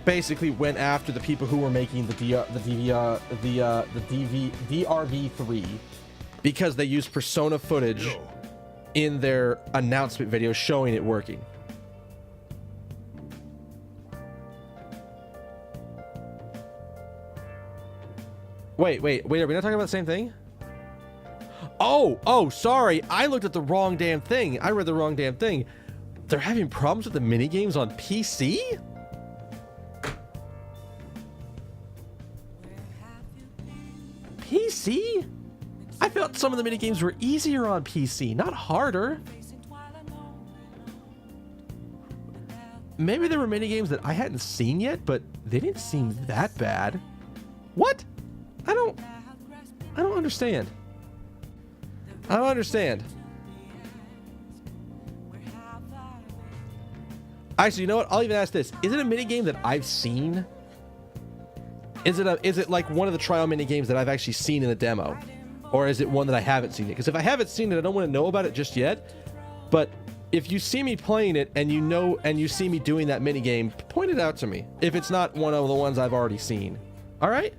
basically went after the people who were making the DRV3 because they used Persona footage in their announcement video showing it working. Wait, are we not talking about the same thing? Oh, sorry. I looked at the wrong damn thing. I read the wrong damn thing. They're having problems with the minigames on PC? PC? I felt some of the minigames were easier on PC, not harder. Maybe there were minigames that I hadn't seen yet, but they didn't seem that bad. What? I don't understand. I don't understand. Actually, you know what? I'll even ask this. Is it a minigame that I've seen? Is it like one of the trial minigames that I've actually seen in the demo? Or is it one that I haven't seen yet? Because if I haven't seen it, I don't want to know about it just yet. But if you see me playing it and you know and you see me doing that minigame, point it out to me. If it's not one of the ones I've already seen. Alright?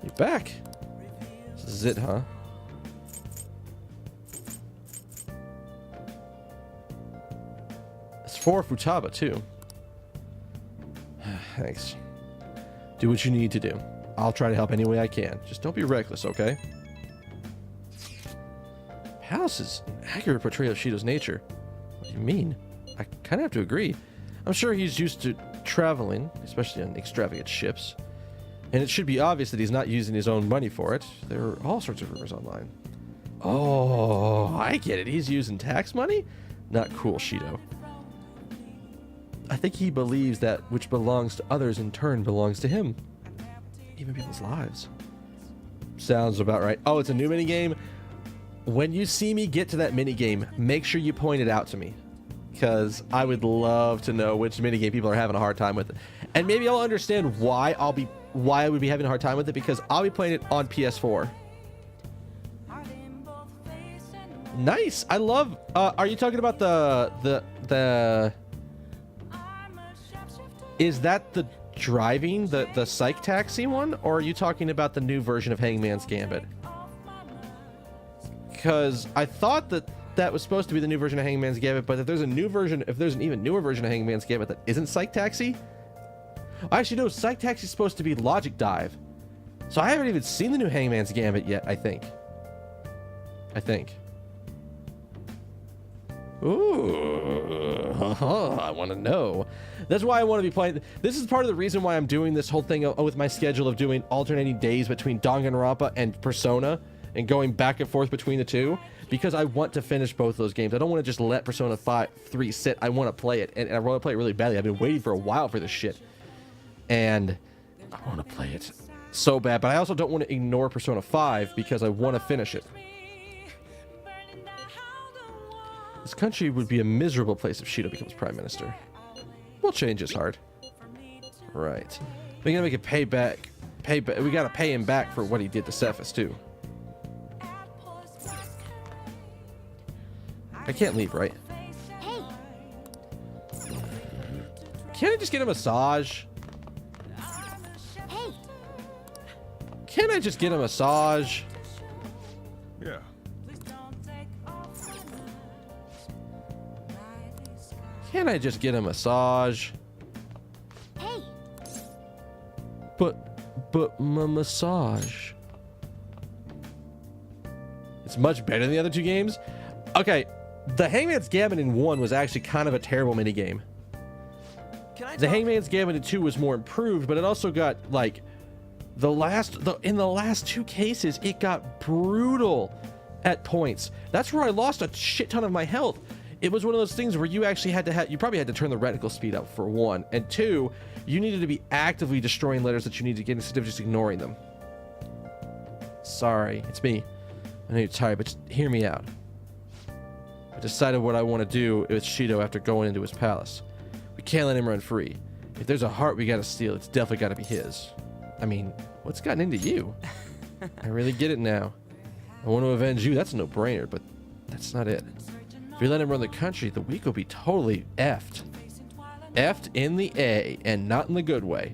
You're back. This is it, huh? It's for Futaba, too. Thanks. Do what you need to do. I'll try to help any way I can. Just don't be reckless, okay? Palace is an accurate portrayal of Shido's nature. What do you mean? I kind of have to agree. I'm sure he's used to traveling, especially on extravagant ships. And it should be obvious that he's not using his own money for it. There are all sorts of rumors online. Oh, I get it. He's using tax money? Not cool, Shido. I think he believes that which belongs to others in turn belongs to him. Even people's lives. Sounds about right. Oh, it's a new minigame? When you see me get to that minigame, make sure you point it out to me. Because I would love to know which minigame people are having a hard time with it. And maybe I'll understand why I would be having a hard time with it, because I'll be playing it on PS4. Nice. I love are you talking about the is that the driving, the psych taxi one, or are you talking about the new version of Hangman's Gambit? Because I thought that was supposed to be the new version of Hangman's Gambit, but if there's an even newer version of Hangman's Gambit that isn't Psych Taxi, actually no, Psych Taxi is supposed to be Logic Dive. So I haven't even seen the new Hangman's Gambit yet. I think. Ooh, I want to know. That's why I want to be playing. This is part of the reason why I'm doing this whole thing with my schedule of doing alternating days between Danganronpa and Persona and going back and forth between the two, because I want to finish both those games. I don't want to just let Persona 3 sit. I want to play it, and I want to play it really badly. I've been waiting for a while for this shit, and I want to play it so bad. But I also don't want to ignore Persona 5 because I want to finish it. This country would be a miserable place if Shido becomes prime minister. We'll change his heart. Right. We're gonna make it pay back. We gotta pay him back for what he did to Cephas too. I can't leave, right?
Hey.
Can't I just get a massage?
Hey.
Can't I just get a massage?
Yeah.
Can't I just get a massage?
Hey.
But my massage. It's much better than the other two games. Okay, the Hangman's Gambit in 1 was actually kind of a terrible minigame. The Hangman's Gambit in 2 was more improved, but it also got like in the last two cases, it got brutal at points. That's where I lost a shit ton of my health. It was one of those things where you actually had to you probably had to turn the reticle speed up for 1, and 2, you needed to be actively destroying letters that you need to get instead of just ignoring them. Sorry, it's me. I know you're tired, but just hear me out. I decided what I want to do with Shido after going into his palace. We can't let him run free. If there's a heart we gotta steal, it's definitely gotta be his. I mean, what's gotten into you? I really get it now. I want to avenge you, that's a no-brainer, but that's not it. If we let him run the country, the weak will be totally effed. Effed in the A, and not in the good way.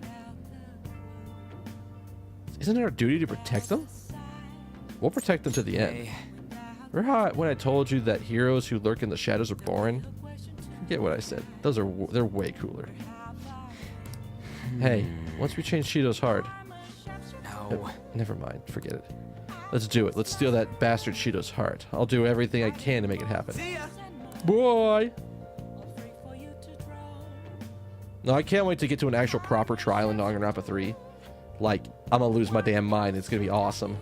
Isn't it our duty to protect them? We'll protect them to the end. Remember how when I told you that heroes who lurk in the shadows are boring? Forget what I said. They're way cooler. Hey, once we change Shido's heart...
No.
Never mind, forget it. Let's do it. Let's steal that bastard Shido's heart. I'll do everything I can to make it happen. Boy! No, I can't wait to get to an actual proper trial in Danganronpa 3. Like, I'm gonna lose my damn mind. It's gonna be awesome.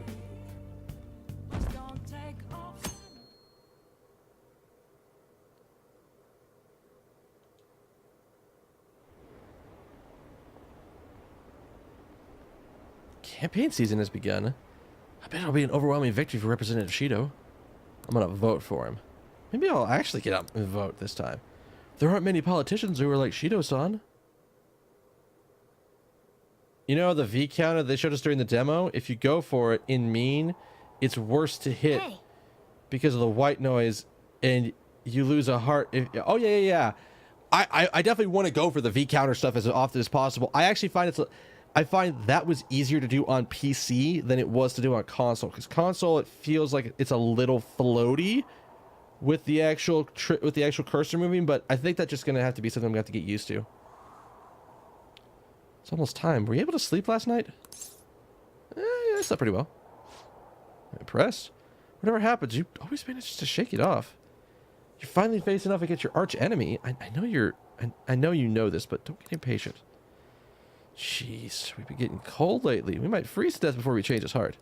Campaign season has begun. I bet it'll be an overwhelming victory for Representative Shido. I'm gonna vote for him. Maybe I'll actually get out and vote this time. There aren't many politicians who are like Shido-san. You know the V counter they showed us during the demo? If you go for it in mean, it's worse to hit because of the white noise, and you lose a heart. Oh yeah. I definitely want to go for the V counter stuff as often as possible. I actually find I find that was easier to do on PC than it was to do on console, because console it feels like it's a little floaty with the actual cursor moving, but I think that's just gonna have to be something we have to get used to. It's almost time. Were you able to sleep last night? Yeah, I slept pretty well. I'm impressed. Whatever happens, you always manage to shake it off. You're finally facing off against your arch enemy. I know you know this, but don't get impatient. Jeez, we've been getting cold lately. We might freeze to death before we change his heart.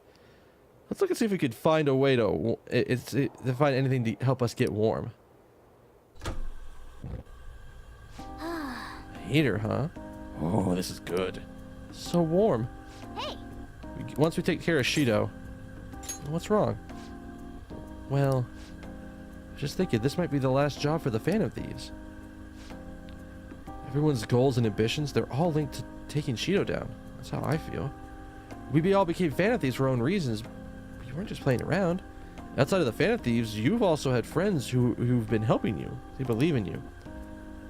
Let's look and see if we could find a way to find anything to help us get warm. Heater, huh? Oh, this is good. So warm.
Hey.
Once we take care of Shido, what's wrong? Well, just thinking this might be the last job for the Phantom Thieves. Everyone's goals and ambitions, they're all linked to taking Shido down. That's how I feel. We all became Phantom Thieves for our own reasons, but you weren't just playing around. Outside of the Phantom Thieves, you've also had friends who've been helping you. They believe in you.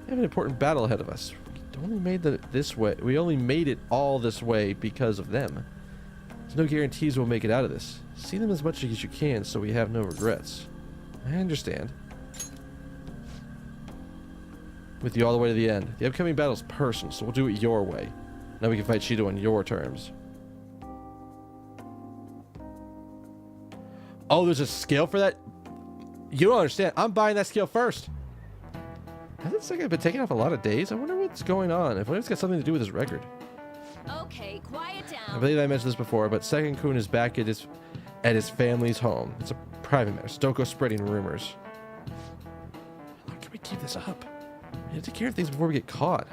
We have an important battle ahead of us. We only made this way. We only made it all this way because of them. There's no guarantees we'll make it out of this. See them as much as you can so we have no regrets. I understand. With you all the way to the end. The upcoming battle's personal, so we'll do it your way. Now we can fight Shido on your terms. Oh, there's a scale for that? You don't understand. I'm buying that scale first. Hasn't Sega been taking off a lot of days? I wonder what's going on. If it's got something to do with his record.
Okay, quiet down.
I believe I mentioned this before, but Second-kun is back at his family's home. It's a private matter, so don't go spreading rumors. How long can we keep this up? We have to take care of things before we get caught.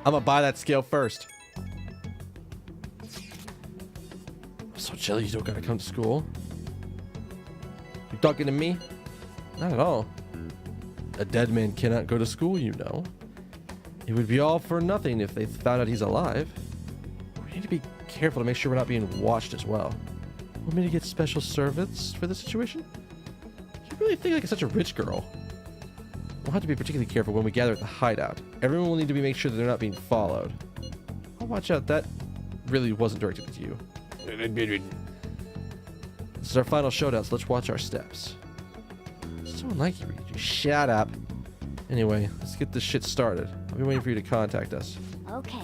I'm gonna buy that scale first. I'm so jelly you don't gotta come to school. You talking to me? Not at all. A dead man cannot go to school, you know. It would be all for nothing if they found out he's alive. We need to be careful to make sure we're not being watched as well. Want me to get special servants for this situation? You really think like such a rich girl? We'll have to be particularly careful when we gather at the hideout. Everyone will need to make sure that they're not being followed. I'll watch out. That really wasn't directed at you. This is our final showdown, so let's watch our steps. So unlike you, Ryuji. Shut up. Anyway, let's get this shit started. I'll be waiting for you to contact us.
Okay.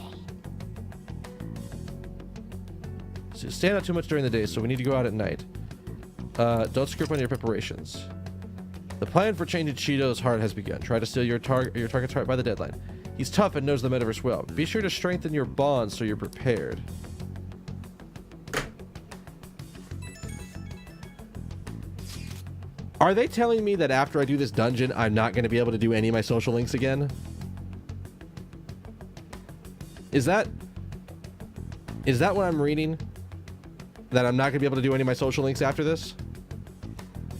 So you stand out too much during the day, so we need to go out at night. Don't screw up on your preparations. The plan for changing Shido's heart has begun. Try to steal your target's heart by the deadline. He's tough and knows the metaverse well. Be sure to strengthen your bonds so you're prepared. Are they telling me that after I do this dungeon, I'm not going to be able to do any of my social links again? Is that what I'm reading? That I'm not going to be able to do any of my social links after this?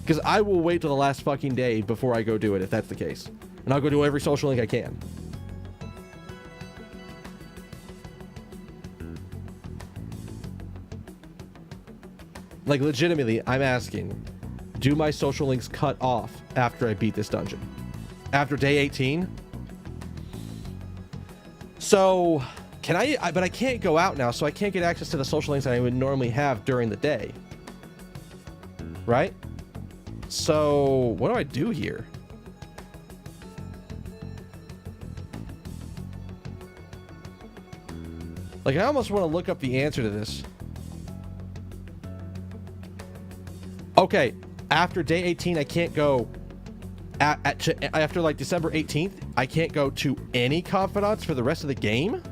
Because I will wait till the last fucking day before I go do it, if that's the case. And I'll go do every social link I can. Like, legitimately, I'm asking, do my social links cut off after I beat this dungeon? After day 18? So, can but I can't go out now, so I can't get access to the social links that I would normally have during the day. Right? So, what do I do here? Like, I almost want to look up the answer to this. Okay, after day 18, I can't go... after, like, December 18th, I can't go to any confidants for the rest of the game?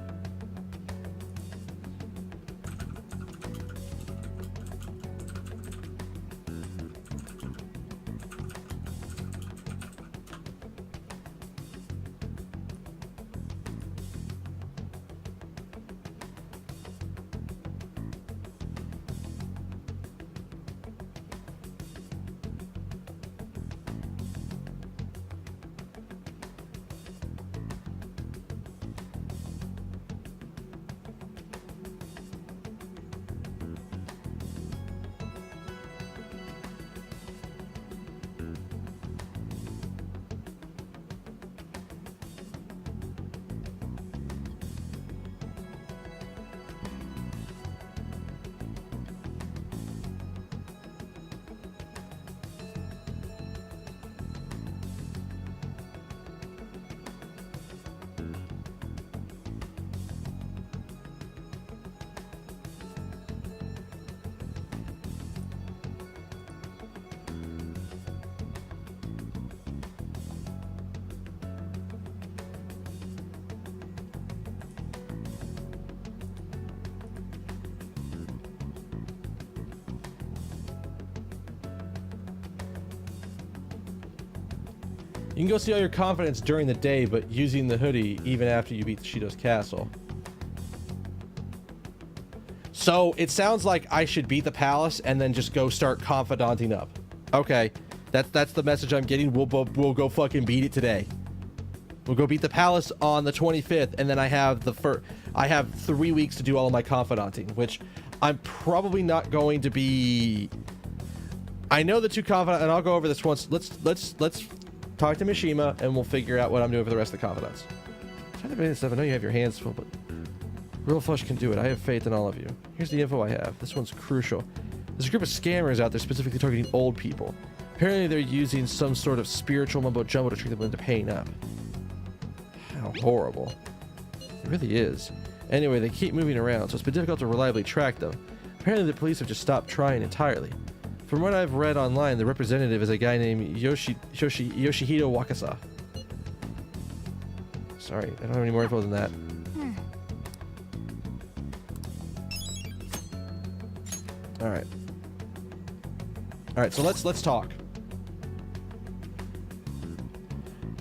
You can go see all your confidants during the day, but using the hoodie even after you beat Shido's castle. So it sounds like I should beat the palace and then just go start confidanting up. Okay, that's the message I'm getting. We'll go fucking beat it today. We'll go beat the palace on the 25th, and then I have I have 3 weeks to do all of my confidanting, which I'm probably not going to be. I know the two confidant, and I'll go over this once. Let's talk to Mishima, and we'll figure out what I'm doing for the rest of the confidants. Stuff. I know you have your hands full, but Real Flush can do it. I have faith in all of you. Here's the info I have. This one's crucial. There's a group of scammers out there specifically targeting old people. Apparently they're using some sort of spiritual mumbo-jumbo to trick them into paying up. How horrible. It really is. Anyway, they keep moving around, so it's been difficult to reliably track them. Apparently the police have just stopped trying entirely. From what I've read online, the representative is a guy named Yoshihito Wakasa. Sorry, I don't have any more info than that. Alright. Alright, so let's talk.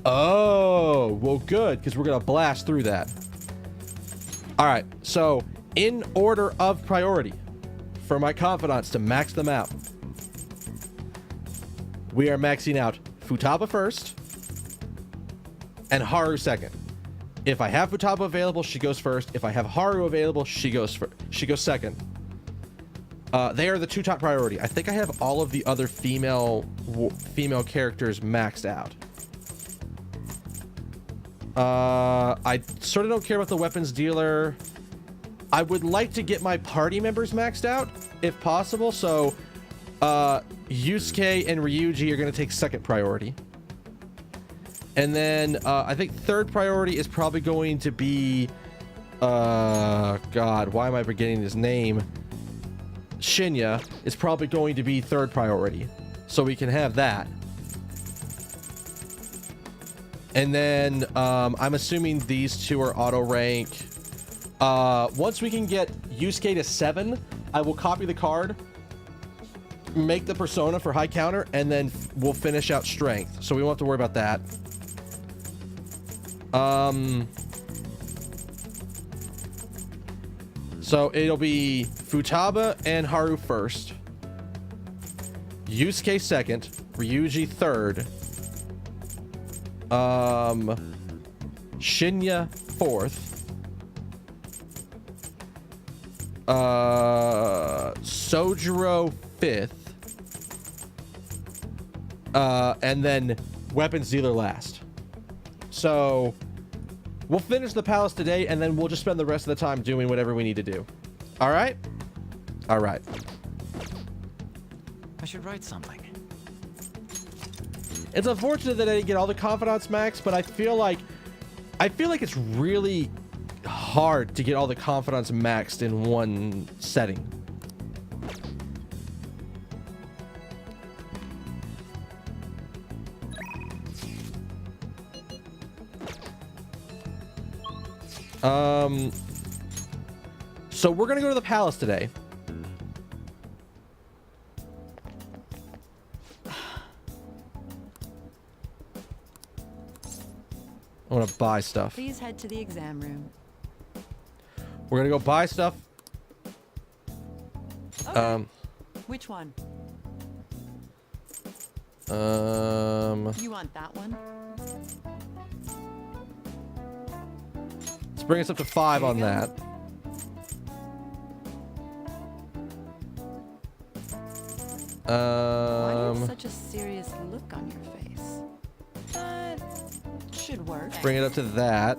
Oh, well good, because we're gonna blast through that. Alright, so in order of priority for my confidants to max them out, we are maxing out Futaba first and Haru second. If I have Futaba available, she goes first. If I have Haru available, she goes second. They are the two top priority. I think I have all of the other female characters maxed out. I sort of don't care about the weapons dealer. I would like to get my party members maxed out if possible. So, Yusuke and Ryuji are going to take second priority. And then, I think third priority is probably going to be, God, why am I forgetting his name? Shinya is probably going to be third priority. So we can have that. And then, I'm assuming these two are auto rank. Once we can get Yusuke to 7, I will copy the card, make the persona for high counter, and then we'll finish out strength. So we won't have to worry about that. So it'll be Futaba and Haru first, Yusuke second, Ryuji third, Shinya fourth, Sojiro fifth, and then weapons dealer last. So we'll finish the palace today, and then we'll just spend the rest of the time doing whatever we need to do. All right? All right.
I should write something.
It's unfortunate that I didn't get all the confidants max, but I feel like it's really hard to get all the confidants maxed in one setting. So we're gonna go to the palace today. I want to buy stuff.
Please head to the exam room.
We're gonna go buy stuff.
Okay. Which one? You want that one?
Let's bring us up to 5 on that.
Why do you have such a serious look on your face? Should work.
Let's bring it up to that.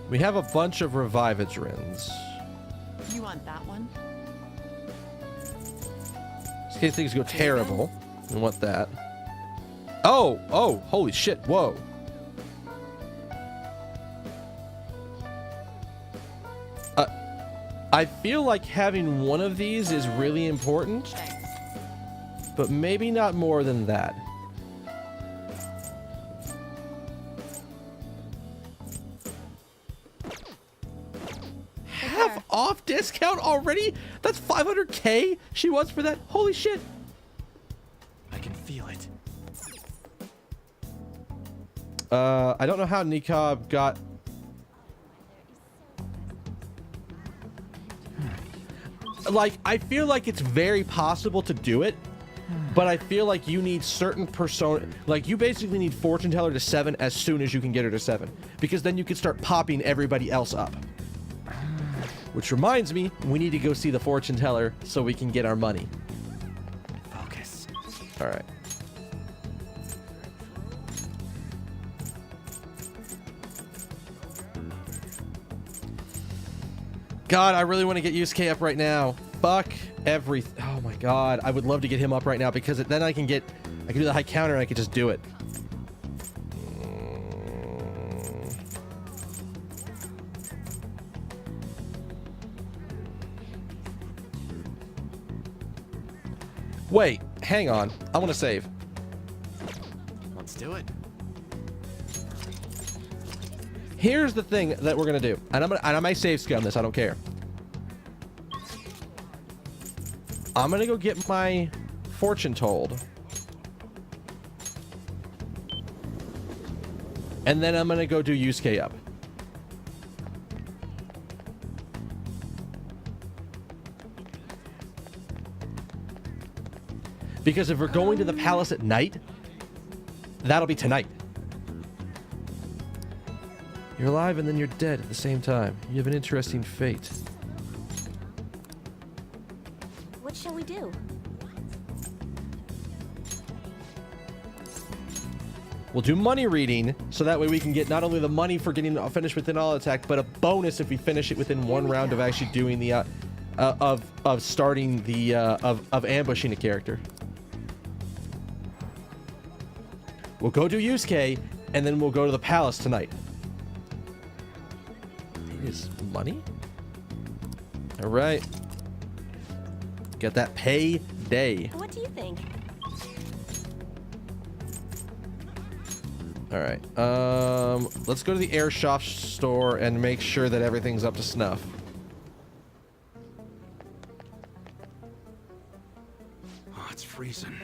We have a bunch of Revivadrins.
You want that one?
In case things go terrible. We want that. Oh, holy shit, whoa. I feel like having one of these is really important, but maybe not more than that. Half off discount already? That's 500k she wants for that? Holy shit.
I can feel it.
I don't know how Niqab got... Like, I feel like it's very possible to do it, but I feel like you need certain persona... Like, you basically need Fortune Teller to 7 as soon as you can get her to 7. Because then you can start popping everybody else up. Which reminds me, we need to go see the Fortune Teller so we can get our money.
Focus.
Alright. God, I really want to get Yusuke up right now. Fuck everything. Oh my god, I would love to get him up right now because then I can do the high counter and I can just do it. Wait, hang on. I want to save.
Let's do it.
Here's the thing that we're gonna do, and I might save scum this. I don't care. I'm gonna go get my fortune told, and then I'm gonna go do Yusuke up. Because if we're going to the palace at night, that'll be tonight. You're alive and then you're dead at the same time. You have an interesting fate.
What shall we do?
We'll do money reading, so that way we can get not only the money for getting finished within all attack, but a bonus if we finish it within one round of actually doing the of starting the of ambushing a character. We'll go do Yusuke, and then we'll go to the palace tonight. Is money? All right. Get that payday.
What do you think?
All right. Let's go to the Airsoft store and make sure that everything's up to snuff.
Oh, it's freezing.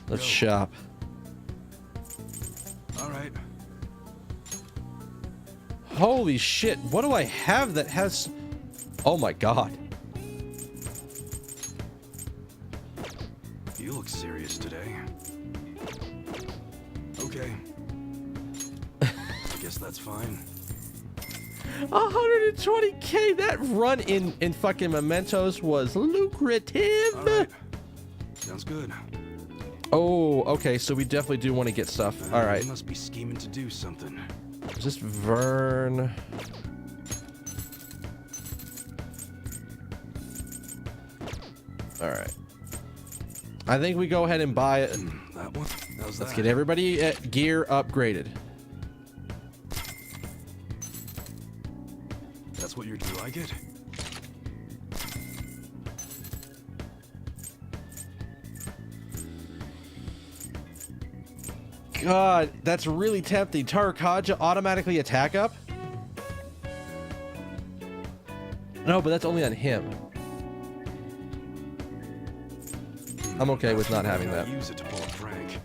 Let's shop.
All right.
Holy shit, what do I have that has... Oh my god.
You look serious today. Okay. I guess that's fine.
120k, that run in fucking Mementos was lucrative.
All right. Sounds good.
Oh, okay, so we definitely do want to get stuff. All right.
You must be scheming to do something.
Is this Vern? All right. I think we go ahead and buy it.
That one? How's
Let's
that?
get everybody at gear upgraded.
That's what you're. Do you like it?
God, that's really tempting. Tarakaja automatically attack up? No, but that's only on him. I'm okay with not having that.
Use it to pull a prank.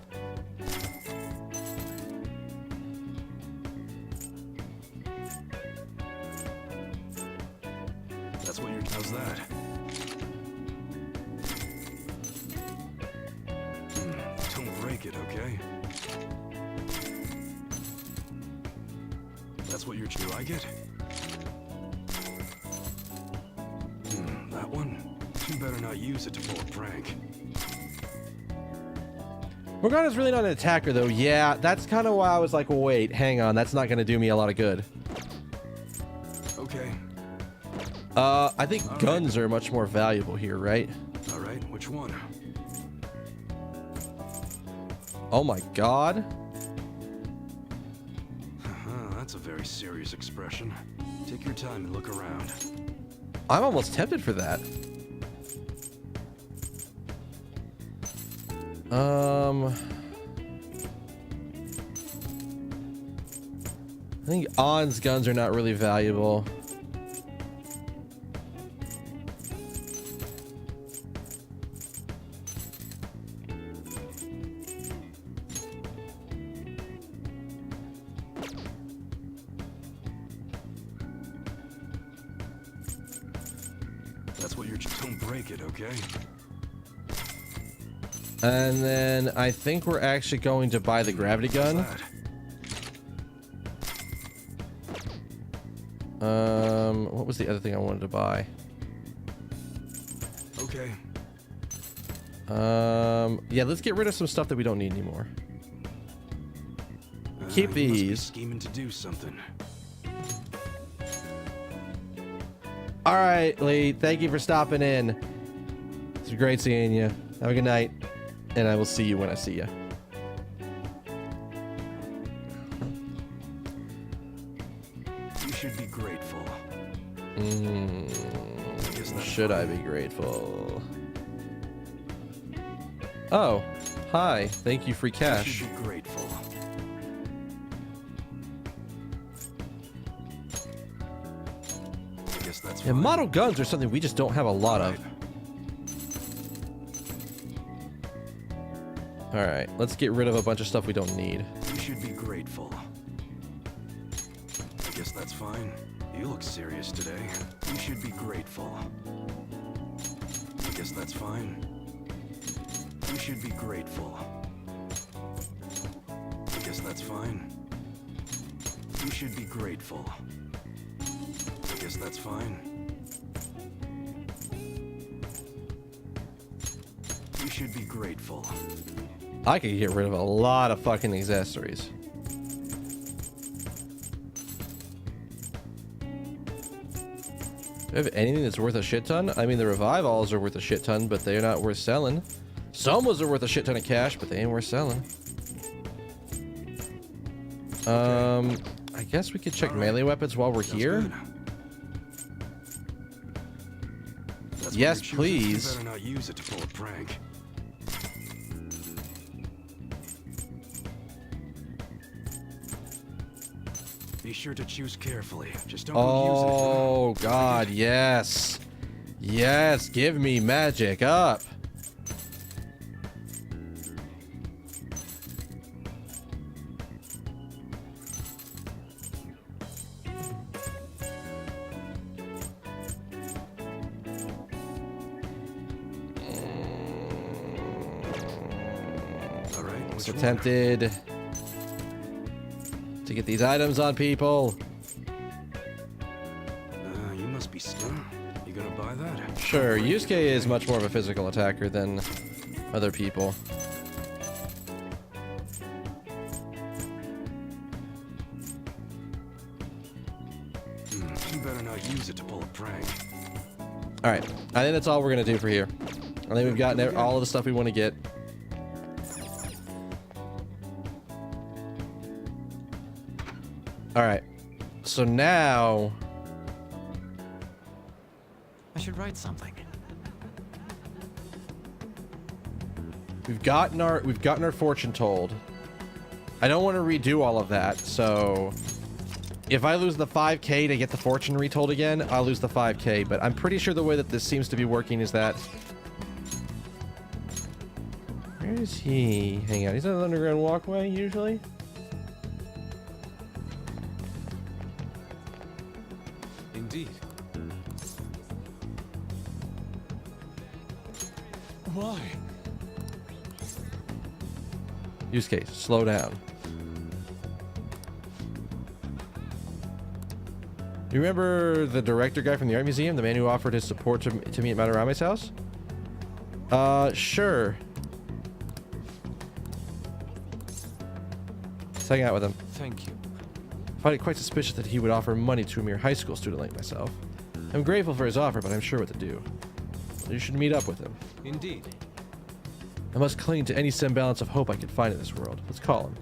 That's what you're. How's that? Don't break it, okay? That's what you're. Do you like it? That one? You better not use it to pull a prank.
Morgana's really not an attacker, though. Yeah, that's kind of why I was like, well, wait, hang on. That's not going to do me a lot of good.
Okay.
I think guns are much more valuable here, right?
All right, which one?
Oh my god.
That's a very serious expression. Take your time and look around.
I'm almost tempted for that. I think On's guns are not really valuable.
That's what you're. Don't break it, okay?
And then I think we're actually going to buy the gravity gun. What was the other thing I wanted to buy?
Okay.
Yeah, let's get rid of some stuff that we don't need anymore. Keep
You must be
these.
scheming to do something.
All right, Lee. Thank you for stopping in. It's great seeing you. Have a good night, and I will see you when I see you.
You should be grateful.
Should I be grateful? Oh, hi. Thank you, free
You
cash.
should be grateful. I guess that's
Yeah,
fine.
model guns are something we just don't have a lot of. All right, let's get rid of a bunch of stuff we don't need.
You should be grateful. I guess that's fine. You look serious today. You should be grateful. I guess that's fine. You should be grateful. I guess that's fine. You should be grateful. I guess that's fine. You should be grateful.
I could get rid of a lot of fucking accessories. Do we have anything that's worth a shit ton? I mean, the revivals are worth a shit ton, but they're not worth selling. Somas are worth a shit ton of cash, but they ain't worth selling. I guess we could check melee weapons while we're here. Yes, please.
You better not use it to pull a prank. Be sure to choose carefully. Just don't use it.
Oh god, yes. Yes, give me magic up.
All right.
So tempted to get these items on people.
You must be stung. You gonna buy that?
Sure, Yusuke is much more of a physical attacker than other people.
You better not use it to pull a prank.
Alright, I think that's all we're going to do for here. I think we've gotten all of the stuff we want to get. All right. So now
I should write something.
we've gotten our fortune told. I don't want to redo all of that, so if I lose the 5k to get the fortune retold again, I'll lose the 5k, but I'm pretty sure the way that this seems to be working is that... Where does he hang out? He's on the underground walkway, usually?
Indeed.
Why?
Use case, slow down. You remember the director guy from the art museum? The man who offered his support to me at Madarame's house? Sure. Let's hang out with him.
Thank you.
I find it quite suspicious that he would offer money to a mere high school student like myself. I'm grateful for his offer, but I'm sure what to do. You should meet up with him.
Indeed.
I must cling to any semblance of hope I can find in this world. Let's call him.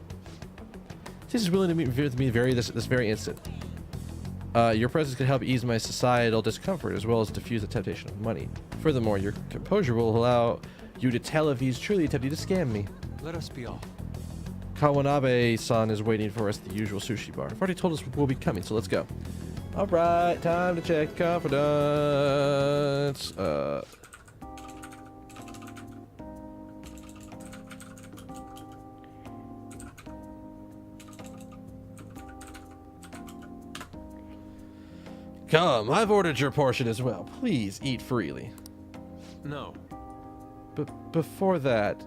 He's willing to meet with me this very instant. Your presence can help ease my societal discomfort as well as diffuse the temptation of money. Furthermore, your composure will allow you to tell if he's truly attempting to scam me.
Let us be off.
Kawanabe-san is waiting for us at the usual sushi bar. I've already told us we'll be coming, so let's go. Alright, time to check confidence. Come, I've ordered your portion as well. Please eat freely.
No.
But before that,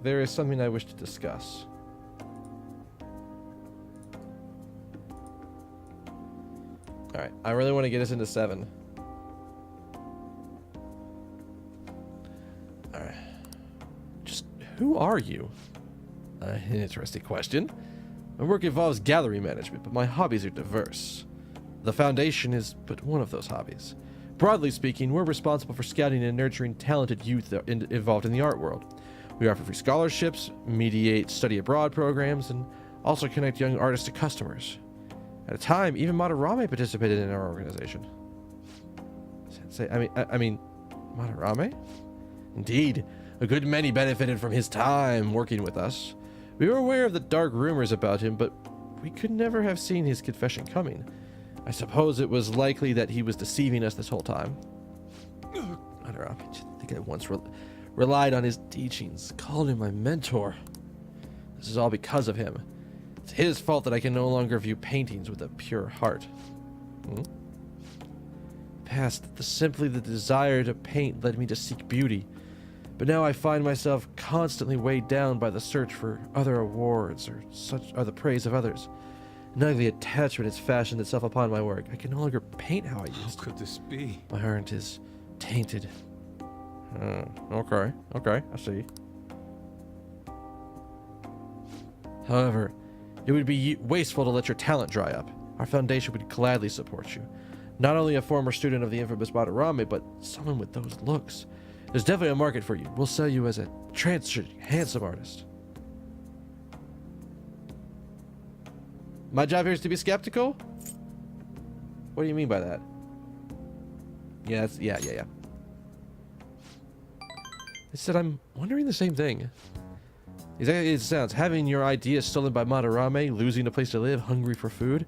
there is something I wish to discuss. Alright, I really want to get us into 7. Alright. Just, who are you? An interesting question. My work involves gallery management, but my hobbies are diverse. The Foundation is but one of those hobbies. Broadly speaking, we're responsible for scouting and nurturing talented youth involved in the art world. We offer free scholarships, mediate study abroad programs, and also connect young artists to customers. At a time, even Madarame participated in our organization. Sensei, I mean, Madarame? Indeed, a good many benefited from his time working with us. We were aware of the dark rumors about him, but we could never have seen his confession coming. I suppose it was likely that he was deceiving us this whole time. Madarame, I think I once relied on his teachings, called him my mentor. This is all because of him. It's his fault that I can no longer view paintings with a pure heart. Past, simply the desire to paint led me to seek beauty. But now I find myself constantly weighed down by the search for other awards or the praise of others. An ugly attachment has fashioned itself upon my work. I can no longer paint how I used to.
How could this be?
My heart is tainted. Okay, I see. However, it would be wasteful to let your talent dry up. Our foundation would gladly support you. Not only a former student of the infamous Madarame, but someone with those looks. There's definitely a market for you. We'll sell you as a transient, handsome artist. My job here is to be skeptical? What do you mean by that? Yeah. I said I'm wondering the same thing. Exactly as it sounds. Having your ideas stolen by Madarame, losing a place to live, hungry for food.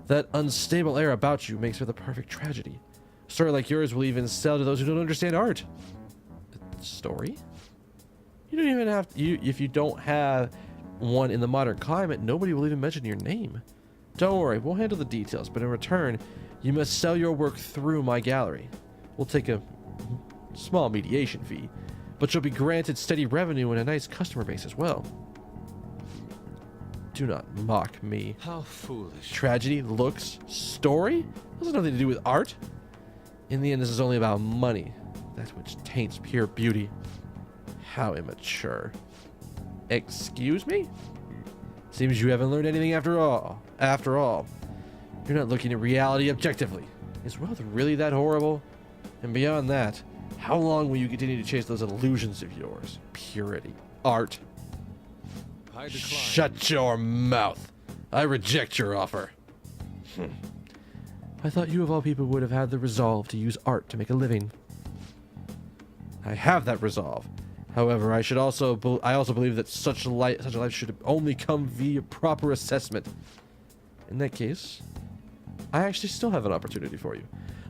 That unstable air about you makes for the perfect tragedy. A story like yours will even sell to those who don't understand art. A story? You don't even have to, if you don't have one in the modern climate, nobody will even mention your name. Don't worry, we'll handle the details, but in return, you must sell your work through my gallery. We'll take a small mediation fee, but you'll be granted steady revenue and a nice customer base as well. Do not mock me.
How foolish.
Tragedy, looks, story? This has nothing to do with art. In the end, this is only about money. That which taints pure beauty. How immature. Excuse me? Seems you haven't learned anything after all. You're not looking at reality objectively. Is wealth really that horrible? And beyond that, how long will you continue to chase those illusions of yours? Purity. Art.
I decline.
Shut your mouth. I reject your offer. I thought you of all people would have had the resolve to use art to make a living. I have that resolve. However, I also believe that such a life should only come via proper assessment. In that case, I actually still have an opportunity for you.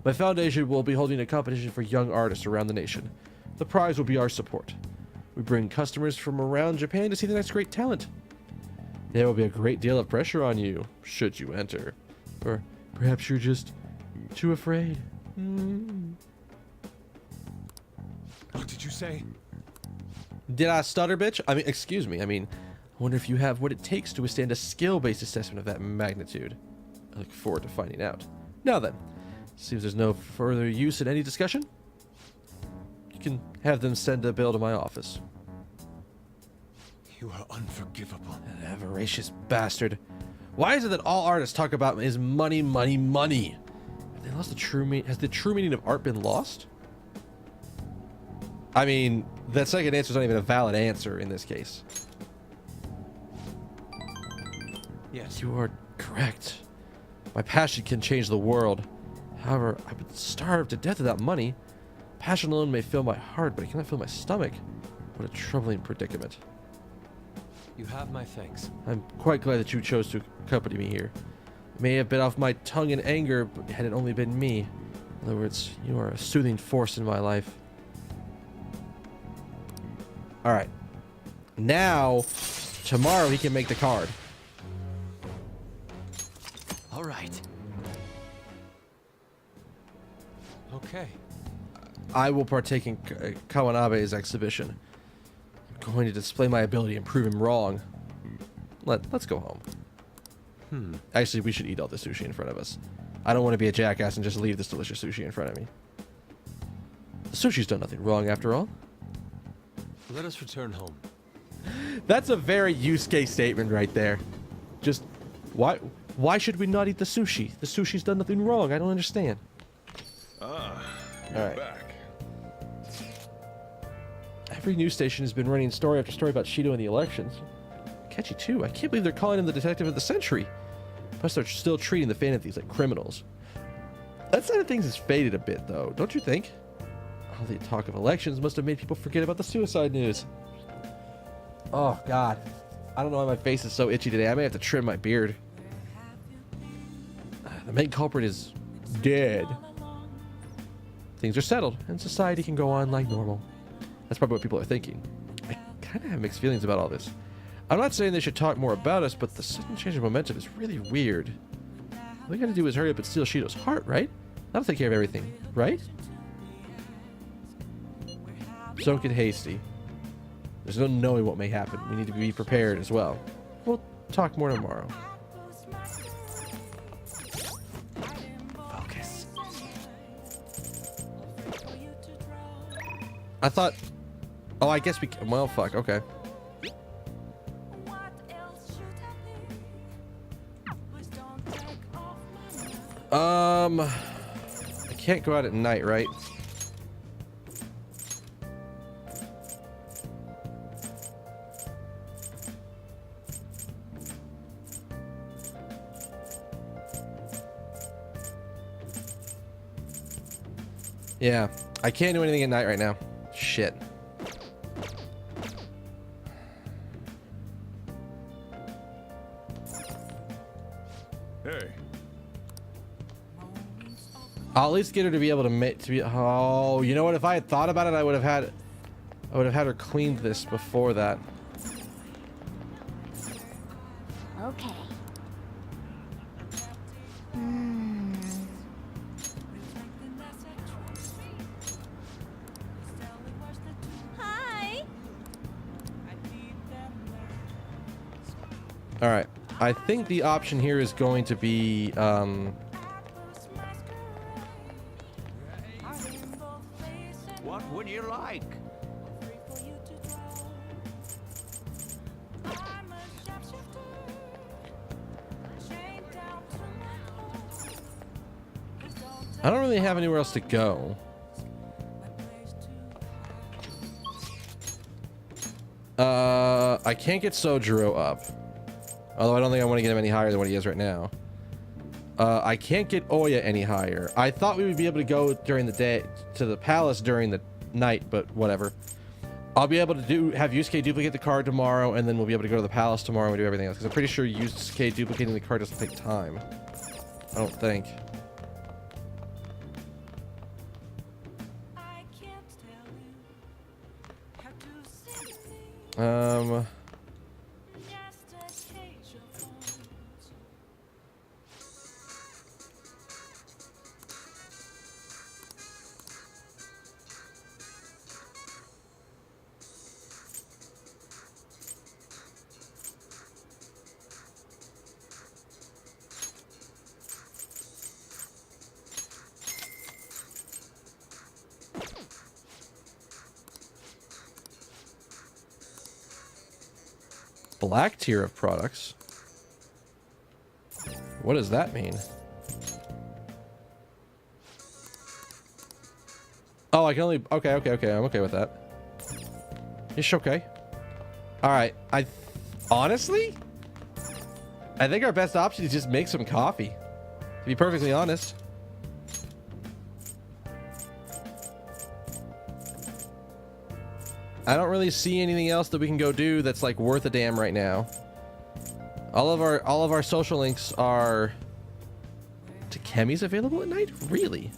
My foundation will be holding a competition for young artists around the nation. The prize will be our support. We bring customers from around Japan to see the next great talent. There will be a great deal of pressure on you, should you enter. Or perhaps you're just too afraid.
What did you say?
Did I stutter, bitch? I mean, excuse me. I wonder if you have what it takes to withstand a skill-based assessment of that magnitude. I look forward to finding out. Now then, seems there's no further use in any discussion. You can have them send a bill to my office.
You are unforgivable.
That avaricious bastard. Why is it that all artists talk about is money, money, money? Have they lost the true meaning? Has the true meaning of art been lost? I mean, that second answer is not even a valid answer in this case.
Yes.
You are correct. My passion can change the world. However, I would starve to death without money. Passion alone may fill my heart, but it cannot fill my stomach. What a troubling predicament.
You have my thanks.
I'm quite glad that you chose to accompany me here. It may have bit off my tongue in anger, but had it only been me. In other words, you are a soothing force in my life. Alright. Now, tomorrow he can make the card.
All right. Okay.
I will partake in Kawanabe's exhibition. I'm going to display my ability and prove him wrong. Let's go home. Actually, we should eat all the sushi in front of us. I don't want to be a jackass and just leave this delicious sushi in front of me. The sushi's done nothing wrong after all.
Let us return home.
That's a very Yusuke statement right there. Just, why should we not eat the sushi? The sushi's done nothing wrong. I don't understand.
You're
Alright.
back.
Every news station has been running story after story about Shido and the elections. Catchy too. I can't believe they're calling him the detective of the century. Plus they're still treating the Phantom Thieves like criminals. That side of things has faded a bit though, don't you think? All the talk of elections must have made people forget about the suicide news. Oh god. I don't know why my face is so itchy today. I may have to trim my beard. The main culprit is dead. Things are settled, and society can go on like normal. That's probably what people are thinking. I kind of have mixed feelings about all this. I'm not saying they should talk more about us, but the sudden change of momentum is really weird. All we gotta do is hurry up and steal Shido's heart, right? That'll take care of everything, right? Don't get hasty. There's no knowing what may happen. We need to be prepared as well. We'll talk more tomorrow.
Focus.
I thought... Oh, I guess we... Well, fuck. Okay. I can't go out at night, right? Yeah, I can't do anything at night right now. Shit.
Hey.
I'll at least get her to be able to make oh, you know what? If I had thought about it, I would have had her cleaned this before that.
Okay. Hi.
All right. I think the option here is going to be
What would you like?
I don't really have anywhere else to go. I can't get Sojiro up. Although I don't think I want to get him any higher than what he is right now. I can't get Oya any higher. I thought we would be able to go during the day to the palace during the night, but whatever. I'll be able to have Yusuke duplicate the card tomorrow, and then we'll be able to go to the palace tomorrow and do everything else. Because I'm pretty sure Yusuke duplicating the card doesn't take time. I don't think. Black tier of products. What does that mean? Oh, I can only... Okay. I'm okay with that. It's okay. Alright. Honestly, I think our best option is just make some coffee. To be perfectly honest. I don't really see anything else that we can go do that's like worth a damn right now. All of our social links are... Takemi's available at night? Really?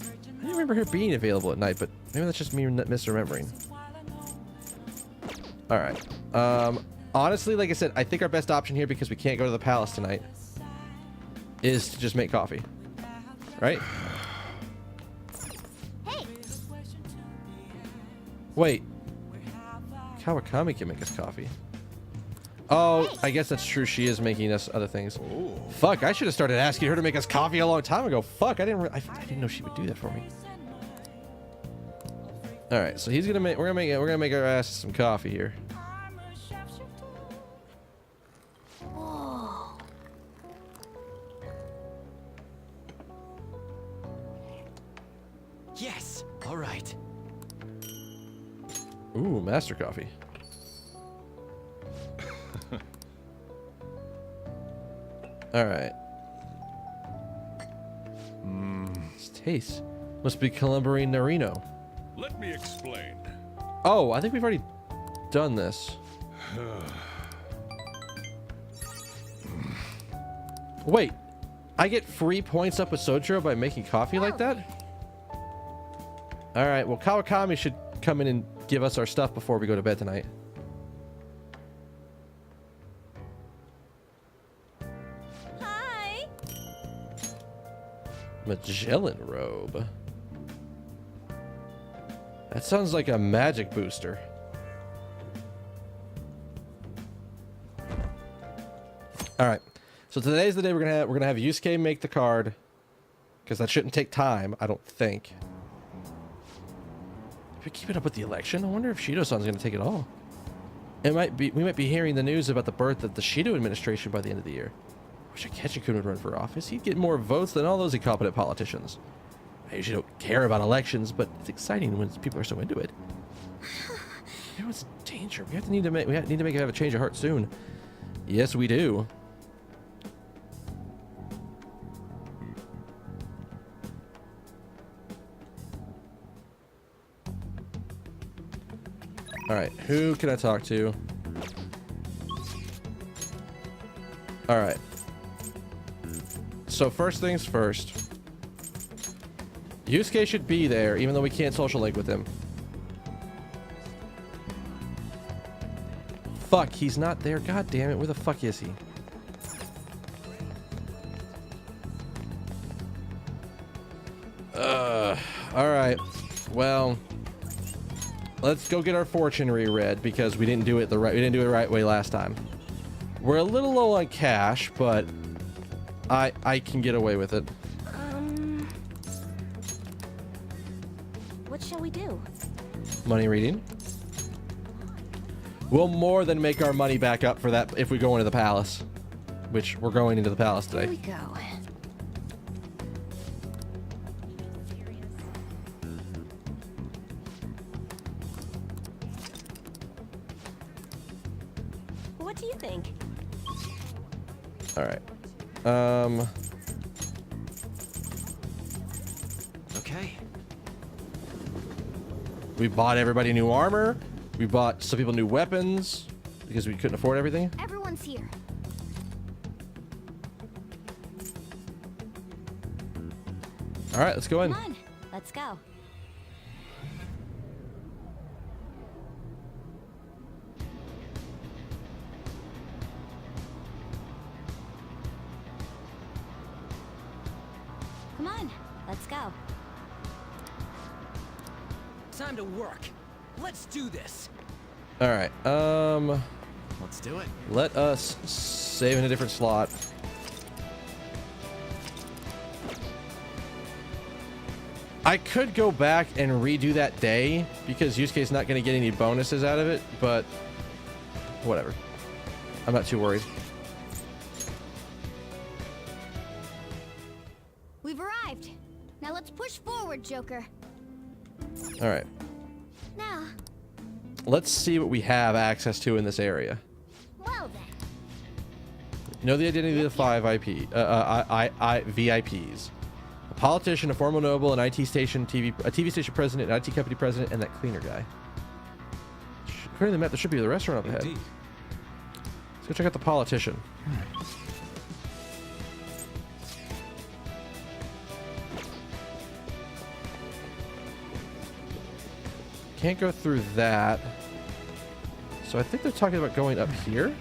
I didn't remember her being available at night, but maybe that's just me misremembering. Alright. Honestly, like I said, I think our best option here, because we can't go to the palace tonight, is to just make coffee. Right? Wait. Kawakami can make us coffee. Oh, I guess that's true. She is making us other things. Ooh. Fuck, I should have started asking her to make us coffee a long time ago. Fuck, I didn't know she would do that for me. All right, so he's gonna make. We're gonna make our ass some coffee here.
Yes. All right.
Ooh, master coffee. All right. This taste must be Columbine Narino.
Let me explain.
Oh, I think we've already done this. Wait, I get free points up with Sojiro by making coffee like that? All right, well, Kawakami should come in and give us our stuff before we go to bed tonight.
Hi.
Magellan robe. That sounds like a magic booster. All right. So today's the day we're gonna have Yusuke make the card, because that shouldn't take time, I don't think. If we keep it up with the election, I wonder if Shido-san's gonna take it all. We might be hearing the news about the birth of the Shido administration by the end of the year. I wish Akechi-kun would run for office. He'd get more votes than all those incompetent politicians. I usually don't care about elections, but it's exciting when people are so into it. Everyone's in danger. We need to make have a change of heart soon. Yes, we do. All right, who can I talk to? All right. So first things first. Yusuke should be there, even though we can't social link with him. Fuck, he's not there. God damn it, where the fuck is he? Alright. Well, let's go get our fortune reread, because we didn't do it the right way last time. We're a little low on cash, but I can get away with it.
What shall we do?
Money reading. We'll more than make our money back up for that if we go into the palace, which we're going into the palace today.
Here we go. What do you think?
All right.
Okay.
We bought everybody new armor. We bought some people new weapons because we couldn't afford everything.
Everyone's here.
All right, let's go in.
Come on, let's go. Come on, let's go.
Time to work. Let's do this.
All right.
Let's do it.
Let us save in a different slot. I could go back and redo that day because Yusuke's not going to get any bonuses out of it, but whatever. I'm not too worried.
We've arrived. Now let's push forward, Joker.
All right.
Now,
Let's see what we have access to in this area.
well then.
Know the identity of the 5 VIPs. A politician, a former noble, an IT station, a TV station president, an IT company president, and that cleaner guy. According to the map, there should be the restaurant up ahead.
Indeed.
Let's go check out the politician. Can't go through that. So I think they're talking about going up here.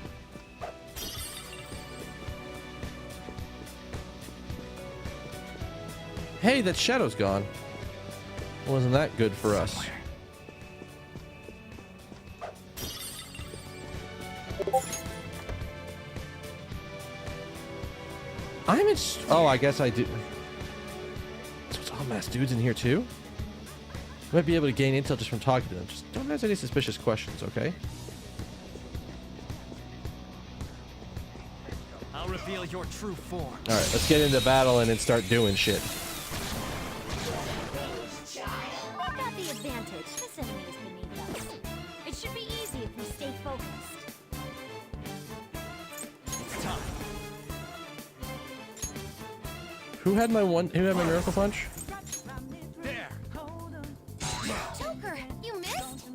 Hey, that shadow's gone. Wasn't that good for us? I'm in. Oh, I guess I do. So it's all masked dudes in here too. I might be able to gain intel just from talking to them. Just don't ask any suspicious questions, okay?
I'll reveal your true form.
All right, let's get into battle and then start doing shit.
We've got the advantage. This enemy is beneath us. It should be easy if we stay focused.
It's time.
Who had my miracle punch?
There.
Joker, you missed?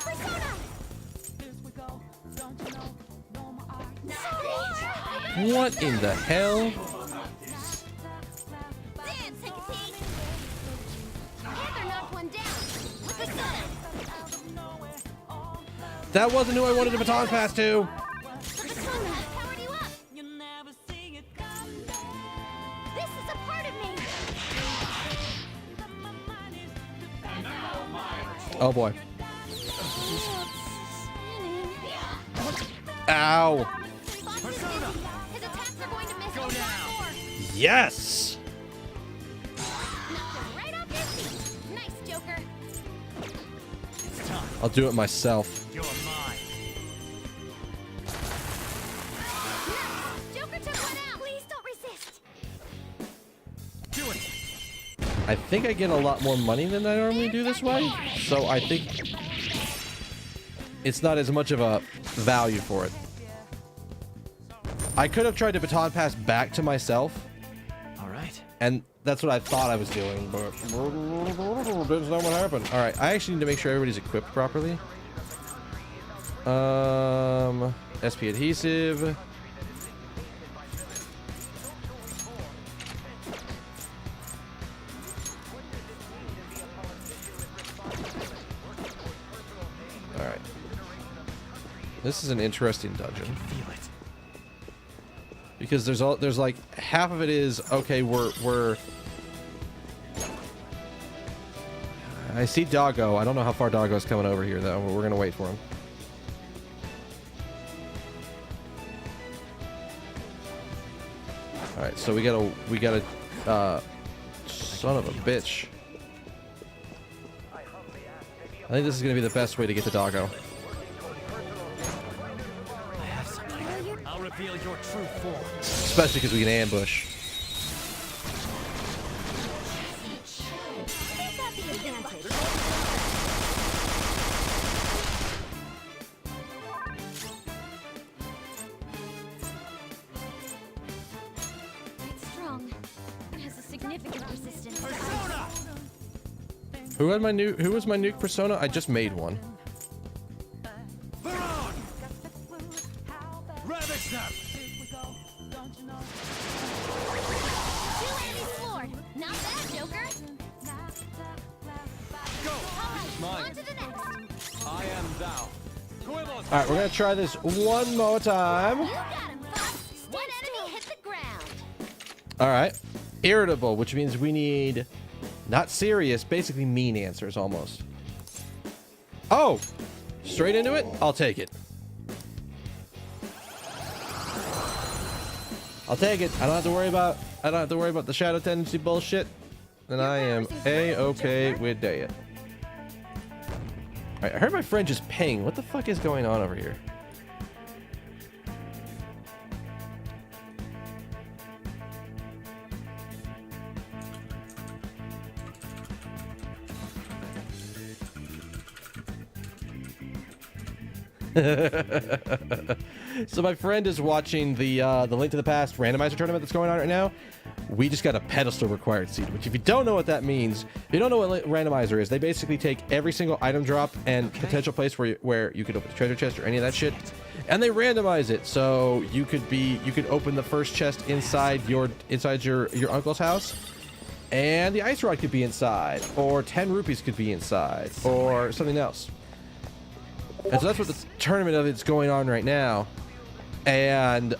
Persona!
What in the hell?
Dan, take a peek. Panther knocked one down. With Persona.
That wasn't who I wanted to baton pass to.
Persona, powered you up. This is a part of me.
Oh boy. Ow.
Persona. His attacks are going to miss a lot more.
Yes.
Knocked him right off his feet. Nice, Joker.
It's time.
I'll do it myself.
You're mine.
Joker took one out. Please don't resist.
Do it.
I think I get a lot more money than I normally do this way, so I think it's not as much of a value for it. I could have tried to baton pass back to myself,
All right.
and that's what I thought I was doing, but that's not what happened. All right, I actually need to make sure everybody's equipped properly. SP adhesive. All right. This is an interesting dungeon.
Feel it.
Because there's like half of it is okay, we're I see Doggo. I don't know how far Doggo's coming over here though. We're gonna wait for him. Alright, so we gotta son of a bitch. I think this is gonna be the best way to get to Doggo.
I have something. I'll reveal your true form.
Especially because we can ambush.
We've got the advantage. significant resistance.
Persona!
Who was my nuke persona? I just made one.
Veron! Ravage them!
Two enemies floored. Not bad, Joker.
Go!
All right,
Mine.
on to the next.
I am thou.
All right, we're gonna try this one more time.
You got him, Fox. One enemy hit the ground.
All right. Irritable, which means we need not serious, basically mean answers almost. Oh, straight into it? I'll take it. I'll take it. I don't have to worry about the shadow tendency bullshit. And I am A-okay with that. All right, I heard my friend just ping. What the fuck is going on over here? So my friend is watching the Link to the Past randomizer tournament that's going on right now. We just got a pedestal required seed, which if you don't know what that means, if you don't know what randomizer is, they basically take every single item drop and potential place where you could open the treasure chest or any of that shit, and they randomize it. So you could open the first chest inside your uncle's house, and the ice rod could be inside, or 10 rupees could be inside, or something else. And so that's what the tournament of it's going on right now. And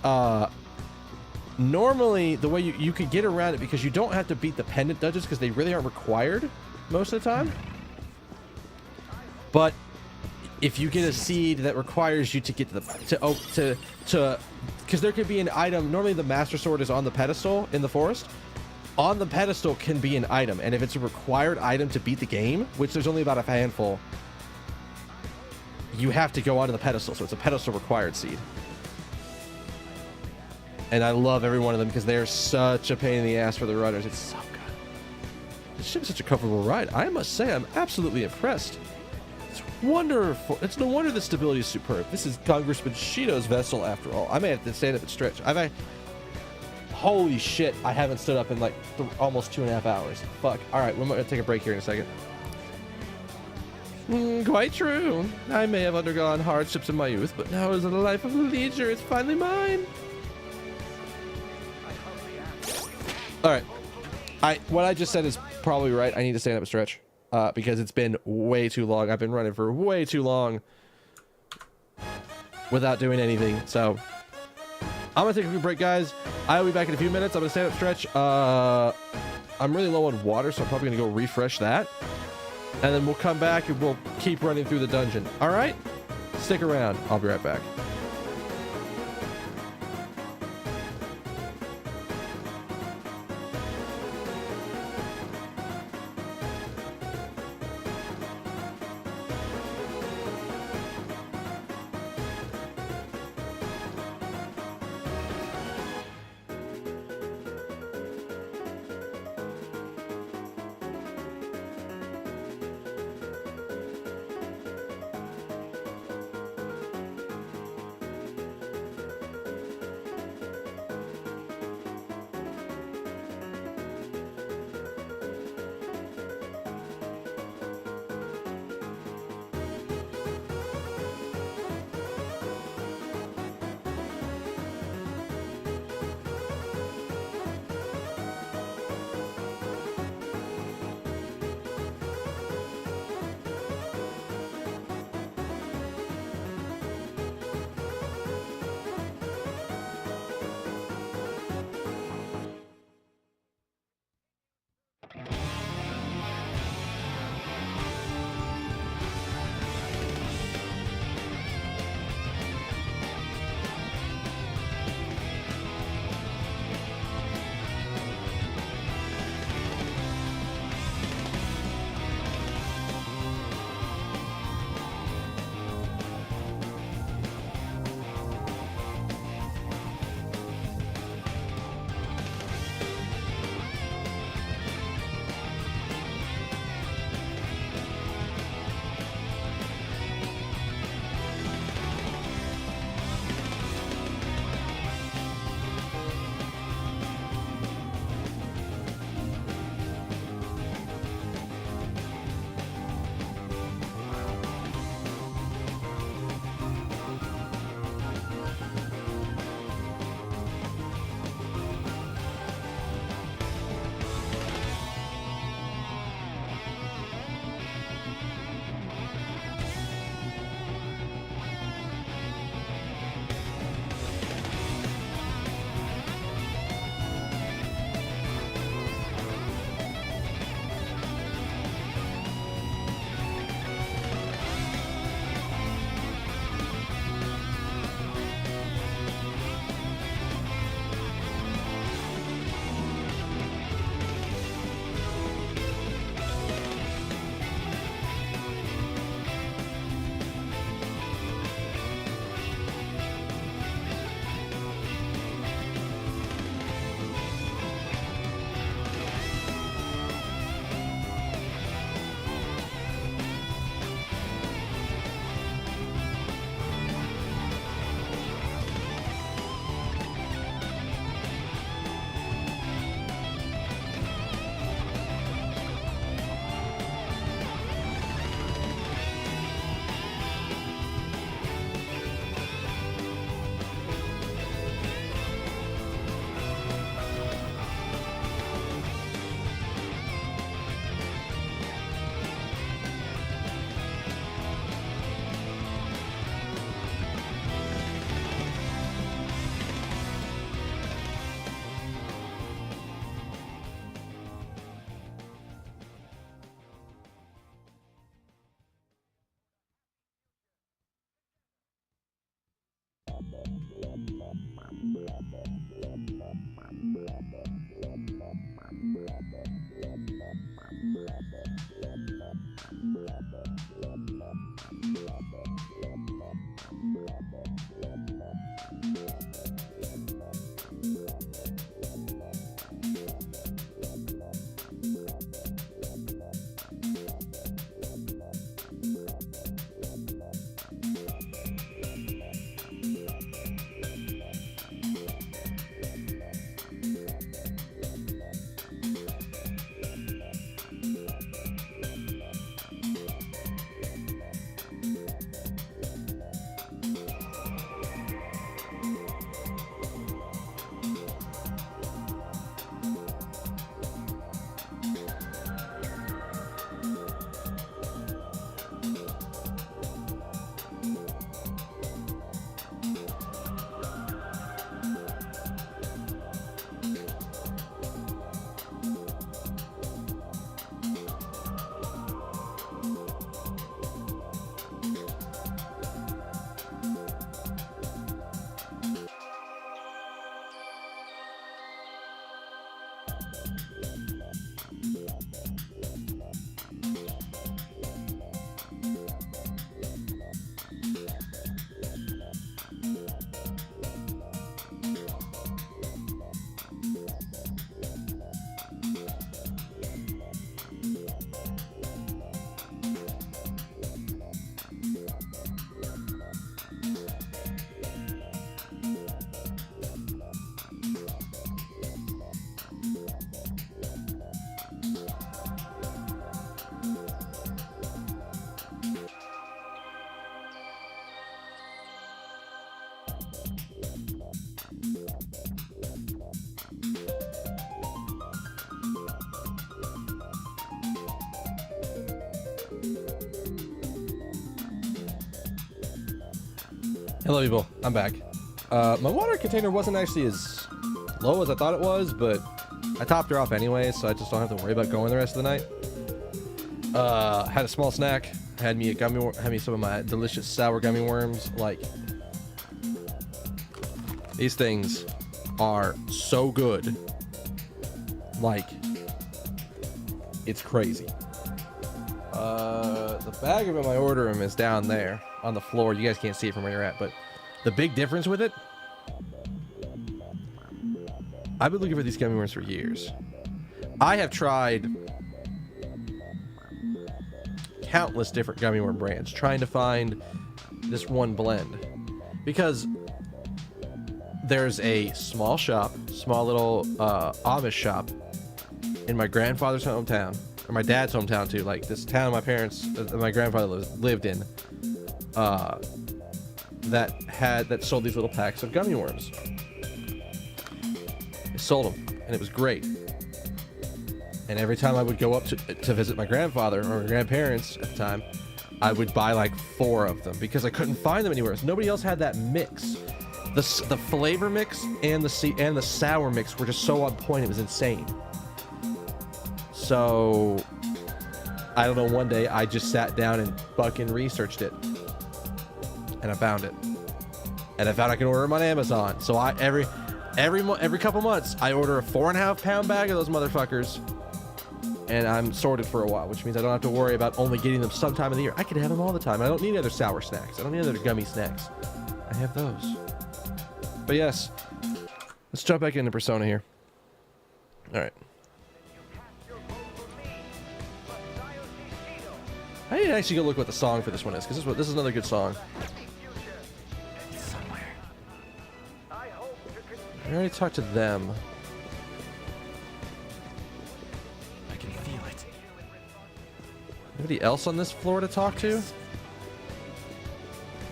normally the way you could get around it, because you don't have to beat the pendant dungeons because they really aren't required most of the time. But if you get a seed that requires you to get to because there could be an item. Normally the master sword is on the pedestal in the forest. On the pedestal can be an item, and if it's a required item to beat the game, which there's only about a handful, you have to go onto the pedestal. So it's a pedestal required seed. And I love every one of them because they are such a pain in the ass for the runners. It's so good. This ship is such a comfortable ride. I must say, I'm absolutely impressed. It's wonderful. It's no wonder the stability is superb. This is Congressman Shido's vessel after all. I may have to stand up and stretch. Holy shit, I haven't stood up in like almost 2.5 hours. Fuck. All right, we're going to take a break here in a second. Quite true. I may have undergone hardships in my youth, but now is a life of leisure. It's finally mine. All right. What I just said is probably right. I need to stand up and stretch because it's been way too long. I've been running for way too long without doing anything. So I'm going to take a quick break, guys. I'll be back in a few minutes. I'm going to stand up, stretch. I'm really low on water, so I'm probably going to go refresh that. And then we'll come back and we'll keep running through the dungeon. All right? Stick around. I'll be right back. Hello, people. I'm back. My water container wasn't actually as low as I thought it was, but I topped her off anyway, so I just don't have to worry about going the rest of the night. Had a small snack. Had me some of my delicious sour gummy worms. Like, these things are so good. Like, it's crazy. The bag of them, I order them, is down there on the floor. You guys can't see it from where you're at, but the big difference with it, I've been looking for these gummy worms for years. I have tried countless different gummy worm brands trying to find this one blend, because there's a small little Amish shop in my grandfather's hometown, or my dad's hometown too, like this town my grandfather lived in, that sold these little packs of gummy worms. They sold them, and it was great. And every time I would go up to visit my grandfather or my grandparents at the time, I would buy like 4 of them because I couldn't find them anywhere. Nobody else had that mix. The flavor mix and the sour mix were just so on point. It was insane. So I don't know. One day I just sat down and fucking researched it, and I found it. And I found I can order them on Amazon. So every couple months I order a 4.5 pound bag of those motherfuckers. And I'm sorted for a while, which means I don't have to worry about only getting them sometime of the year. I can have them all the time. I don't need other sour snacks. I don't need other gummy snacks. I have those. But yes, let's jump back into Persona here. All right. I need to actually go look what the song for this one is, because this is another good song. I already talked to them. Anybody else on this floor to talk to?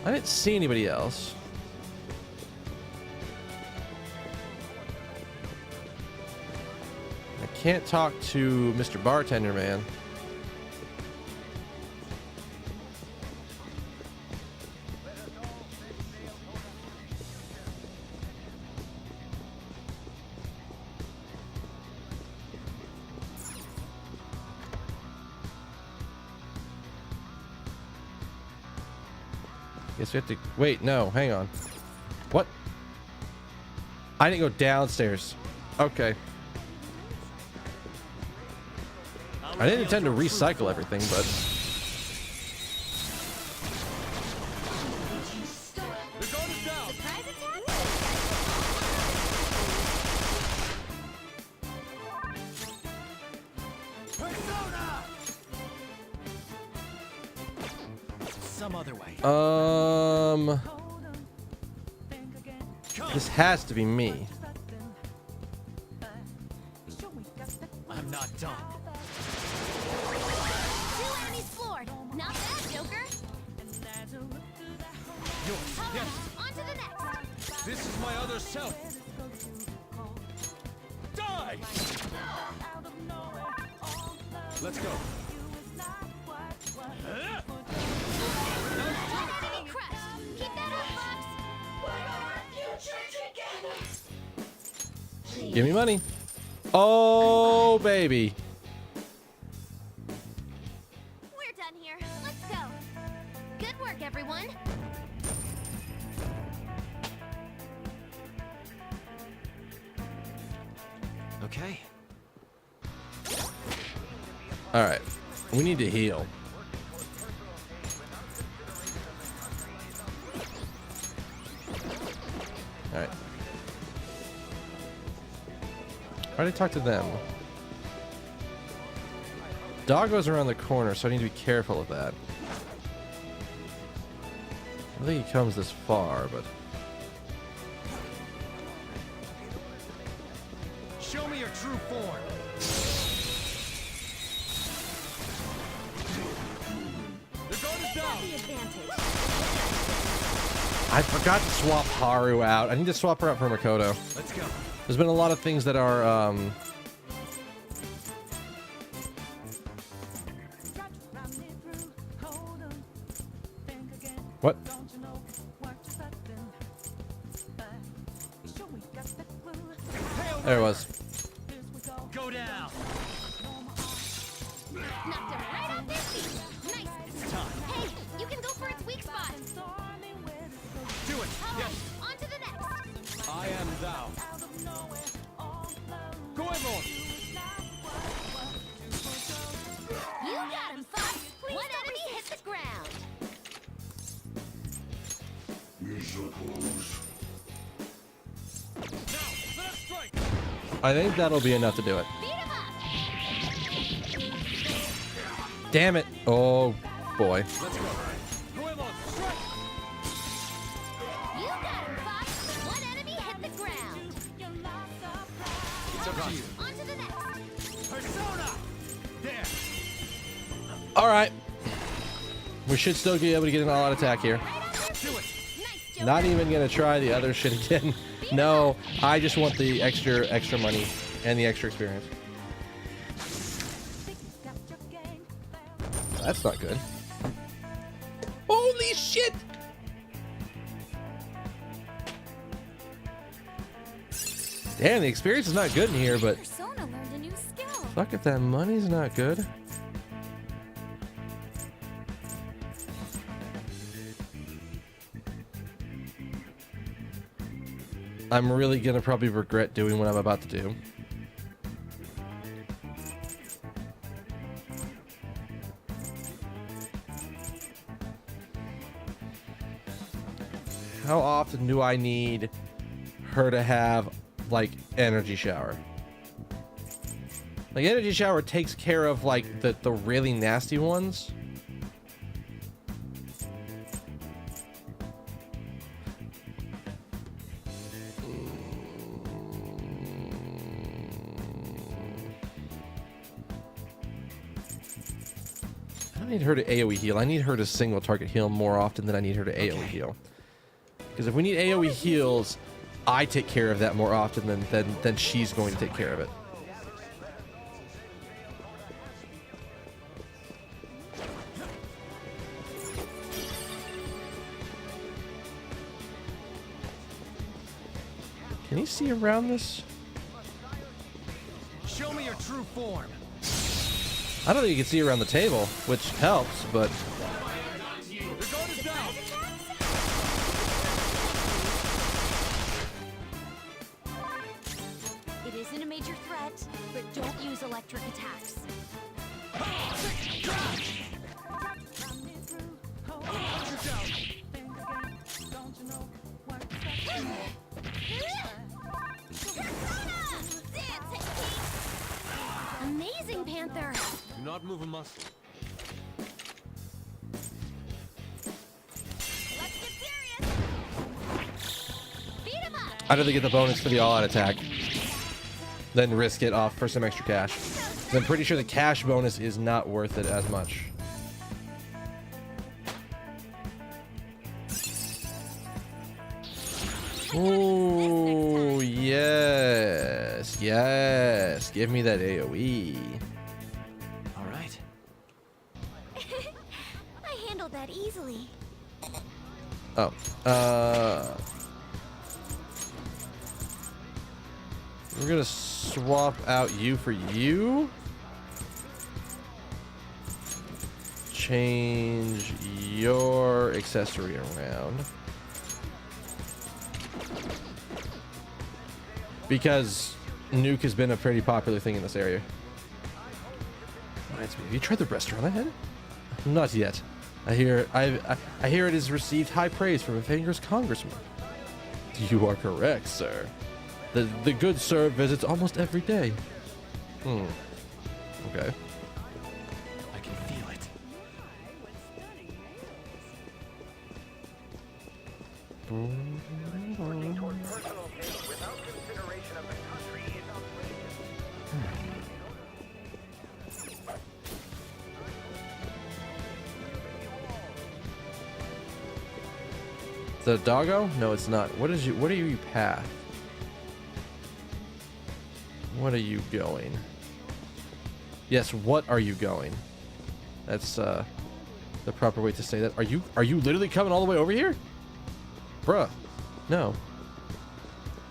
I didn't see anybody else. I can't talk to Mr. Bartender Man. Guess we have to wait. No, hang on. What? I didn't go downstairs. Okay. I didn't intend to recycle everything, but...
Some other way.
This has to be me.
I'm not done.
2 enemies floored. Not bad, Joker.
Yours. Yes.
On to the next.
This is my other self. Die! Let's go.
Enemy crushed. Keep that up, Fox.
Give me money. Oh, baby.
We're done here. Let's go. Good work, everyone.
Okay.
All right. We need to heal. All right. I already talked to them. Doggo's around the corner, so I need to be careful of that. I think he comes this far, but...
Show me your true form. The guard is down.
The advantage.
I forgot to swap Haru out. I need to swap her out for Makoto.
Let's go.
There's been a lot of things that are, What? There it was.
Go down.
Knocked him right off his feet. Nice.
It's time.
Hey, you can go for its weak spot.
Do it. Yes.
On to the next.
I am thou. Goemon.
You got him, Fox. One enemy hit the ground.
Now, let us strike.
I think that'll be enough to do it.
Beat him up.
Damn it. Oh, boy.
Let's go. Goemon, strike.
You got him, Fox. One enemy hit the ground.
It's up to you.
On to the next.
Persona. There.
All right. We should still be able to get an all-out attack here.
Do it.
Nice, Joker.
Not even going to try the other shit again. No, I just want the extra money and the extra experience. That's not good. Holy shit! Damn, the experience is not good in here, but
Persona learned a new skill.
fuck if that money's not good. I'm really gonna probably regret doing what I'm about to do. How often do I need her to have, like, energy shower? Like, energy shower takes care of, like, the really nasty ones. I don't need her to AoE heal. I need her to single target heal more often than I need her to AoE heal. Because if we need AoE heals, I take care of that more often than she's going to take care of it. Can you see around this?
Show me your true form.
I don't think you can see around the table, which helps, but...
The guard is down.
that, but don't use electric attacks. Amazing, Panther!
Do not move a muscle.
Let's get serious! Beat him up!
I'd rather get the bonus for the all-out attack than risk it off for some extra cash. 'Cause I'm pretty sure the cash bonus is not worth it as much. Oh, yes. Yes. Give me that AoE.
All right.
I handled that easily.
Oh. We're gonna swap out you for you. Change your accessory around. Because Nuke has been a pretty popular thing in this area. Reminds me, have you tried the restaurant ahead? Not yet. I hear it has received high praise from a famous congressman. You are correct, sir. The good sir visits almost every day. Okay.
I can feel it.
Working toward personal gain without consideration of the country is outrageous.
The doggo? No, it's not. What are you path? What are you going? Yes, what are you going? That's the proper way to say that. Are you literally coming all the way over here? Bruh. No.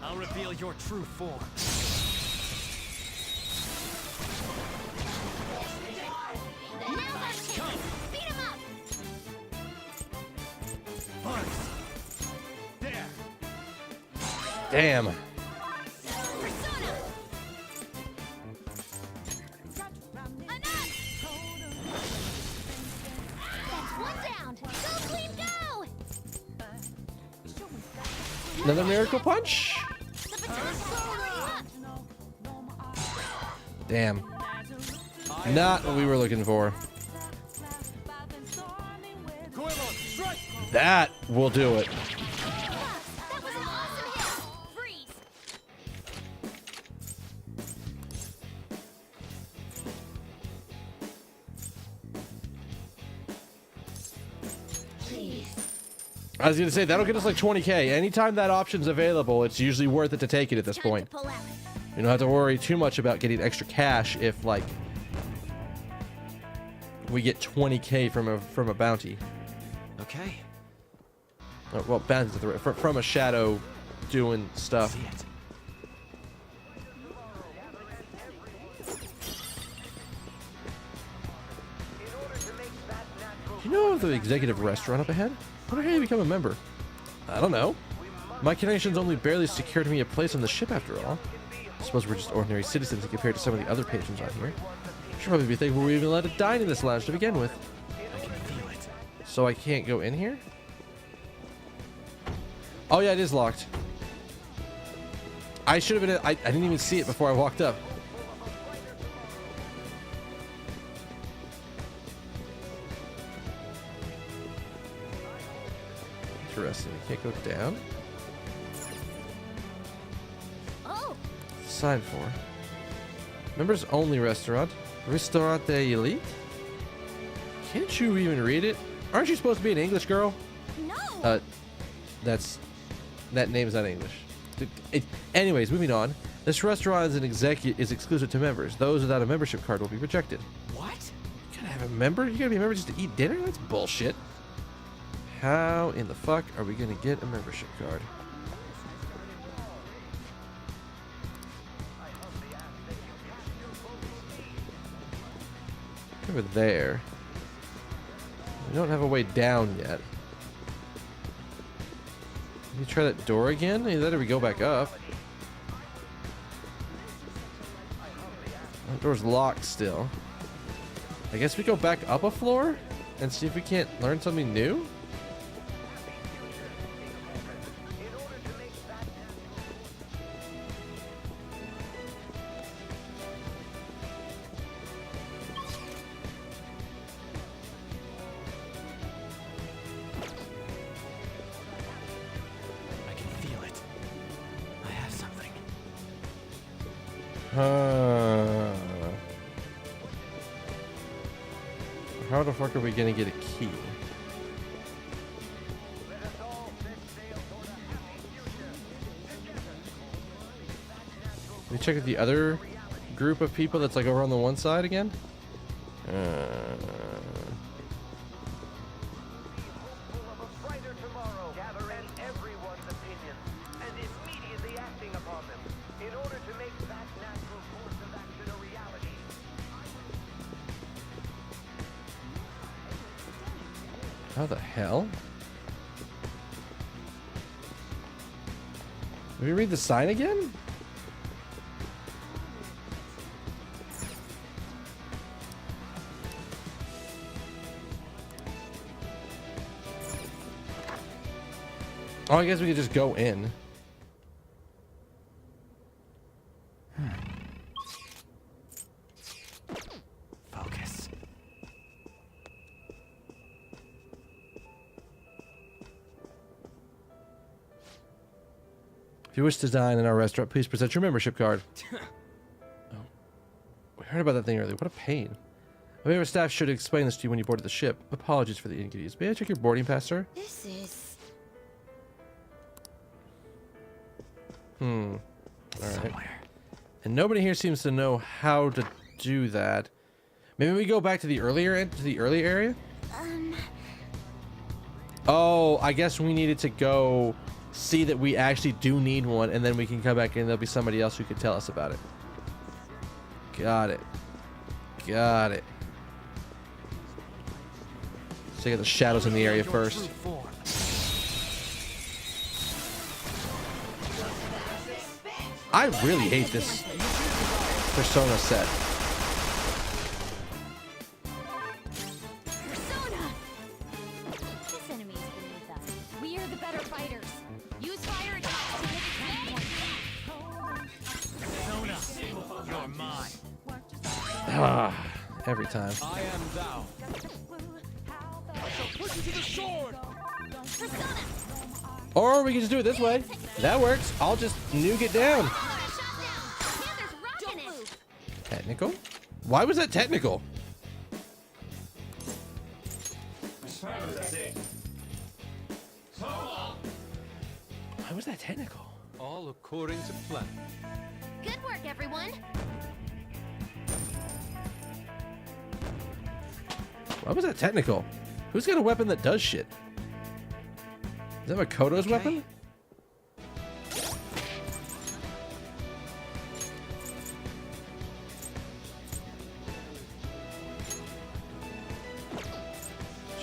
I'll reveal your true form.
Now that's him! Beat him up!
There.
Damn.
Persona! Enough! That's one down! Go, Gleam, go!
Another miracle punch?
The baton's powering up!
Damn. Not what we were looking for. That will do it.
That was an awesome hit! Freeze!
I was gonna say that'll get us like 20k. Anytime that option's available, it's usually worth it to take it at this
Time to
point.
pull out.
You don't have to worry too much about getting extra cash if like we get 20k from a bounty.
Okay.
Well, bounties at the from a shadow doing stuff.
See it.
Do you know of the executive restaurant up ahead? I wonder how you become a member. I don't know. My connections only barely secured me a place on the ship after all. I suppose we're just ordinary citizens compared to some of the other patrons on here. Should probably be thankful we're even allowed to dine in this lounge to begin with.
I can feel it.
So I can't go in here? Oh yeah, it is locked. I should have been. I didn't even see it before I walked up. Interesting. You can't go down.
Oh!
Sign for. Members only restaurant. Restaurant de Elite? Can't you even read it? Aren't you supposed to be an English girl?
No!
That name is not English. Anyways, moving on. This restaurant is exclusive to members. Those without a membership card will be rejected.
What?
You gotta have a member? You gotta be a member just to eat dinner? That's bullshit. How in the fuck are we gonna get a membership card? Over there. We don't have a way down yet. Can you try that door again? Either that or we go back up. That door's locked still. I guess we go back up a floor and see if we can't learn something new.
I can feel it. I have something.
How the fuck are we gonna get a key? We check with the other group of people that's like over on the one side again.
Brighter tomorrow, gathering everyone's opinions and immediately acting upon them in order to make that natural course of action a reality.
How the hell? Did we read the sign again? Oh, I guess we could just go in.
Focus.
If you wish to dine in our restaurant, please present your membership card. Oh. We heard about that thing earlier. What a pain. I mean, our staff should explain this to you when you boarded the ship. Apologies for the inconvenience. May I check your boarding pass, sir?
This is...
All right. And nobody here seems to know how to do that. Maybe we go back to the earlier area? Oh, I guess we needed to go see that we actually do need one, and then we can come back and there'll be somebody else who could tell us about it. Got it. Got it. Let's check out the shadows in the area first. I really hate this Persona set.
Persona! This enemy is beneath us. We are the better fighters. Use fire attacks to hit its main point.
Persona, you're mine.
Ah, every time.
I am thou. I shall push you to the sword.
Persona!
Or we can just do it this way. That works. I'll just nuke it down. Technical? Why was that technical? Why was that technical?
All according to plan.
Good work, everyone.
Why was that technical? Who's got a weapon that does shit? Is that Makoto's weapon?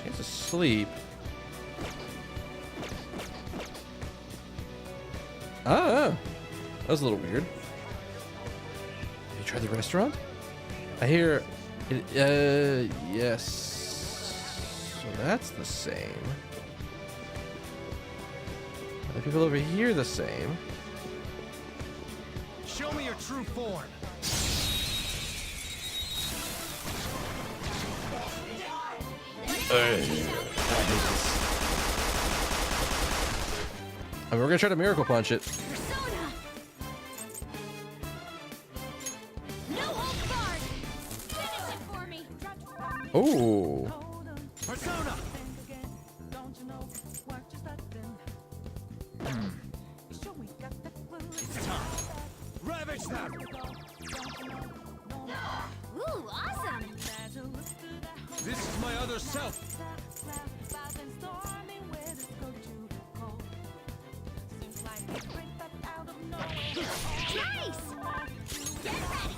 Chance of sleep. Ah, that was a little weird. Have you tried the restaurant? I hear it, yes. So that's the same. Are the people over here the same?
Show me your true form.
I hate this. I mean, we're gonna try to miracle punch it.
Persona! No hold guard! Finish it for me!
Oh.
Persona. It's time. Ravage them.
Ooh, awesome!
This is my other self.
Nice! Get ready!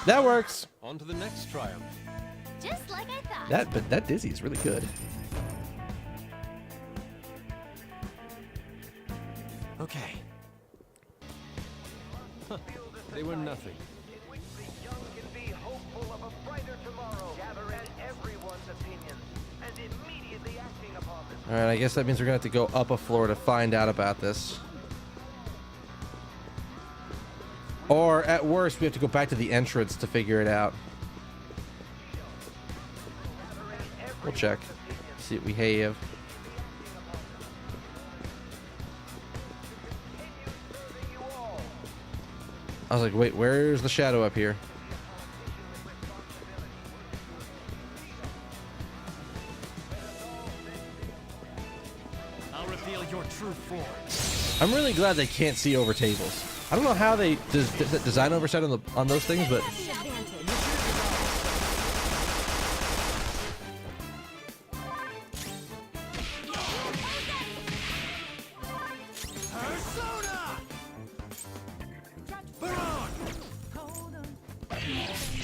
That works.
On to the next triumph.
Just like I thought.
But that Dizzy is really good.
Okay. Huh. They were nothing.
in which the young can be hopeful of a brighter tomorrow, gathering everyone's opinions and immediately acting upon them.
All right, I guess that means we're gonna have to go up a floor to find out about this. Or at worst, we have to go back to the entrance to figure it out. We'll check. See what we have. I was like, wait, where's the shadow up here?
I'll reveal your true form.
I'm really glad they can't see over tables. I don't know how they design oversight on those things, but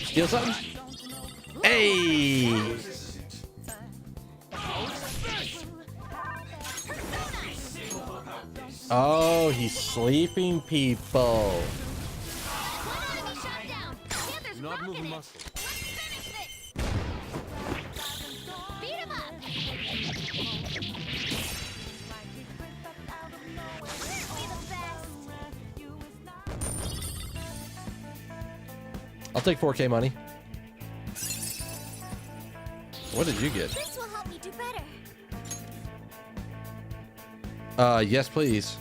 steal something? Hey! Oh, he's sleeping people.
Not moving muscle.
I'll take 4K money. What did you get?
This will help me do better.
Yes, please.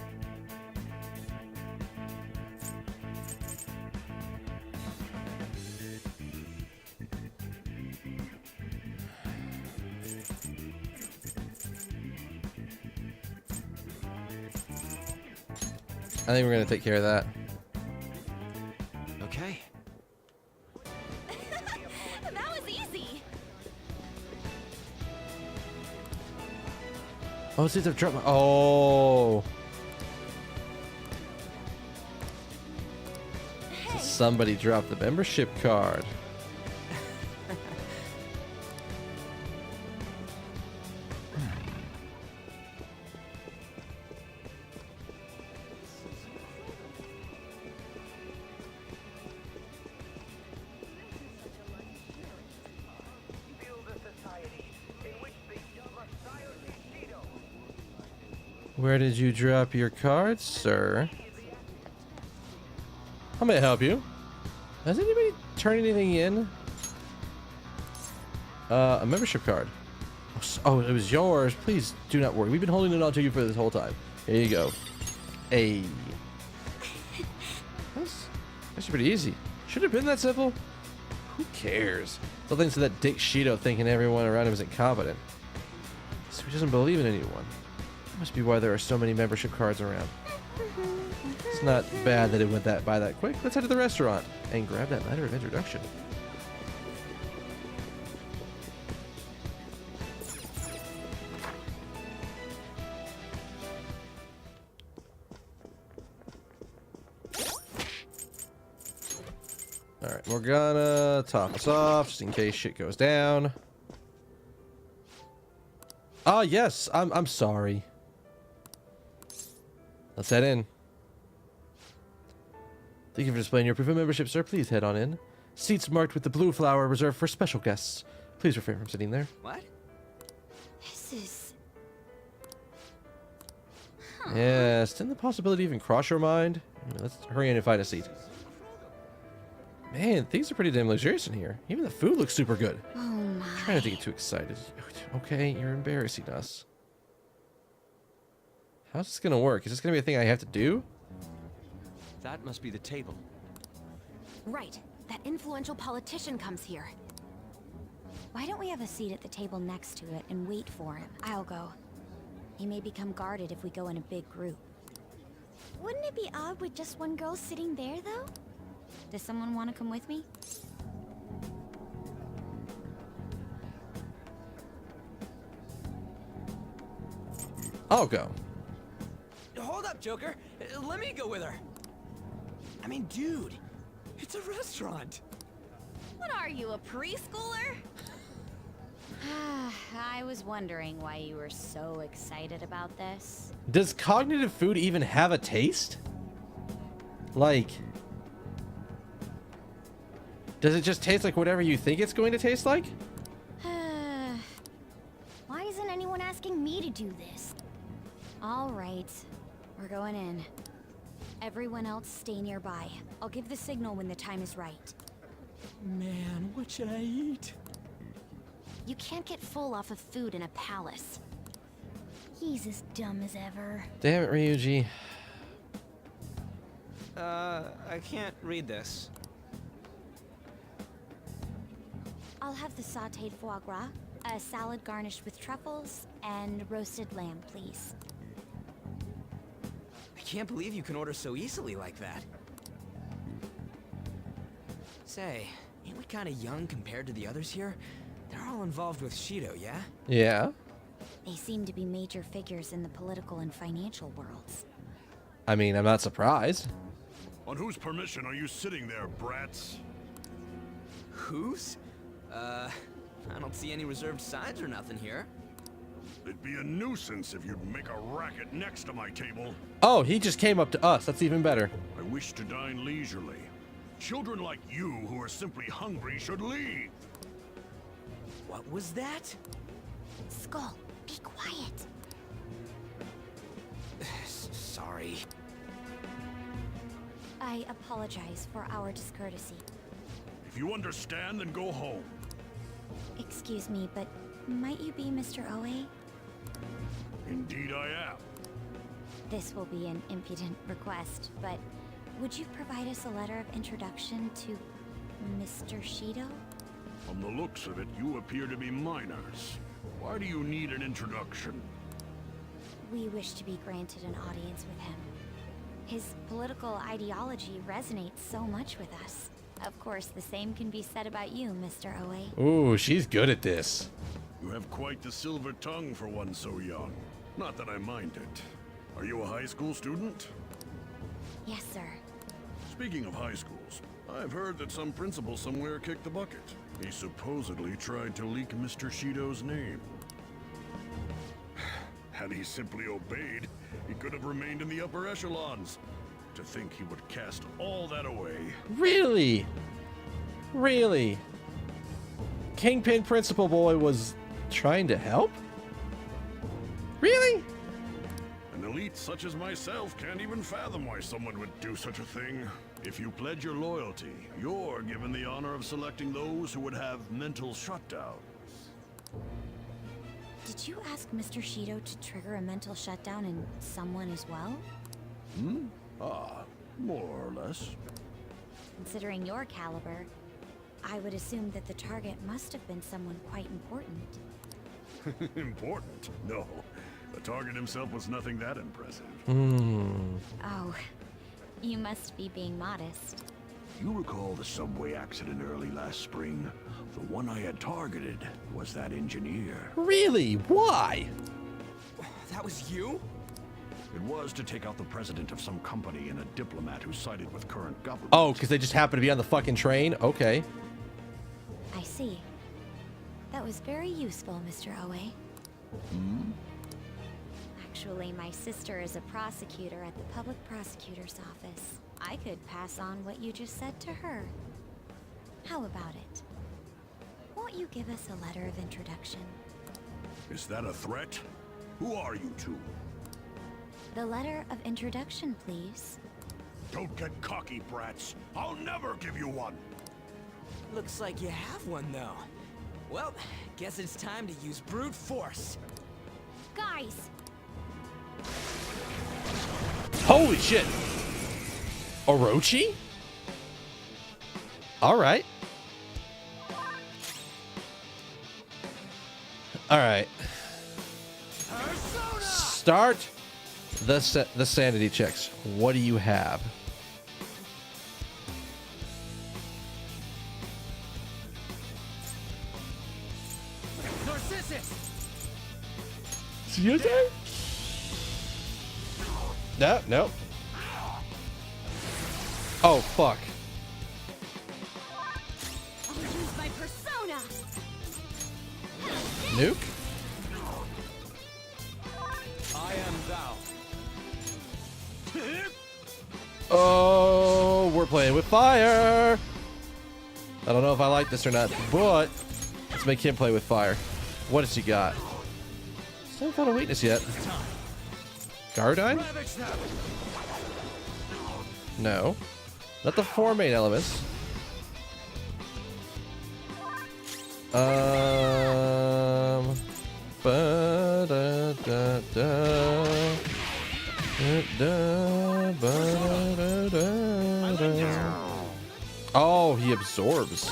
I think we're gonna take care of that.
Okay.
That was easy.
Oh, see, they've dropped. Oh. So somebody dropped the membership card. Where did you drop your card, sir? How may I help you? Has anybody turned anything in? A membership card. Oh, it was yours. Please do not worry. We've been holding it on to you for this whole time. Here you go. Hey. That's pretty easy. Should have been that simple. Who cares? Still thanks to that Dick Shido thinking everyone around him is incompetent. So he doesn't believe in anyone. That must be why there are so many membership cards around. It's not bad that it went by that quick. Let's head to the restaurant and grab that letter of introduction. Alright, Morgana, top us off just in case shit goes down. Ah, yes, I'm sorry. Let's head in. Thank you for displaying your proof of membership, sir. Please head on in. Seats marked with the blue flower reserved for special guests. Please refrain from sitting there.
What?
This is...
Yes, didn't the possibility even cross your mind? Let's hurry in and find a seat. Man, things are pretty damn luxurious in here. Even the food looks super good.
Oh my.
Try not to get too excited. Okay, you're embarrassing us. How's this gonna work? Is this gonna be a thing I have to do?
That must be the table.
Right. That influential politician comes here. Why don't we have a seat at the table next to it and wait for him? I'll go. He may become guarded if we go in a big group. Wouldn't it be odd with just one girl sitting there, though? Does someone want to come with me?
I'll go.
Hold up, Joker. Let me go with her. I mean, dude, it's a restaurant.
What are you, a preschooler?
I was wondering why you were so excited about this.
Does cognitive food even have a taste? Like, does it just taste like whatever you think it's going to taste like?
Why isn't anyone asking me to do this? All right, we're going in. Everyone else stay nearby. I'll give the signal when the time is right.
Man, what should I eat?
You can't get full off of food in a palace. He's as dumb as ever.
Damn it, Ryuji.
I can't read this.
I'll have the sautéed foie gras, a salad garnished with truffles, and roasted lamb, please.
I can't believe you can order so easily like that. Say, ain't we kinda young compared to the others here? They're all involved with Shido, yeah?
Yeah.
They seem to be major figures in the political and financial worlds.
I mean, I'm not surprised.
On whose permission are you sitting there, brats?
Whose? I don't see any reserved signs or nothing here.
It'd be a nuisance if you'd make a racket next to my table.
Oh, he just came up to us. That's even better.
I wish to dine leisurely. Children like you who are simply hungry should leave.
What was that?
Skull, be quiet.
Sorry.
I apologize for our discourtesy.
If you understand, then go home.
Excuse me, but might you be Mr. Oe?
Indeed I am.
This will be an impudent request, but would you provide us a letter of introduction to Mr. Shido?
From the looks of it, you appear to be minors. Why do you need an introduction?
We wish to be granted an audience with him. His political ideology resonates so much with us. Of course, the same can be said about you, Mr. Oe.
Ooh, she's good at this.
You have quite the silver tongue for one so young. Not that I mind it. Are you a high school student?
Yes, sir.
Speaking of high schools, I've heard that some principal somewhere kicked the bucket. He supposedly tried to leak Mr. Shido's name. Had he simply obeyed, he could have remained in the upper echelons. To think he would cast all that away.
Really? Really? Kingpin Principal Boy was trying to help? Really?
An elite such as myself can't even fathom why someone would do such a thing. If you pledge your loyalty, you're given the honor of selecting those who would have mental shutdowns.
Did you ask Mr. Shido to trigger a mental shutdown in someone as well?
Hmm? Ah, more or less.
Considering your caliber, I would assume that the target must have been someone quite important.
Important? No. The target himself was nothing that impressive.
Oh, you must be being modest.
You recall the subway accident early last spring? The one I had targeted was that engineer.
Really? Why?
That was you?
It was to take out the president of some company and a diplomat who sided with current government.
Oh, because they just happened to be on the fucking train? Okay.
I see. That was very useful, Mr. Oe.
Hmm?
Actually, my sister is a prosecutor at the public prosecutor's office. I could pass on what you just said to her. How about it? Won't you give us a letter of introduction?
Is that a threat? Who are you two?
The letter of introduction, please.
Don't get cocky, brats. I'll never give you one.
Looks like you have one, though. Well, guess it's time to use brute force.
Guys!
Holy shit! Orochi? Alright. Alright. Start the sanity checks. What do you have?
Narcissus!
No, no. Oh, fuck.
I'll use my persona!
Nuke?
I am thou.
Oh, we're playing with fire. I don't know if I like this or not, but let's make him play with fire. What has he got? Still haven't found a weakness yet. Guardine? No. Not the 4 main elements. Oh, he absorbs.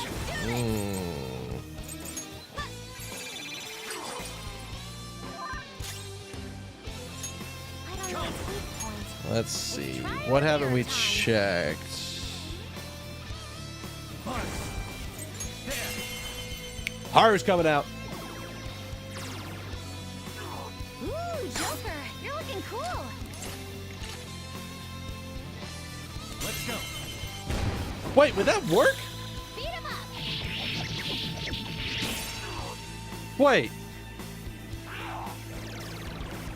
Let's see. What haven't we checked? Haru's coming out.
Ooh, Joker, you're looking cool.
Let's go.
Wait, would that work?
Beat him up.
Wait.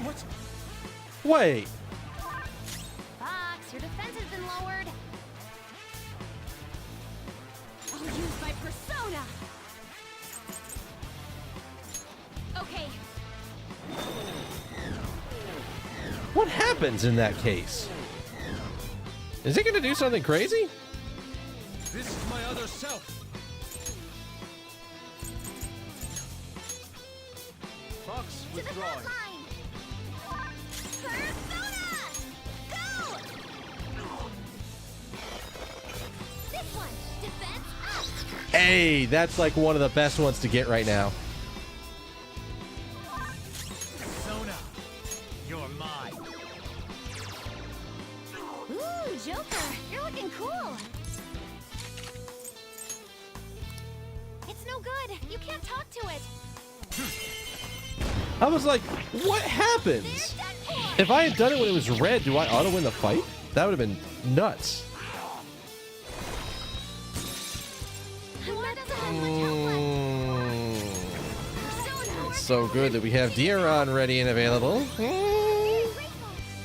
What?
Wait.
Fox, your defense has been lowered. I'll use my persona. Okay.
What happens in that case? Is it going to do something crazy?
This is my other self. Fox
To the front
withdrawing.
line. Persona! Go! This one. Defense up.
Hey, that's like one of the best ones to get right now.
Persona, you're mine.
Ooh, Joker, you're looking cool. It's no good. You can't talk to it.
I was like, what happens? If I had done it when it was red, do I auto win the fight? That would have been nuts. It's so good that we have Diaron ready and available.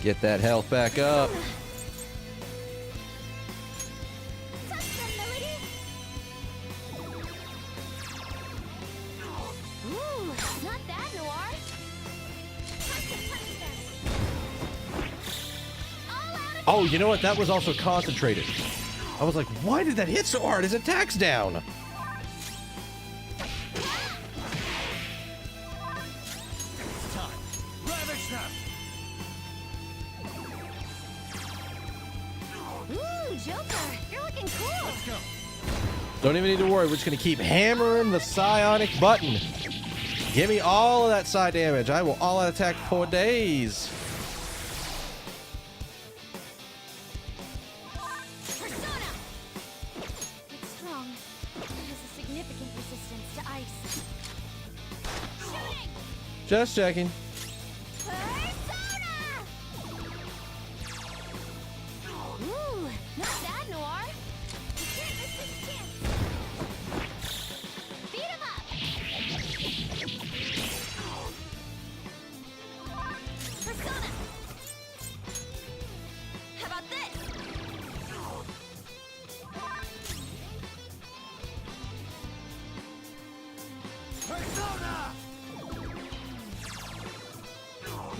Get that health back up.
Ooh, not that, Noir.
Oh, you know what? That was also concentrated. I was like, why did that hit so hard? His attack's down.
Ooh, Joker, you're looking cool.
Let's go.
Don't even need to worry. We're just going to keep hammering the psionic button. Give me all of that psi damage. I will all-out attack for days.
Persona! It's strong. It has a significant resistance to ice. Shooting!
Just checking.
Persona! Ooh, not bad, Noir. You can't miss this chance. Beat him up! Persona! How about this?
Persona!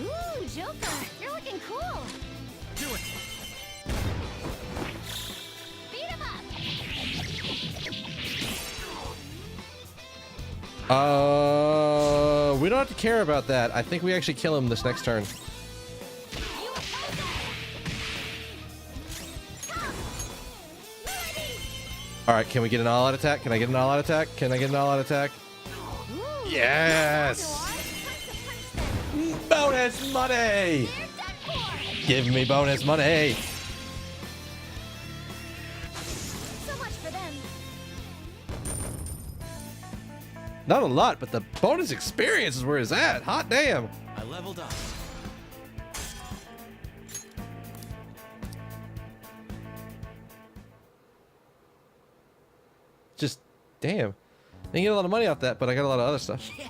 Ooh, Joker, you're looking cool.
Do it.
Beat him up!
We don't have to care about that. I think we actually kill him this next turn. All right, can we get an all-out attack? Can I get an all-out attack? Can I get an all-out attack? Yes! Bonus money! Give me bonus money!
So much for them.
Not a lot, but the bonus experience is where it's at. Hot damn!
I leveled up.
Just damn. Didn't get a lot of money off that, but I got a lot of other stuff.
Yeah.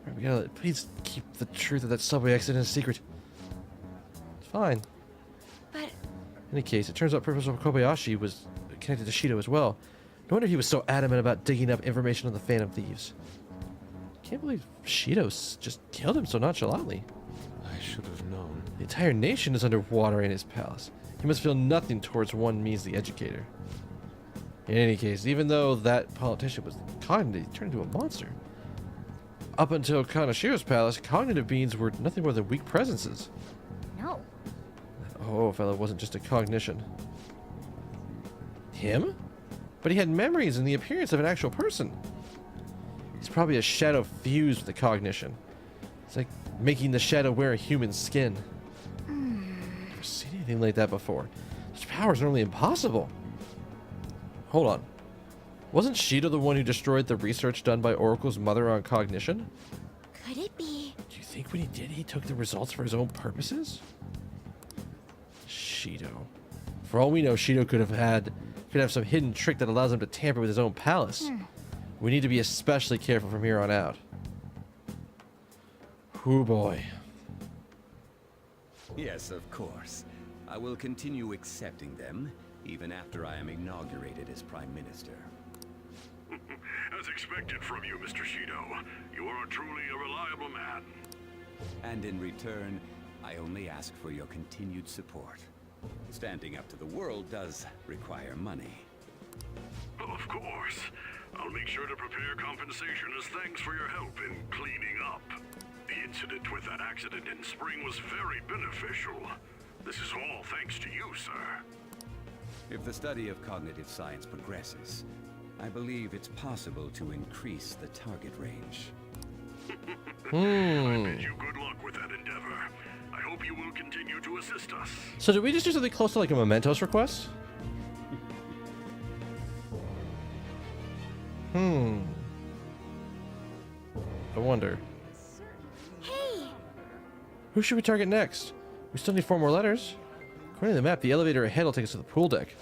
Alright, we gotta please keep the truth of that subway accident a secret. It's fine.
But
In any case, it turns out Professor Kobayashi was connected to Shido as well. No wonder he was so adamant about digging up information on the Phantom Thieves. Can't believe Shido just killed him so nonchalantly.
I should have known.
The entire nation is underwater in his palace. He must feel nothing towards one means the educator. In any case, even though that politician was cognitive, he turned into a monster. Up until Kanashiro's palace, cognitive beings were nothing more than weak presences.
no.
Oh, fellow wasn't just a cognition. Him? But he had memories and the appearance of an actual person. He's probably a shadow fused with the cognition. It's like making the shadow wear a human skin. Never seen anything like that before. Such powers are nearly impossible. Hold on. Wasn't Shido the one who destroyed the research done by Oracle's mother on cognition?
Could it be?
Do you think when he did, he took the results for his own purposes? Shido. For all we know, Shido could have some hidden trick that allows him to tamper with his own palace. We need to be especially careful from here on out. Oh boy.
Yes, of course. I will continue accepting them, even after I am inaugurated as Prime Minister.
As expected from you, Mr. Shido. You are truly a reliable man.
And in return, I only ask for your continued support. Standing up to the world does require money.
Of course. I'll make sure to prepare compensation as thanks for your help in cleaning up. The incident with that accident in spring was very beneficial. This is all thanks to you, sir.
If the study of cognitive science progresses, I believe it's possible to increase the target range.
I bid you good luck with that endeavor. I hope you will continue to assist us.
So did we just do something close to like a Mementos request? I wonder.
Hey!
Who should we target next? We still need 4 more letters. According to the map, the elevator ahead will take us to the pool deck.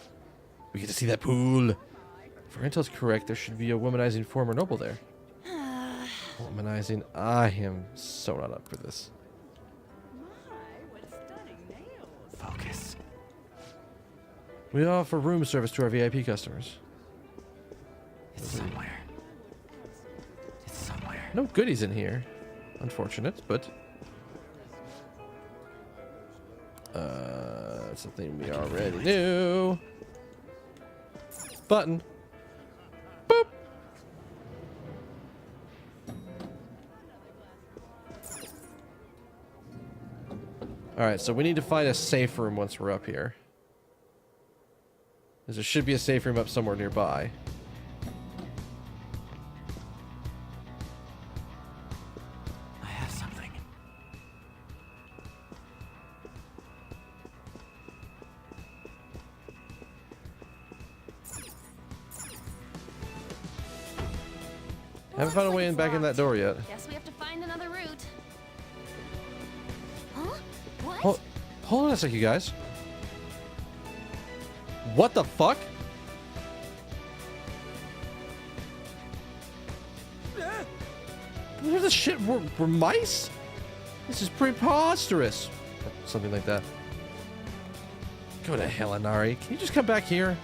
We get to see that pool. If our intel's correct, there should be a womanizing former noble there. Womanizing? I am so not up for this.
Focus.
We offer room service to our VIP customers.
It's somewhere. It's somewhere.
No goodies in here. Unfortunate, but... something we already knew. Button. Boop. Alright, so we need to find a safe room once we're up here. Because there should be a safe room up somewhere nearby.
I have something.
Haven't found a way in back in that door yet.
Guess we have to find another route.
Huh? What?
Hold on a sec, you guys. What the fuck? Where the shit? We're mice? This is preposterous. Or something like that. Go to hell, Inari. Can you just come back here?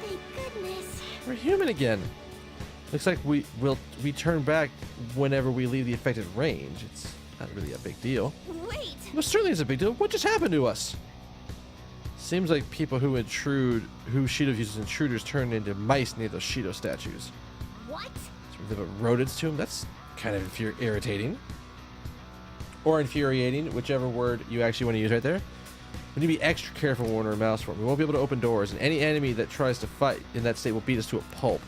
Thank goodness.
We're human again. Looks like we turn back whenever we leave the affected range. It's not really a big deal.
Wait!
Well, certainly it's a big deal. What just happened to us? Seems like people who intrude, who Shido uses intruders, turn into mice near those Shido statues.
What?
So we live at rodents to them. That's kind of irritating. Or infuriating, whichever word you actually want to use right there. We need to be extra careful when we're in a mouse form. We won't be able to open doors, and any enemy that tries to fight in that state will beat us to a pulp.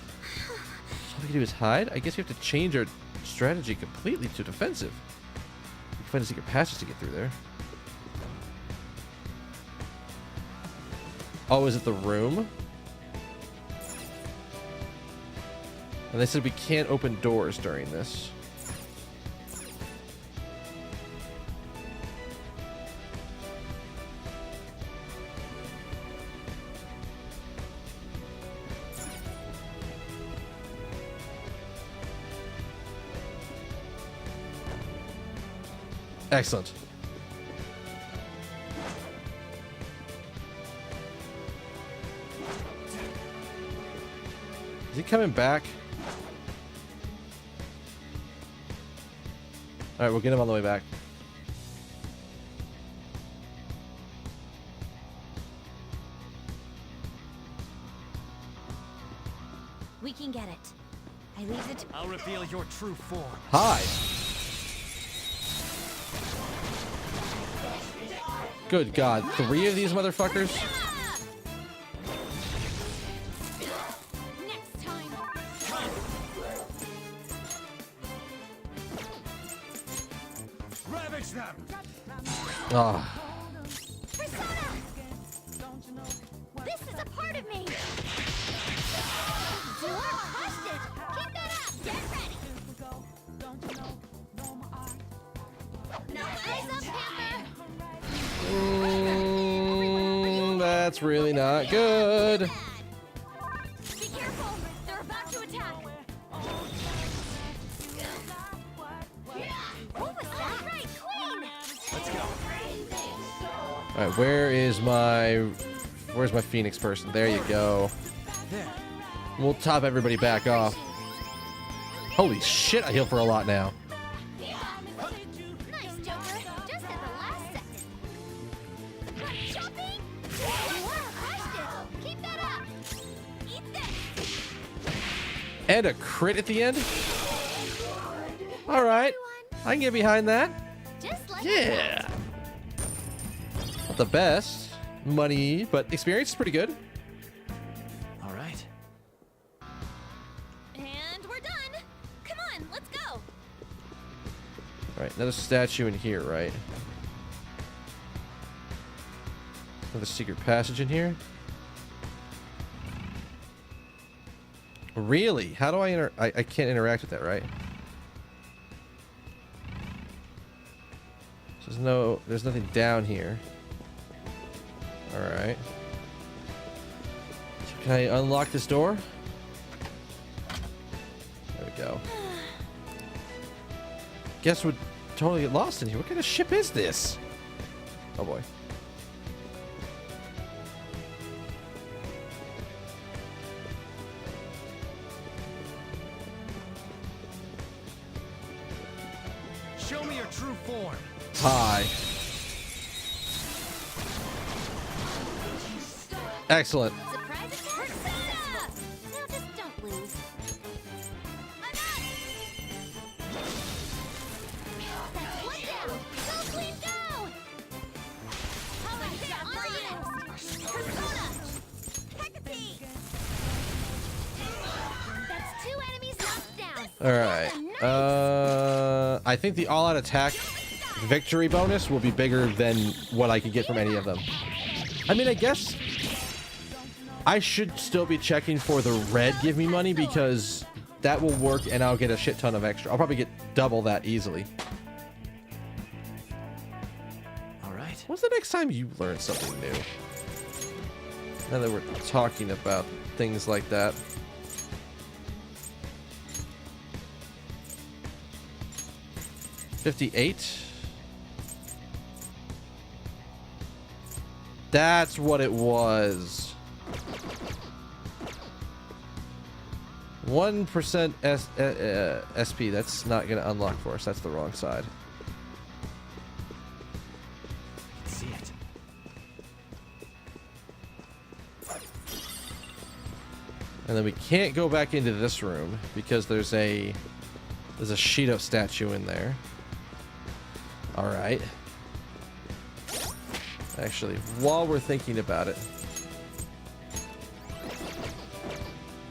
So all we can do is hide? I guess we have to change our strategy completely to defensive. We can find a secret passage to get through there. Oh, is it the room? And they said we can't open doors during this. Excellent. Is he coming back? All right, we'll get him on the way back.
We can get it. I leave it.
I'll reveal your true form.
Hi. Good God, 3 of these motherfuckers?
Next time.
Ravage them!
Ah.
Persona! This is a part of me. You are crushed it. Keep that up. Get ready. No eyes up, Panther.
That's really not good.
Be careful. They're about to attack. What was that? Right, Queen.
Let's go.
All right, where's my Phoenix person? There you go.
There.
We'll top everybody back off. Holy shit, I heal for a lot now.
Nice, Joker. Just at the last second. What, shopping? You are crushed it. Keep that up. Eat this.
And a crit at the end? All right, I can get behind that.
Just like
Yeah. Not the best money, but experience is pretty good.
All right.
And we're done. Come on, let's go.
All right, another statue in here, right? Another secret passage in here. Really? How do I can't interact with that, right? So there's nothing down here. All right. Can I unlock this door? There we go. Guess we'd totally get lost in here. What kind of ship is this? Oh boy.
Show me your true form.
Hi. Excellent.
Surprise attack. Persona! Now just don't lose. That's one down. Go, Queen, go! How about that on next? Persona! Hecate! That's 2 enemies knocked down.
All right. I think the all-out attack victory bonus will be bigger than what I could get from any of them. I mean, I guess I should still be checking for the red give me money because that will work and I'll get a shit ton of extra. I'll probably get double that easily.
All right.
When's the next time you learn something new? Now that we're talking about things like that. $58. That's what it was. 1% SP. That's not going to unlock for us. That's the wrong side.
I can see it.
And then we can't go back into this room because there's a Shido statue in there. All right. Actually, while we're thinking about it,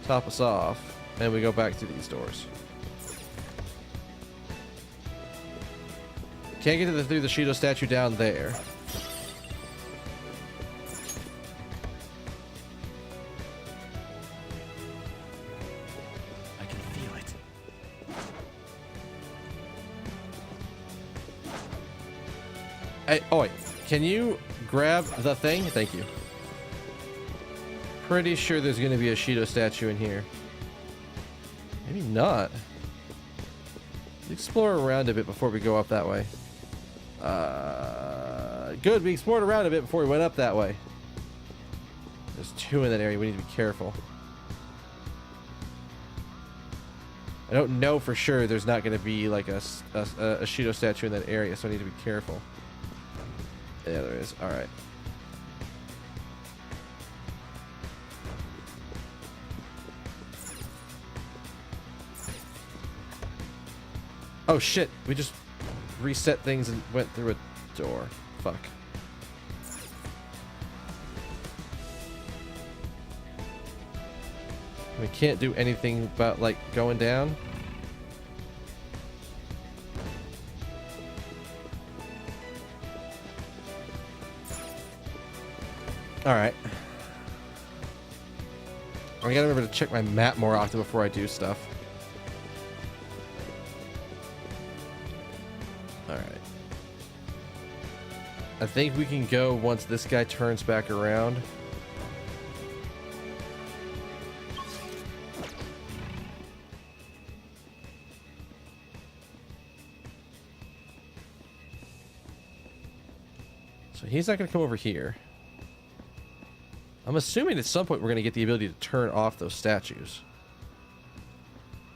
top us off, and we go back through these doors. Can't get through the Shido statue down there.
I can feel it.
Hey, oh wait, can you grab the thing? Thank you. Pretty sure there's going to be a Shido statue in here. Maybe not. Let's explore around a bit before we go up that way. Good, we explored around a bit before we went up that way. There's 2 in that area. We need to be careful. I don't know for sure there's not going to be like a Shido statue in that area, so I need to be careful. Yeah, there is. All right. Oh shit, we just reset things and went through a door. Fuck. We can't do anything about like going down. All right. I gotta remember to check my map more often before I do stuff. All right. I think we can go once this guy turns back around. So he's not going to come over here. I'm assuming at some point we're going to get the ability to turn off those statues.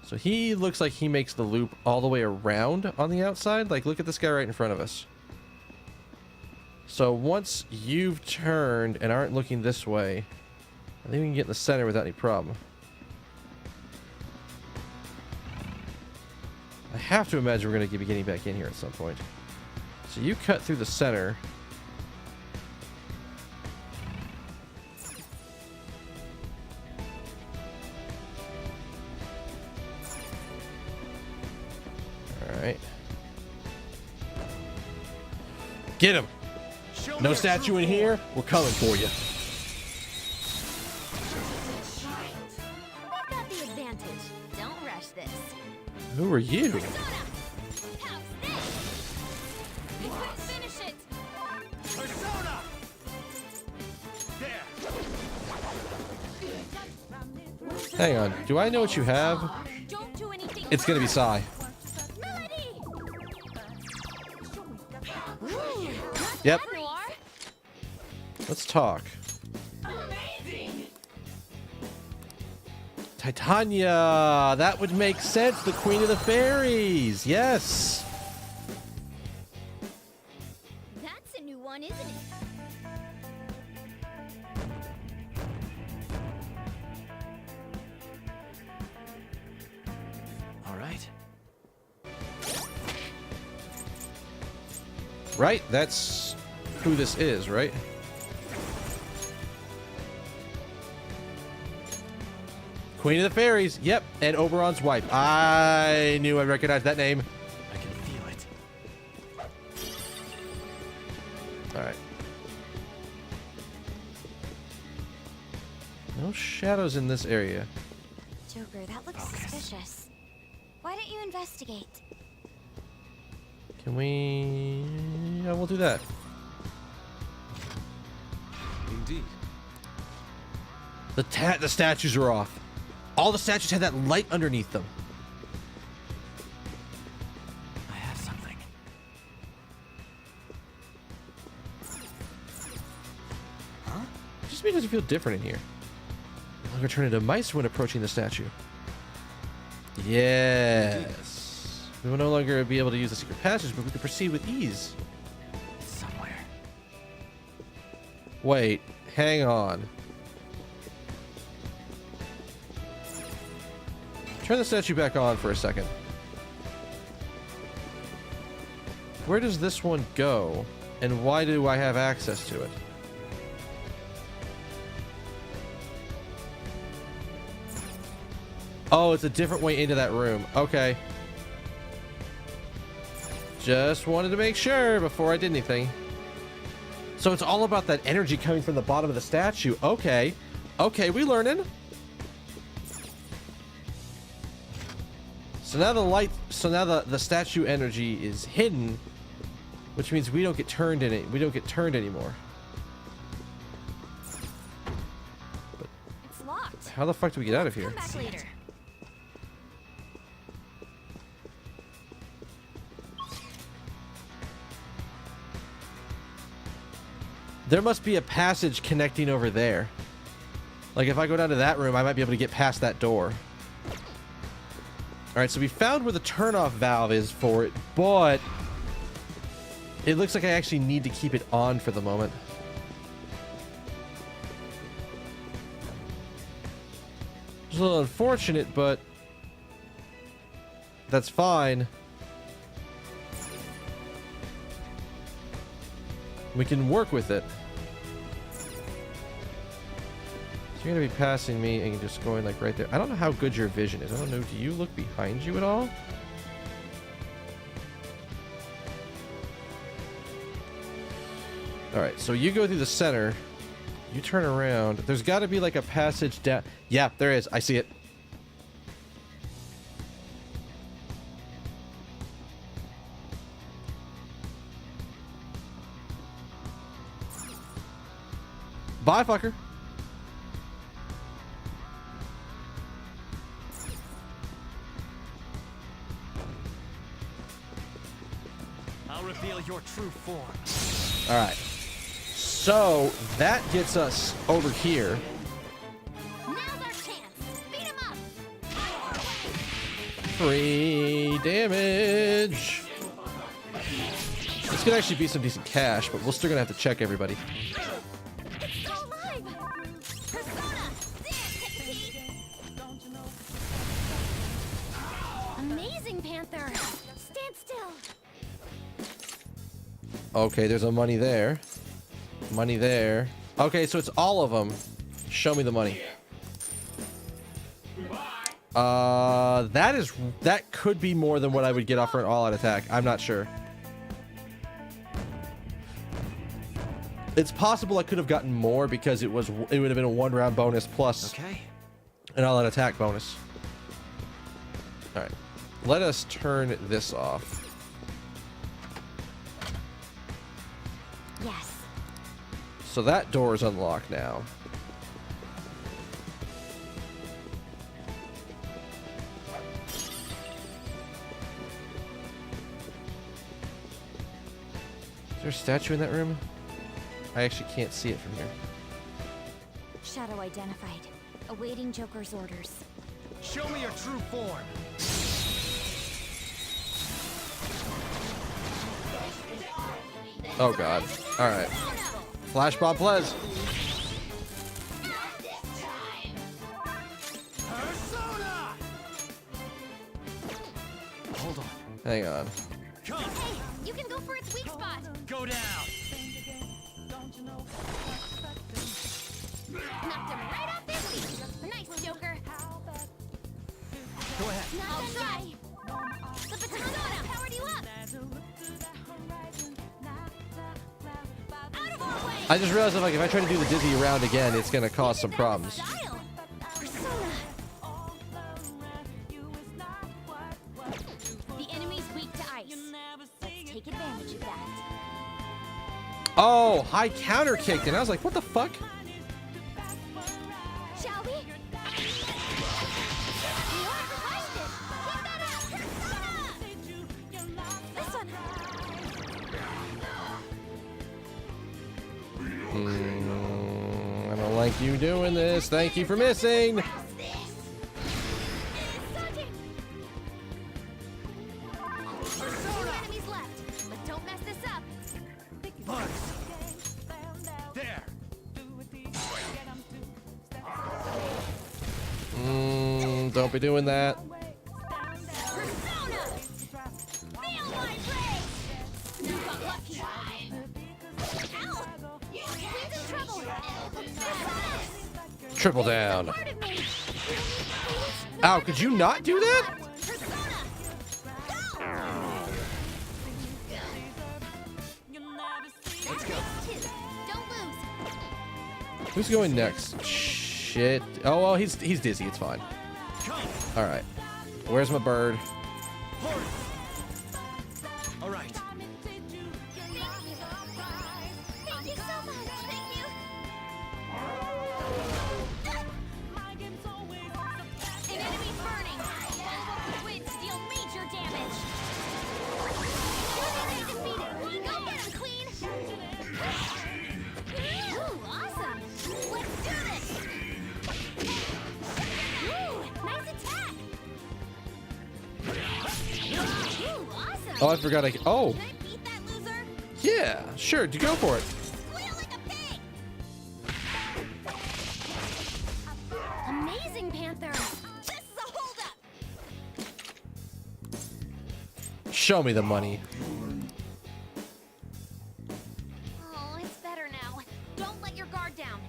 So he looks like he makes the loop all the way around on the outside. Like, look at this guy right in front of us. So once you've turned and aren't looking this way, I think we can get in the center without any problem. I have to imagine we're going to be getting back in here at some point. So you cut through the center. Alright. Get him! No statue in here. We're coming for you.
I got the advantage. Don't rush this.
Who are you?
Finish it.
Persona! There.
Hang on. Do I know what you have?
Don't do anything.
It's gonna be Sai. Yep. Let's talk. Titania! That would make sense. The Queen of the Fairies. Yes.
That's a new one, isn't it?
All right.
Right? That's who this is, right? Queen of the Fairies. Yep. And Oberon's wife. I knew I recognized that name.
I can feel it.
All right. No shadows in this area.
Joker, that looks suspicious. Why don't you investigate?
Can we... Yeah, we'll do that.
Indeed.
The statues are off. All the statues had that light underneath them.
I have something.
Huh? It just makes it feel different in here. No longer turn into mice when approaching the statue. Yes. We will no longer be able to use the secret passage, but we can proceed with ease.
Somewhere.
Wait, hang on. Turn the statue back on for a second. Where does this one go? And why do I have access to it? Oh, it's a different way into that room. Okay. Just wanted to make sure before I did anything. So it's all about that energy coming from the bottom of the statue. Okay. Okay, we learning. So now the statue energy is hidden, which means we don't get turned in it. We don't get turned anymore. But
It's locked.
how the fuck do we get out of here?
Come back later.
There must be a passage connecting over there. Like, if I go down to that room, I might be able to get past that door. Alright, so we found where the turn-off valve is for it, but it looks like I actually need to keep it on for the moment. It's a little unfortunate, but that's fine. We can work with it. So you're gonna be passing me and just going like right there. I don't know how good your vision is. I don't know. Do you look behind you at all? All right. So you go through the center. You turn around. There's got to be like a passage down. Yeah, there is. I see it. Bye, fucker.
I'll reveal your true form.
All right. So that gets us over here.
Now's our chance. Beat him up.
Free damage. This could actually be some decent cash, but we're still gonna have to check everybody.
It's still alive. Persona, dance, amazing, Panther. Stand still.
Okay, there's a money there. Money there. Okay, so it's all of them. Show me the money. That could be more than what I would get off for an all-out attack. I'm not sure. It's possible I could have gotten more because it would have been a 1-round bonus plus an all-out attack bonus. All right, let us turn this off.
Yes.
So that door is unlocked now. Is there a statue in that room? I actually can't see it from here.
Shadow identified. Awaiting Joker's orders.
Show me your true form.
Oh god. Alright. Flash Bob Plez.
Hold on.
Hang on.
Come.
Hey, you can go for its weak spot.
Go down.
Knocked him right off his feet. Nice, Joker.
Go ahead.
I'll try. The Persona powered you up. Out of our way.
I just realized that, like, if I try to do the dizzy around again, it's gonna cause some problems.
Style. Persona. The enemy's weak to ice. Let's take advantage of that.
Oh, high counter kicked, and I was like, what the fuck?
Shall we? This one.
I don't like you doing this. Thank you for missing.
Enemies left, but don't mess this up.
There.
Don't be doing that.
Persona! Feel my praise! You got lucky. Ow! Queen's in trouble. Persona!
Triple down.
Part of me.
Ow, could you not do that?
Persona!
Let's go.
Don't lose.
Who's going next? Shit. Oh, well, he's dizzy. It's fine. All right. Where's my bird?
All right.
Thank you so much. Thank you. An enemy's burning. Winds deal major damage. Enemy defeated. Go get him, Queen.
Oh, I forgot oh.
Can I beat that loser?
Yeah, sure. Do go for it.
Squeal like a pig! Amazing, Panther! This is a holdup!
Show me the money.
Oh, it's better now. Don't let your guard down.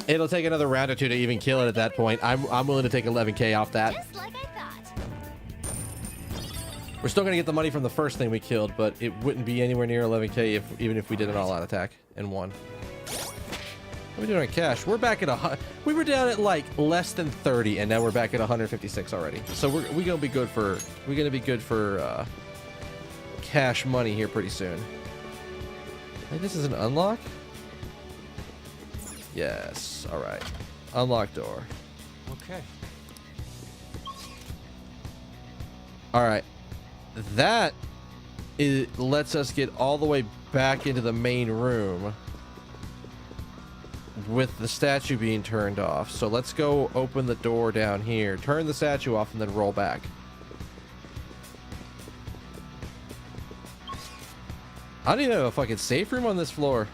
It'll take another round or two to even kill it at that point. I'm willing to take 11k off that.
Just like I thought.
We're still gonna get the money from the first thing we killed, but it wouldn't be anywhere near 11k even if we did an all-out attack and won. What are we doing on cash? We're back at we were down at like less than 30, and now we're back at 156 already. So we're gonna be good for cash money here pretty soon. Hey, this is an unlock. Yes. All right. Unlock door.
Okay.
All right. That lets us get all the way back into the main room with the statue being turned off. So let's go open the door down here, turn the statue off, and then roll back. I don't even have a fucking safe room on this floor.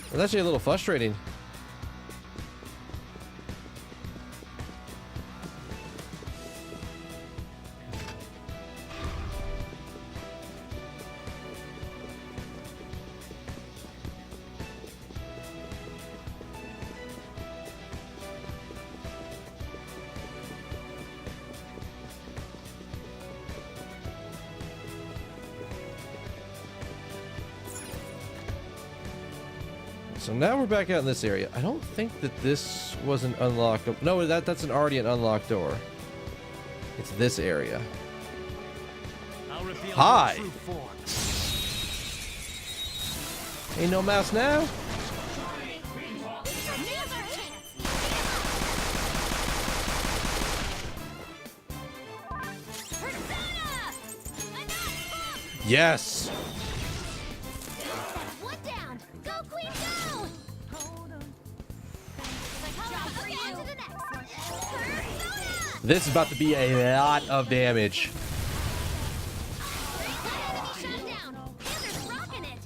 It's actually a little frustrating. So now we're back out in this area. I don't think that this was an unlocked... No, that's already an unlocked door. It's this area. Hi! Ain't no mouse now? Yes!
One down! Go, Queen, go! Job for you. To the next. Persona!
This is about to be a lot of damage.
Shut down. Panther's rocking it.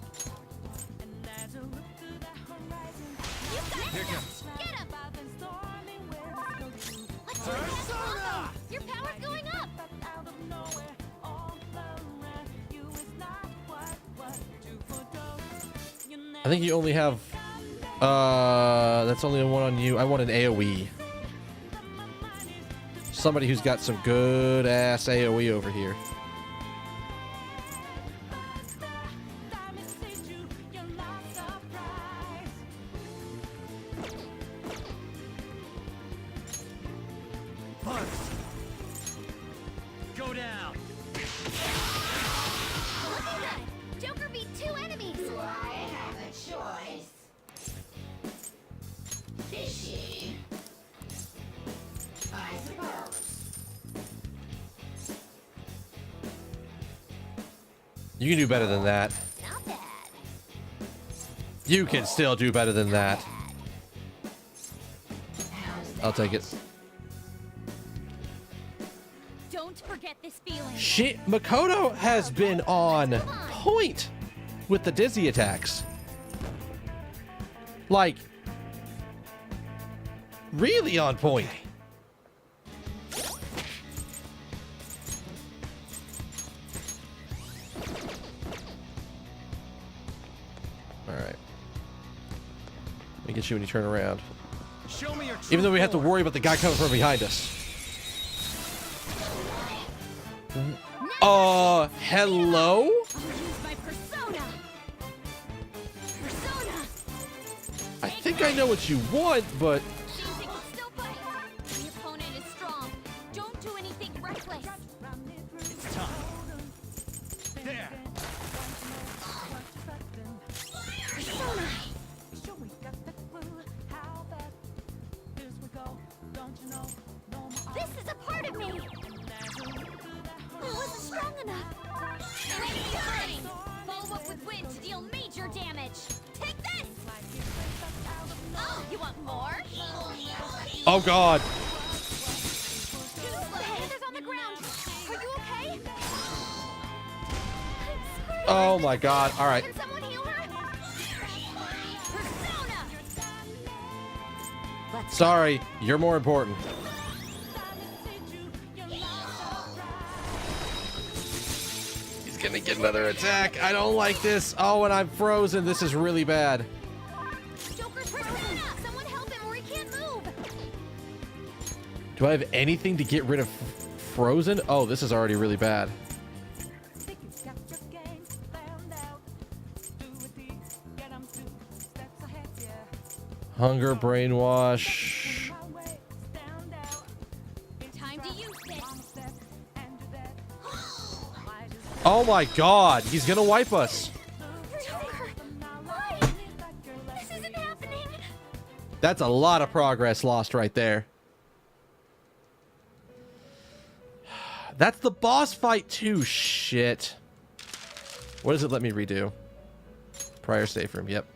You got this. Get him. Let's do this. Your power's going up.
I think you only have... that's only one on you. I want an AoE. Somebody who's got some good ass AoE over here.
Go down.
Look at that. Joker beat 2 enemies. I have a choice. Fishy. I suppose.
You can do better than that.
Not bad.
You can still do better than that. I'll take it.
Don't forget this feeling.
Shit, Makoto has been on point with the dizzy attacks. Like, really on point. Alright. Let me get you when you turn around.
Show me your
Even though we have to worry about the guy coming from behind us. Hello?
I'll use my persona. Persona.
I think I know what you want, but
Seems it can still fight. The opponent is strong. Don't do anything reckless.
It's time. There.
Persona. This is a part of me. I wasn't strong enough. Enemy burning. Follow up with wind to deal major damage. Take this.
You want more?
Oh God.
Panthers on the ground. Are you okay?
Oh my God. All right.
Can someone heal her? Persona!
Sorry, you're more important. He's gonna get another attack. I don't like this. Oh, and I'm frozen. This is really bad.
Joker's Persona! Someone help him or he can't move!
Do I have anything to get rid of frozen? Oh, this is already really bad. Hunger, brainwash.
Time to use this!
Oh my God, he's gonna wipe us.
Joker! Why? This isn't happening!
That's a lot of progress lost right there. That's the boss fight too. Shit. What does it let me redo? Prior safe room. Yep.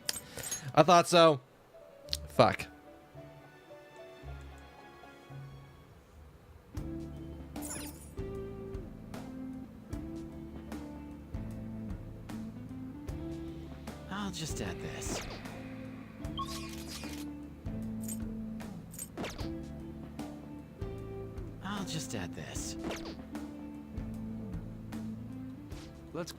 I thought so. Fuck.
I'll just add this. I'll just add this.
Let's...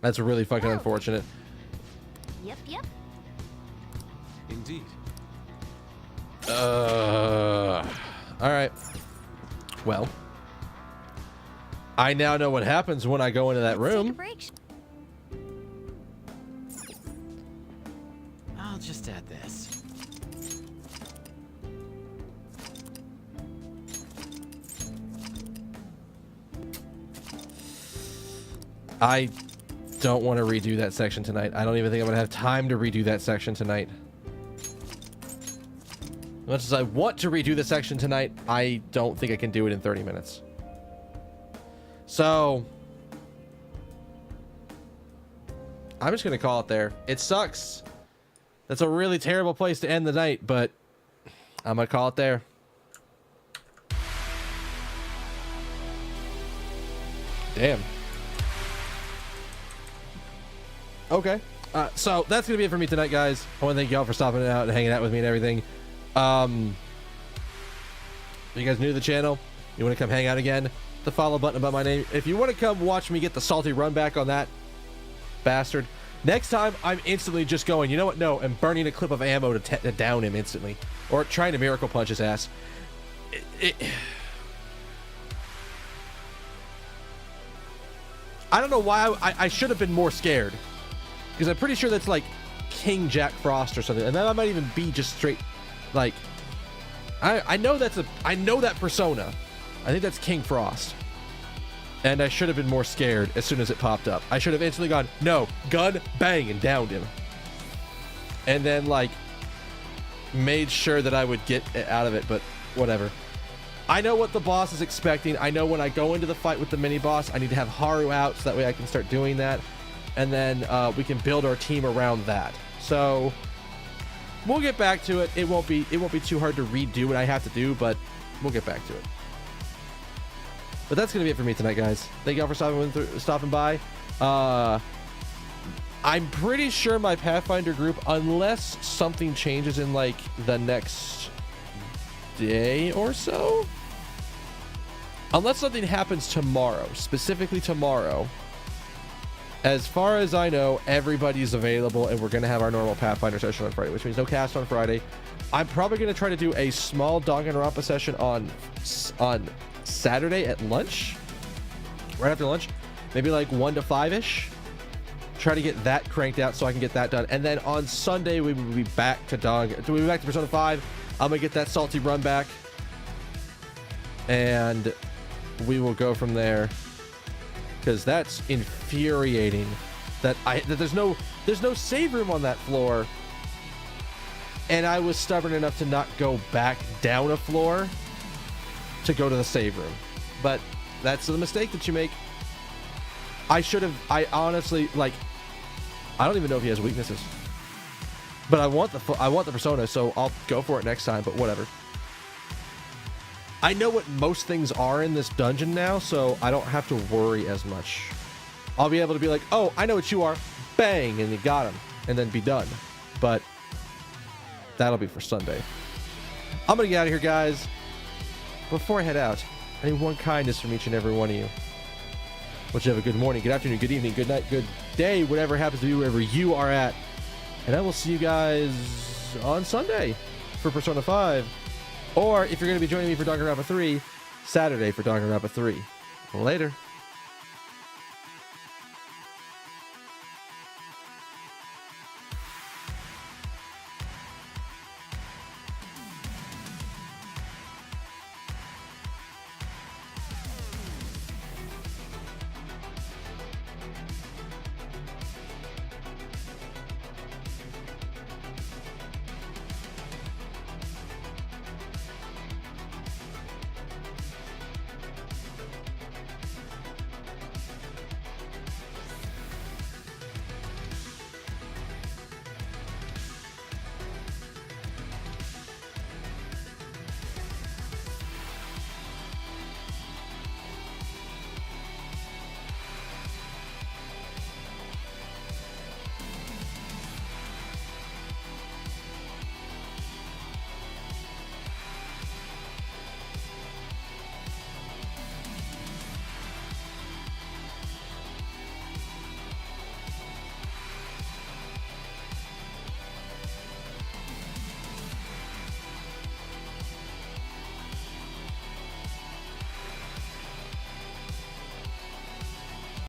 That's really fucking unfortunate.
Yep.
Indeed.
All right. Well, I now know what happens when I go into that
Take a
room.
break.
I'll just add this.
I don't want to redo that section tonight. I don't even think I'm gonna have time to redo that section tonight. As much as I want to redo the section tonight, I don't think I can do it in 30 minutes. So I'm just gonna call it there. It sucks. That's a really terrible place to end the night, but I'm gonna call it there. Damn. Okay. So that's gonna be it for me tonight, guys. I want to thank y'all for stopping out and hanging out with me and everything. You guys new to the channel? You want to come hang out again? The follow button above my name. If you want to come watch me get the salty run back on that bastard, next time I'm instantly just going, you know what? No, and burning a clip of ammo to down him instantly, or trying to miracle punch his ass. I don't know why I should have been more scared, because I'm pretty sure that's like King Jack Frost or something, and that might even be just straight like I know that persona. I think that's King Frost, and I should have been more scared as soon as it popped up. I should have instantly gone, no, gun, bang, and downed him, and then like made sure that I would get out of it. But whatever. I know what the boss is expecting. I know when I go into the fight with the mini boss, I need to have Haru out so that way I can start doing that, and then we can build our team around that. So we'll get back to it. It won't be too hard to redo what I have to do, but we'll get back to it. But that's gonna be it for me tonight, guys. Thank y'all for stopping by. I'm pretty sure my Pathfinder group, unless something changes in like the next day or so, unless something happens tomorrow, specifically tomorrow, as far as I know, everybody's available, and we're going to have our normal Pathfinder session on Friday, which means no cast on Friday. I'm probably going to try to do a small Danganronpa session on Saturday at lunch, right after lunch, maybe like 1 to 5-ish. Try to get that cranked out so I can get that done, and then on Sunday we will be back to Persona 5. I'm gonna get that salty run back, and we will go from there, because that's infuriating that there's no save room on that floor, and I was stubborn enough to not go back down a floor to go to the save room. But that's the mistake that you make. I honestly, like, I don't even know if he has weaknesses. But I want the Persona, so I'll go for it next time, but whatever. I know what most things are in this dungeon now, so I don't have to worry as much. I'll be able to be like, oh, I know what you are. Bang, and you got him. And then be done. But that'll be for Sunday. I'm going to get out of here, guys. Before I head out, I need one kindness from each and every one of you. Would you have a good morning, good afternoon, good evening, good night, good day, whatever happens to be wherever you are at. And I will see you guys on Sunday for Persona 5. Or if you're going to be joining me for Danganronpa 3, Saturday for Danganronpa 3. Later.